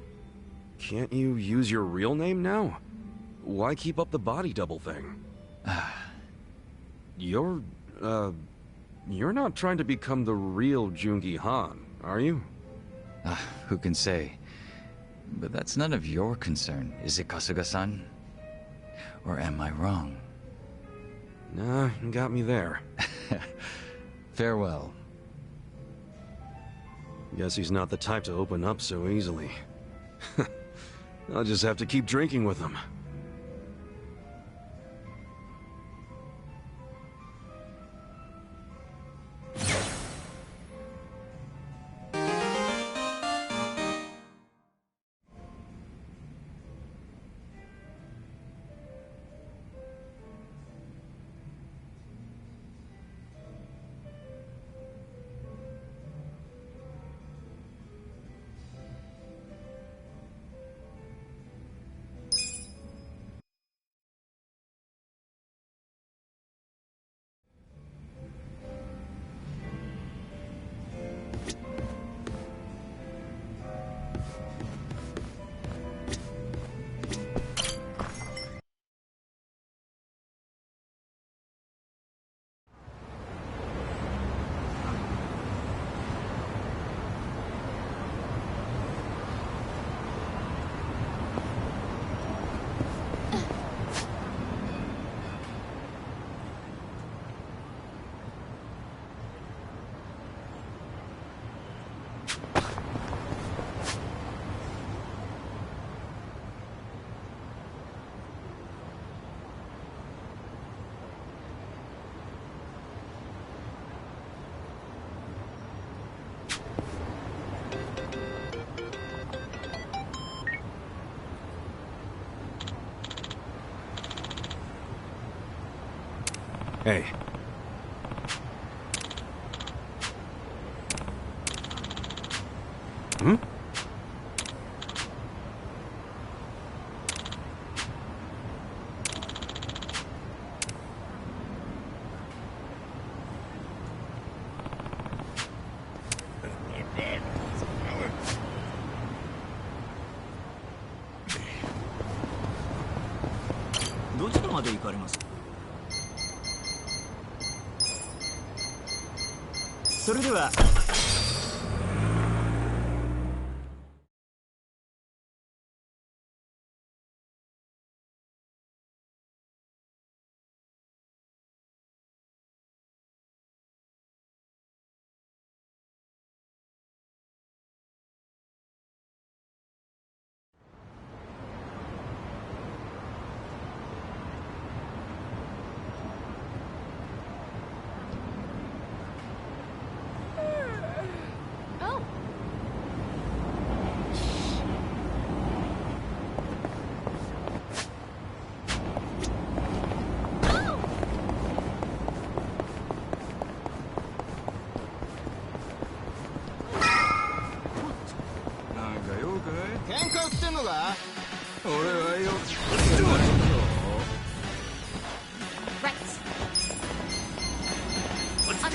Can't you use your real name now? Why keep up the body double thing? You're not trying to become the real Jungi-Han, are you? Who can say? But that's none of your concern, is it, Kasuga-san? Or am I wrong? Nah, you got me there. Farewell. Guess he's not the type to open up so easily. I'll just have to keep drinking with him. Hey. Hmm?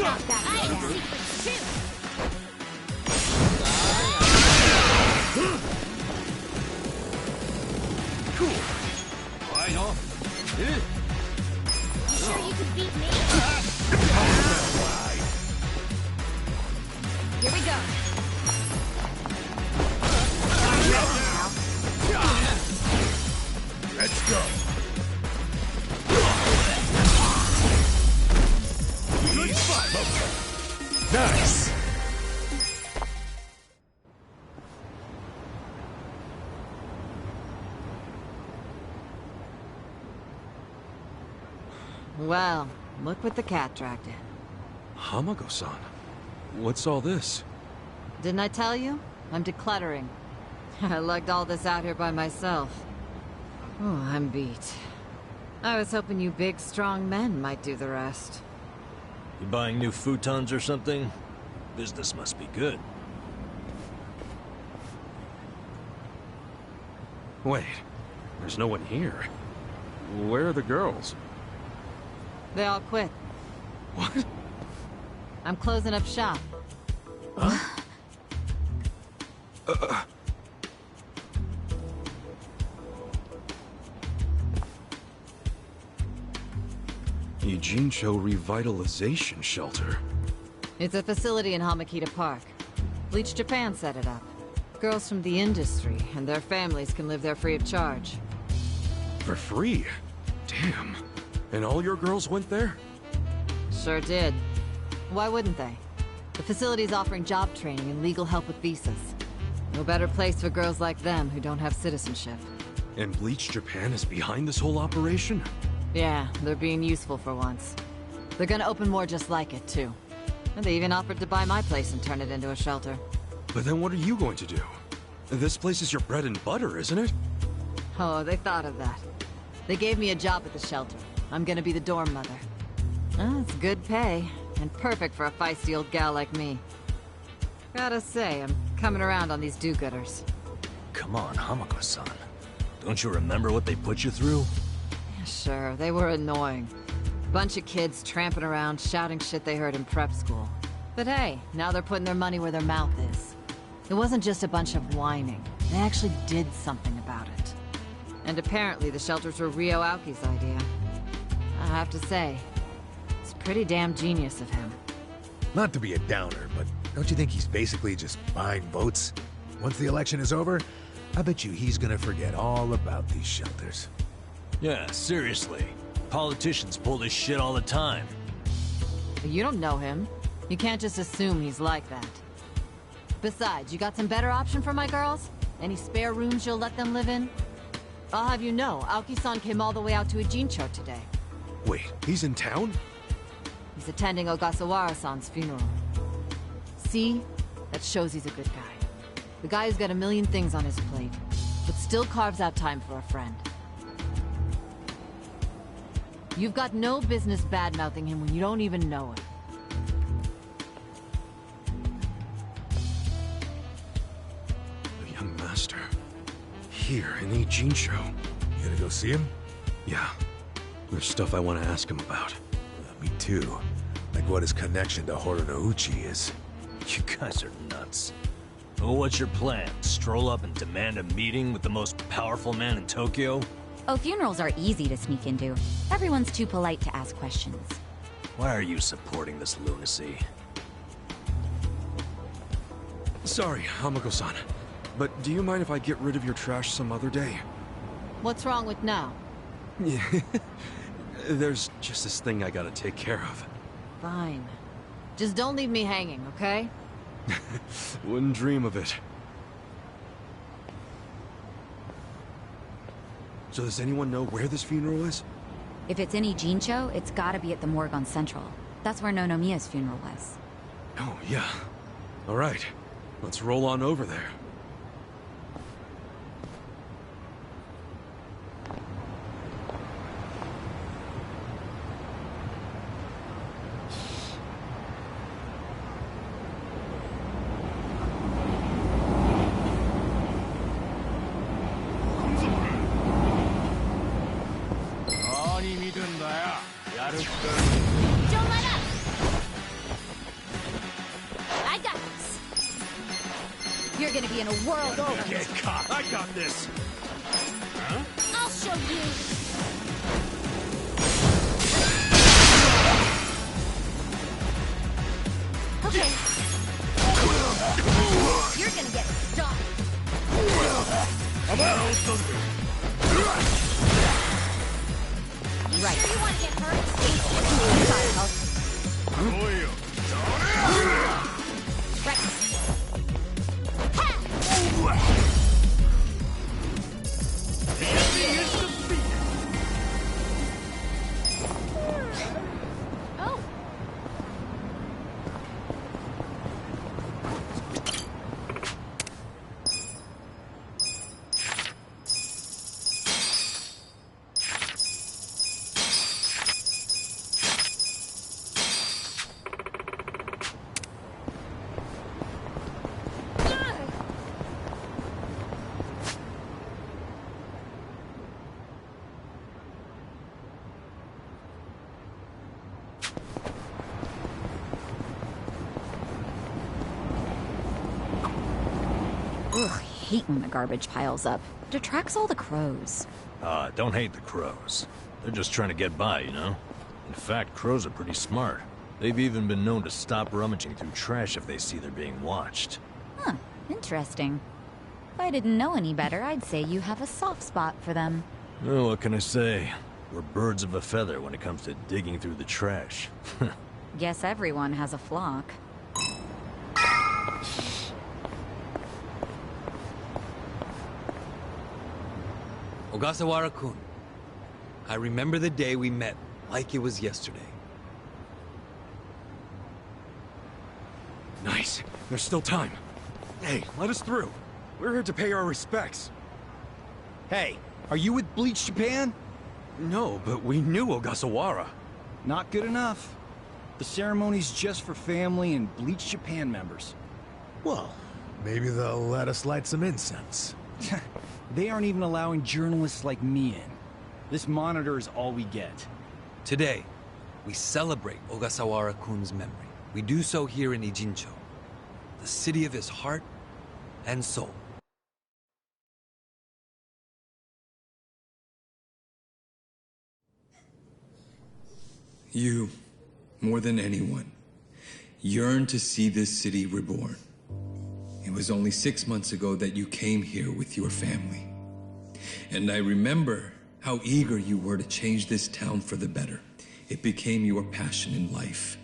Not that I have secrets too. Cool. Why not? You sure you could beat me? Here we go. Let's go. Good fight. Nice. Well, look what the cat dragged in. Hamago-san, what's all this? Didn't I tell you? I'm decluttering. I lugged all this out here by myself. Oh, I'm beat. I was hoping you big, strong men might do the rest. You buying new futons or something? Business must be good. Wait, there's no one here. Where are the girls? They all quit. What? I'm closing up shop. Ijincho Revitalization Shelter. It's a facility in Hamakita Park. Bleach Japan set it up. Girls from the industry and their families can live there free of charge. For free? Damn. And all your girls went there? Sure did. Why wouldn't they? The facility's offering job training and legal help with visas. No better place for girls like them who don't have citizenship. And Bleach Japan is behind this whole operation? Yeah, they're being useful for once. They're gonna open more just like it, too. And they even offered to buy my place and turn it into a shelter. But then what are you going to do? This place is your bread and butter, isn't it? Oh, they thought of that. They gave me a job at the shelter. I'm gonna be the dorm mother. Oh, it's good pay, and perfect for a feisty old gal like me. Gotta say, I'm coming around on these do-gooders. Come on, Hamako-san. Don't you remember what they put you through? Sure, they were annoying. Bunch of kids tramping around, shouting shit they heard in prep school. But hey, now they're putting their money where their mouth is. It wasn't just a bunch of whining. They actually did something about it. And apparently the shelters were Ryo Aoki's idea. I have to say, it's pretty damn genius of him. Not to be a downer, but don't you think he's basically just buying votes? Once the election is over, I bet you he's gonna forget all about these shelters. Yeah, seriously. Politicians pull this shit all the time. But you don't know him. You can't just assume he's like that. Besides, you got some better option for my girls? Any spare rooms you'll let them live in? I'll have you know, Aoki-san came all the way out to Ijincho today. Wait, he's in town? He's attending Ogasawara-san's funeral. See? That shows he's a good guy. The guy who's got a million things on his plate, but still carves out time for a friend. You've got no business bad-mouthing him when you don't even know him. The young master. Here in Ijincho. You gonna go see him? Yeah. There's stuff I want to ask him about. Me too. Like what his connection to Horonouchi is. You guys are nuts. Well, what's your plan? Stroll up and demand a meeting with the most powerful man in Tokyo? Oh, funerals are easy to sneak into. Everyone's too polite to ask questions. Why are you supporting this lunacy? Sorry, Hamako-san. But do you mind if I get rid of your trash some other day? What's wrong with now? Yeah. There's just this thing I gotta take care of. Fine. Just don't leave me hanging, okay? Wouldn't dream of it. So does anyone know where this funeral is? If it's in Ijincho, it's gotta be at the morgue on Central. That's where Nonomiya's funeral was. Oh, yeah. All right. Let's roll on over there. You're gonna be in a world of Don't get caught. I got this. Huh? I'll show you. Okay. You're gonna get stopped. Right. Sure you want to get hurt? You gotta help. Right. Oh. Ugh, hate when the garbage piles up. It attracts all the crows. Don't hate the crows. They're just trying to get by, you know? In fact, crows are pretty smart. They've even been known to stop rummaging through trash if they see they're being watched. Huh, interesting. If I didn't know any better, I'd say you have a soft spot for them. Oh, what can I say? We're birds of a feather when it comes to digging through the trash. Guess everyone has a flock. Ogasawara-kun, I remember the day we met like it was yesterday. Nice. There's still time. Hey, let us through. We're here to pay our respects. Hey, are you with Bleach Japan? No, but we knew Ogasawara. Not good enough. The ceremony's just for family and Bleach Japan members. Well, maybe they'll let us light some incense. They aren't even allowing journalists like me in. This monitor is all we get. Today, we celebrate Ogasawara-kun's memory. We do so here in Ijincho, the city of his heart and soul. You, more than anyone, yearn to see this city reborn. It was only 6 months ago that you came here with your family. And I remember how eager you were to change this town for the better. It became your passion in life.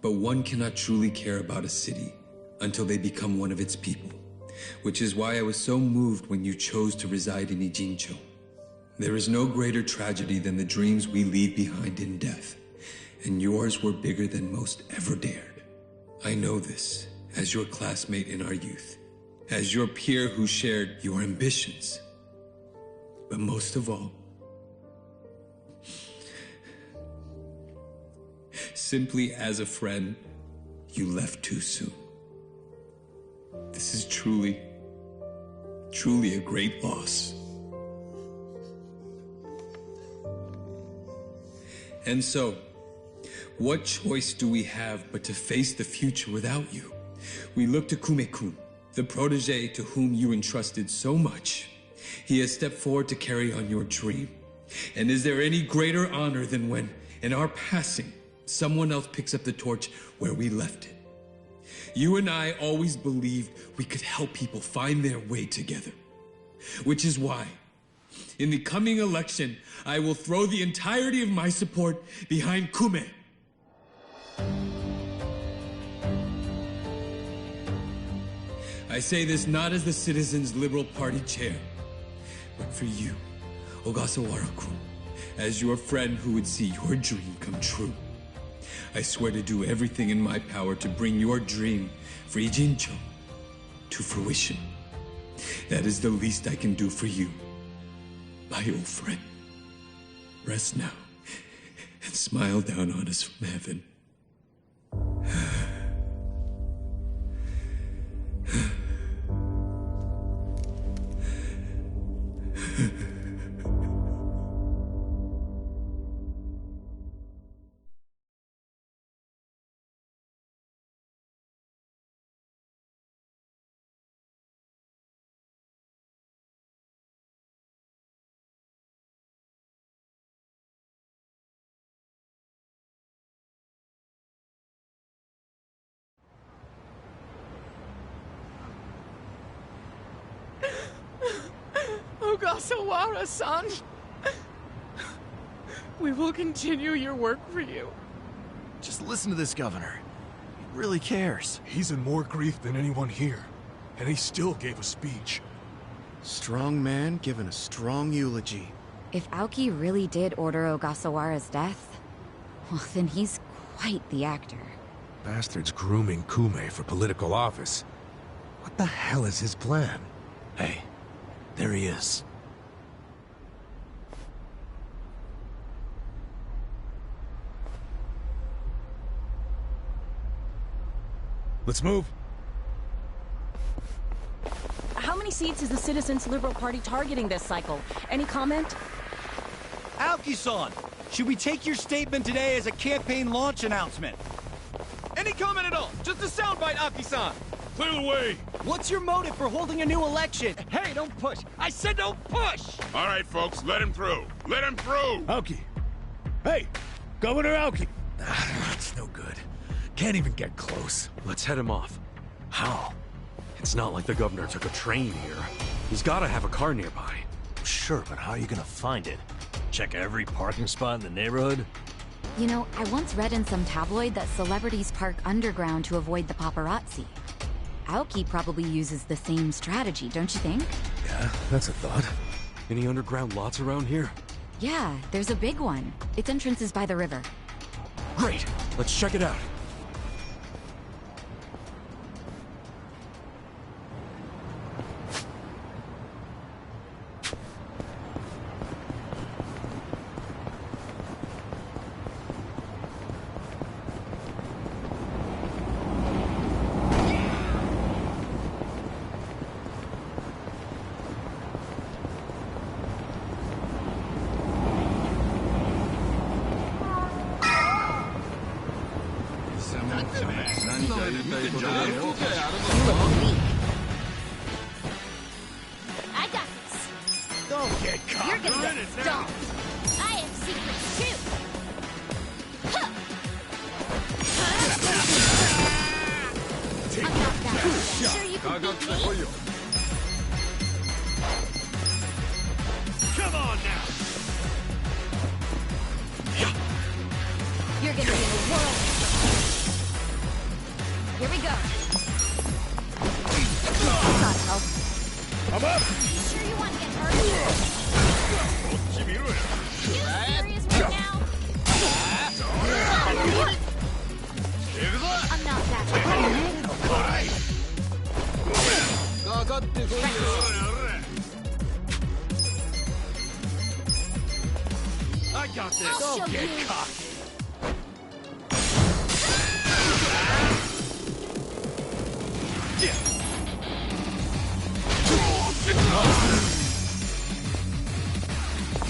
But one cannot truly care about a city until they become one of its people, which is why I was so moved when you chose to reside in Ijincho. There is no greater tragedy than the dreams we leave behind in death, and yours were bigger than most ever dared. I know this as your classmate in our youth, as your peer who shared your ambitions. But most of all, simply as a friend, you left too soon. This is truly a great loss. And so, what choice do we have but to face the future without you? We look to Kume-kun, the protege to whom you entrusted so much. He has stepped forward to carry on your dream. And is there any greater honor than when, in our passing, someone else picks up the torch where we left it? You and I always believed we could help people find their way together. Which is why, in the coming election, I will throw the entirety of my support behind Kume. I say this not as the Citizens Liberal Party chair, but for you, Ogasawara-kun, as your friend who would see your dream come true. I swear to do everything in my power to bring your dream for Ijincho to fruition. That is the least I can do for you, my old friend. Rest now and smile down on us from heaven. Ogasawara-san. We will continue your work for you. Just listen to this governor. He really cares. He's in more grief than anyone here, and he still gave a speech. Strong man giving a strong eulogy. If Aoki really did order Ogasawara's death, well, then he's quite the actor. Bastard's grooming Kume for political office. What the hell is his plan? Hey, there he is. Let's move. How many seats is the Citizens Liberal Party targeting this cycle? Any comment? Aoki-san, should we take your statement today as a campaign launch announcement? Any comment at all? Just a soundbite, Aoki-san. Clear the way. What's your motive for holding a new election? Hey, don't push. I said don't push! All right, folks, let him through. Let him through! Aoki. Hey, Governor Aoki. That's no good. Can't even get close. Let's head him off. How? It's not like the governor took a train here. He's gotta have a car nearby. Sure, but how are you gonna find it? Check every parking spot in the neighborhood? You know, I once read in some tabloid that celebrities park underground to avoid the paparazzi. Aoki probably uses the same strategy, don't you think? Yeah, that's a thought. Any underground lots around here? Yeah, there's a big one. Its entrance is by the river. Great! Let's check it out. I got this. Don't get caught. You're gonna get stomped. I have secrets too. Huh. I'm not that bad. Sure you can beat me? Come on now! You're gonna be in the world. Here we go. I'm up! Sure you want to get hurt? You serious right now? I'm not that bad. I got this! I'll show Get you. cocky.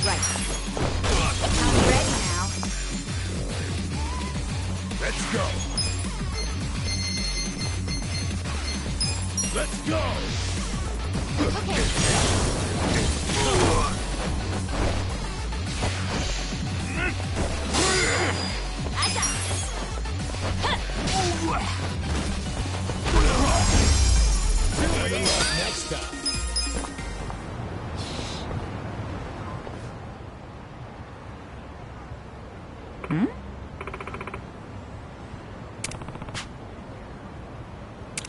Right. I'm ready now. Let's go. Let's go. I got this. Next time.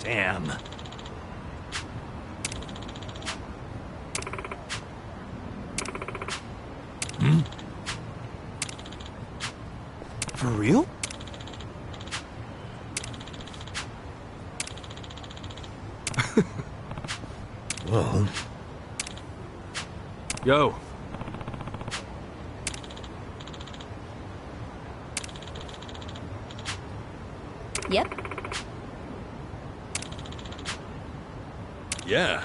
Damn. For real? Well... Yo. Yep. Yeah.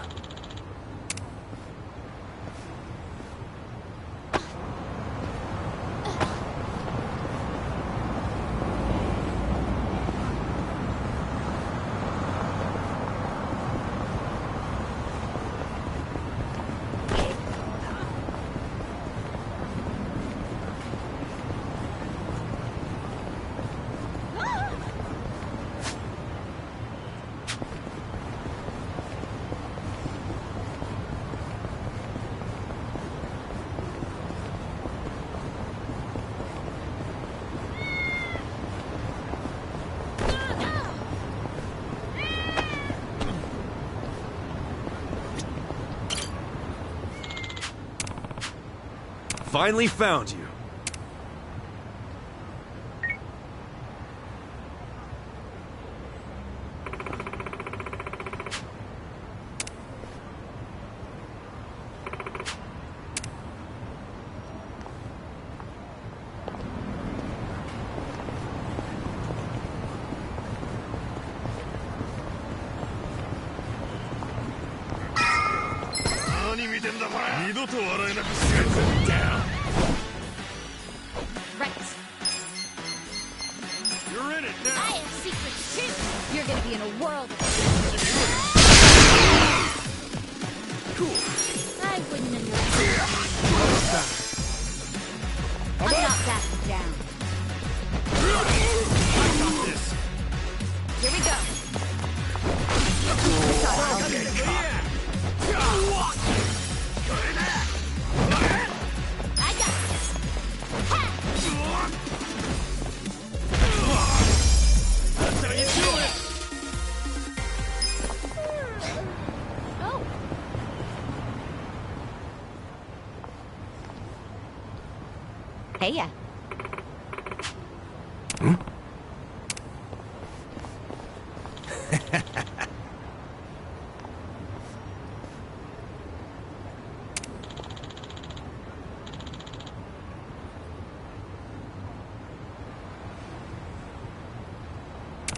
Finally found you. Right. You're in it now. I have secrets too. You're gonna be in a world. Cool. I wouldn't underestimate. I'm not backing down. I got this. Here we go. I got this. That's how you do it. Oh. Hey, ya.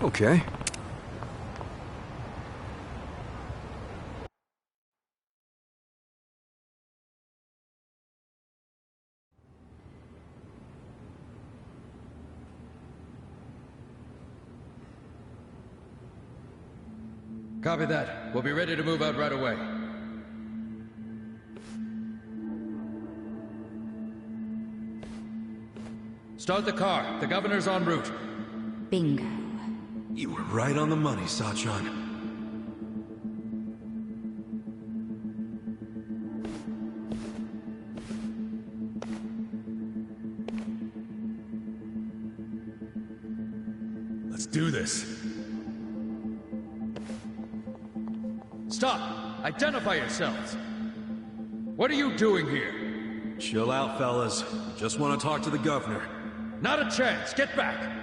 Okay. Copy that. We'll be ready to move out right away. Start the car. The governor's en route. Bingo. You were right on the money, Sachan. Let's do this. Stop! Identify yourselves! What are you doing here? Chill out, fellas. Just want to talk to the governor. Not a chance! Get back!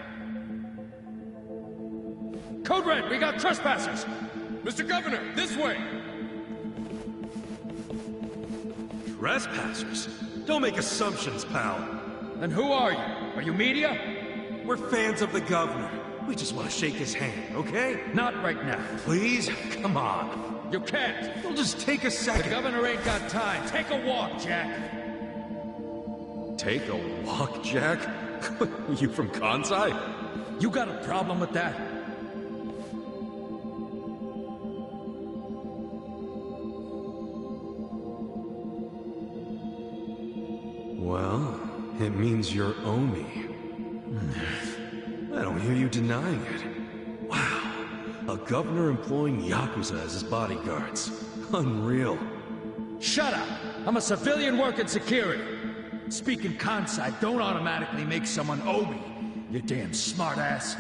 Code Red, we got trespassers! Mr. Governor, this way! Trespassers? Don't make assumptions, pal. Then who are you? Are you media? We're fans of the governor. We just want to shake his hand, okay? Not right now. Please? Come on. You can't! It'll just take a second. The governor ain't got time. Take a walk, Jack! Take a walk, Jack? You from Kansai? You got a problem with that? Well, it means you're Omi. I don't hear you denying it. Wow, a governor employing Yakuza as his bodyguards. Unreal. Shut up! I'm a civilian working security. Speaking Kansai don't automatically make someone Omi, you damn smartass.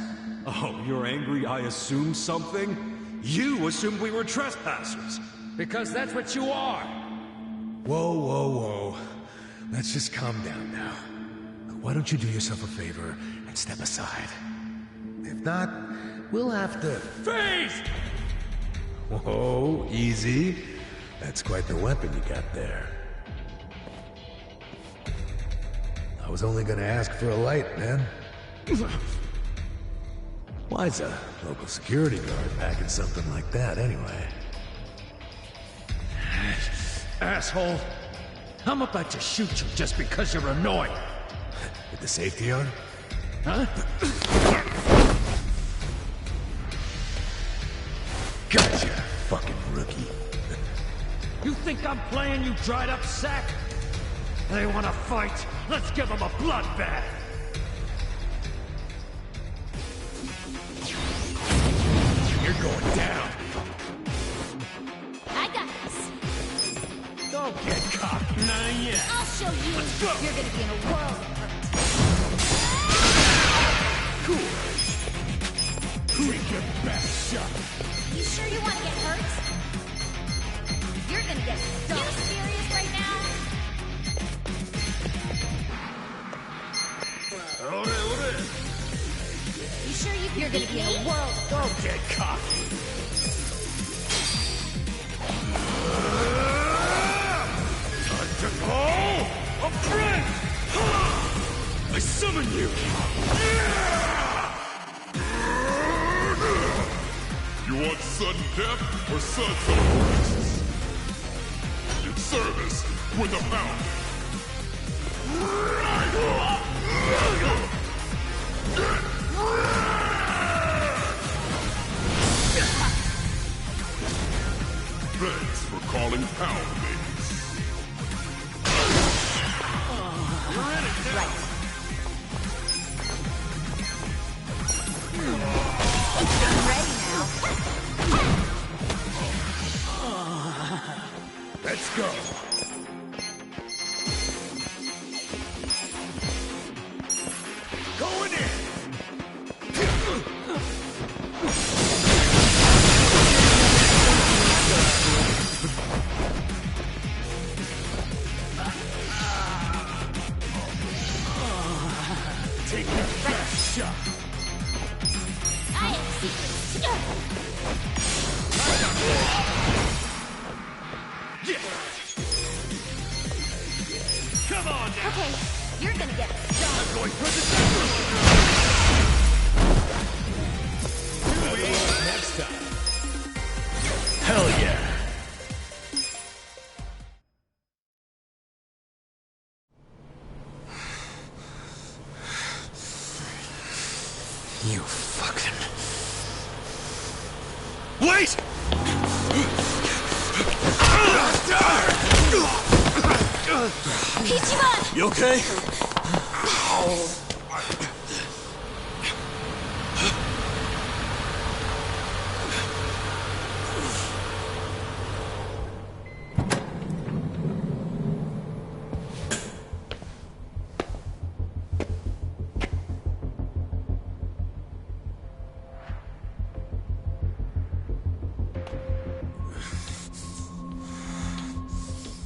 Oh, you're angry I assumed something? You assumed we were trespassers. Because that's what you are. Whoa, whoa, whoa. Let's just calm down now. Why don't you do yourself a favor and step aside? If not, we'll have to... Freeze! Whoa, easy. That's quite the weapon you got there. I was only gonna ask for a light, man. Why's a local security guard packing something like that, anyway? Asshole! I'm about to shoot you just because you're annoying. With the safety on? Huh? Gotcha, fucking rookie. You think I'm playing, you dried up sack? They want to fight? Let's give them a bloodbath! You're going down. I got this. Don't get cocky. Not yet. I'll show you. Let's go. You're gonna be in a world of hurt. Cool. Take your best shot. You sure you want to get hurt? You're gonna get stuck. You serious right now? sure you're gonna be in a world? Don't get cocky. Time to call a friend! I summon you! You want sudden death or suds of breasts? In service with a pound. Thanks for calling pound babies. You're in it now. Right. I'm ready now. Let's go. Going in. Take your best shot. I have secrets too. Come on now. Okay, you're gonna get I'm going for the second. Next time. Hell yeah. You fucking... Wait! Ichiban! You okay?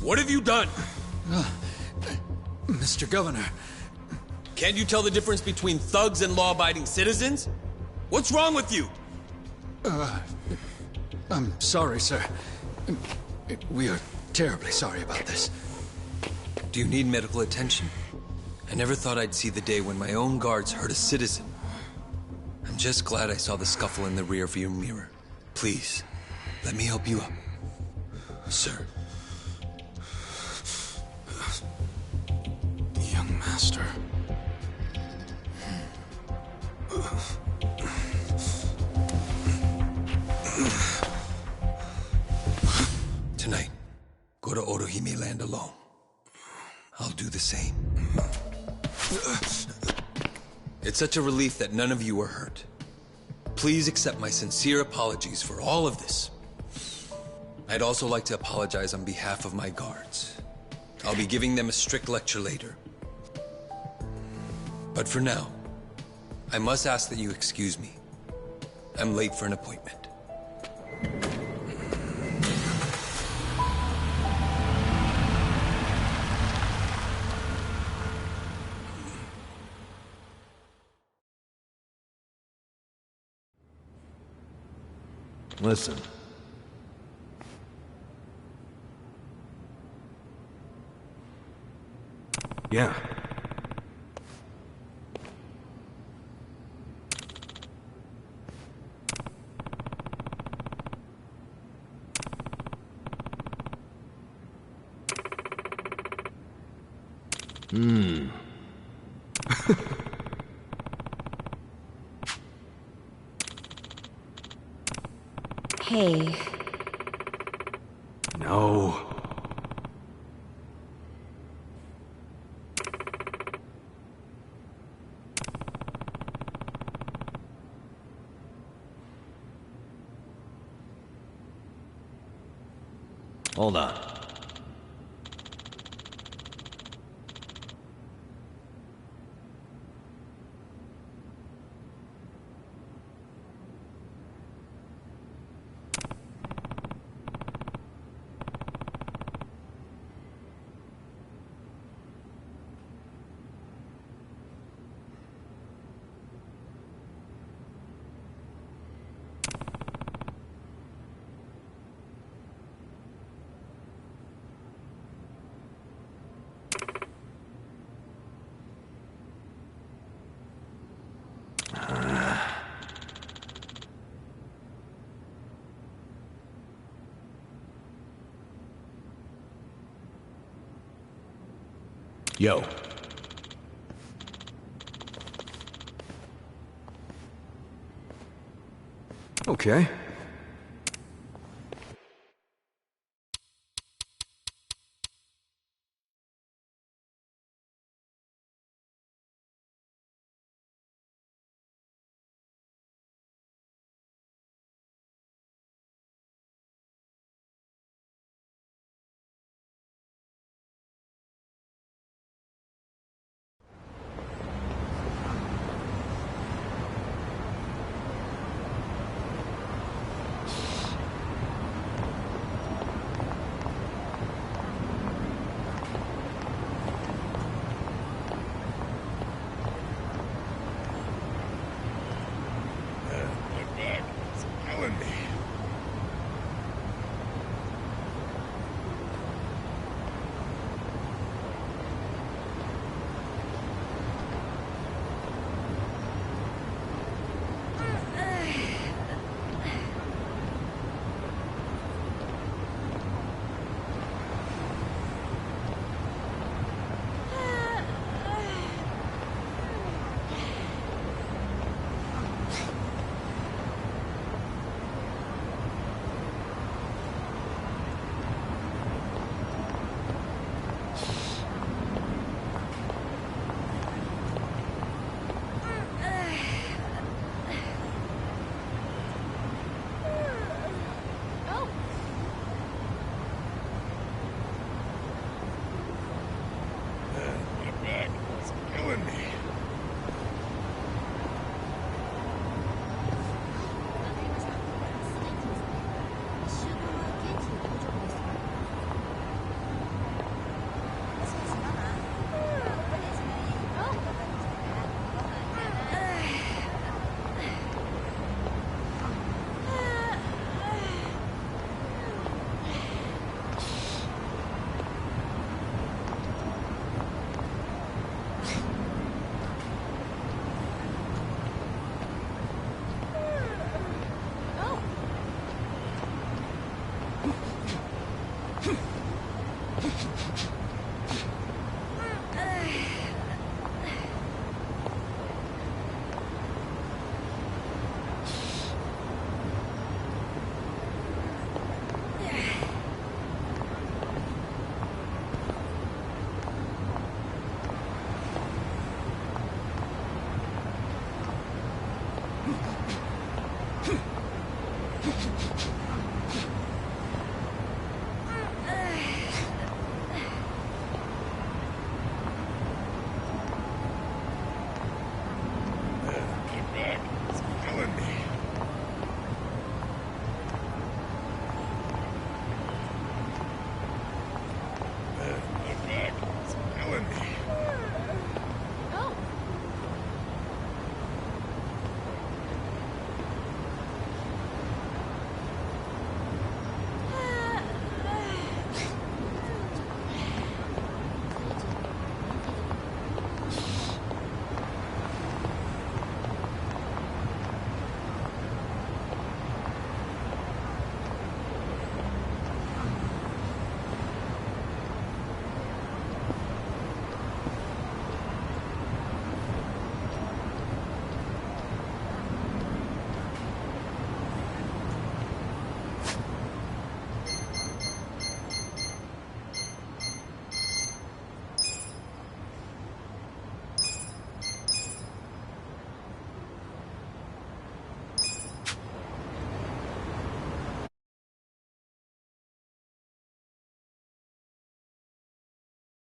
What have you done? Mr. Governor. Can't you tell the difference between thugs and law-abiding citizens? What's wrong with you? I'm sorry, sir. We are terribly sorry about this. Do you need medical attention? I never thought I'd see the day when my own guards hurt a citizen. I'm just glad I saw the scuffle in the rearview mirror. Please, let me help you up. Sir. Young master. Tonight, go to Otohime Land alone. I'll do the same. It's such a relief that none of you were hurt. Please accept my sincere apologies for all of this. I'd also like to apologize on behalf of my guards. I'll be giving them a strict lecture later. But for now, I must ask that you excuse me. I'm late for an appointment. Listen. Yeah. Hey. No. Hold on. Yo. Okay.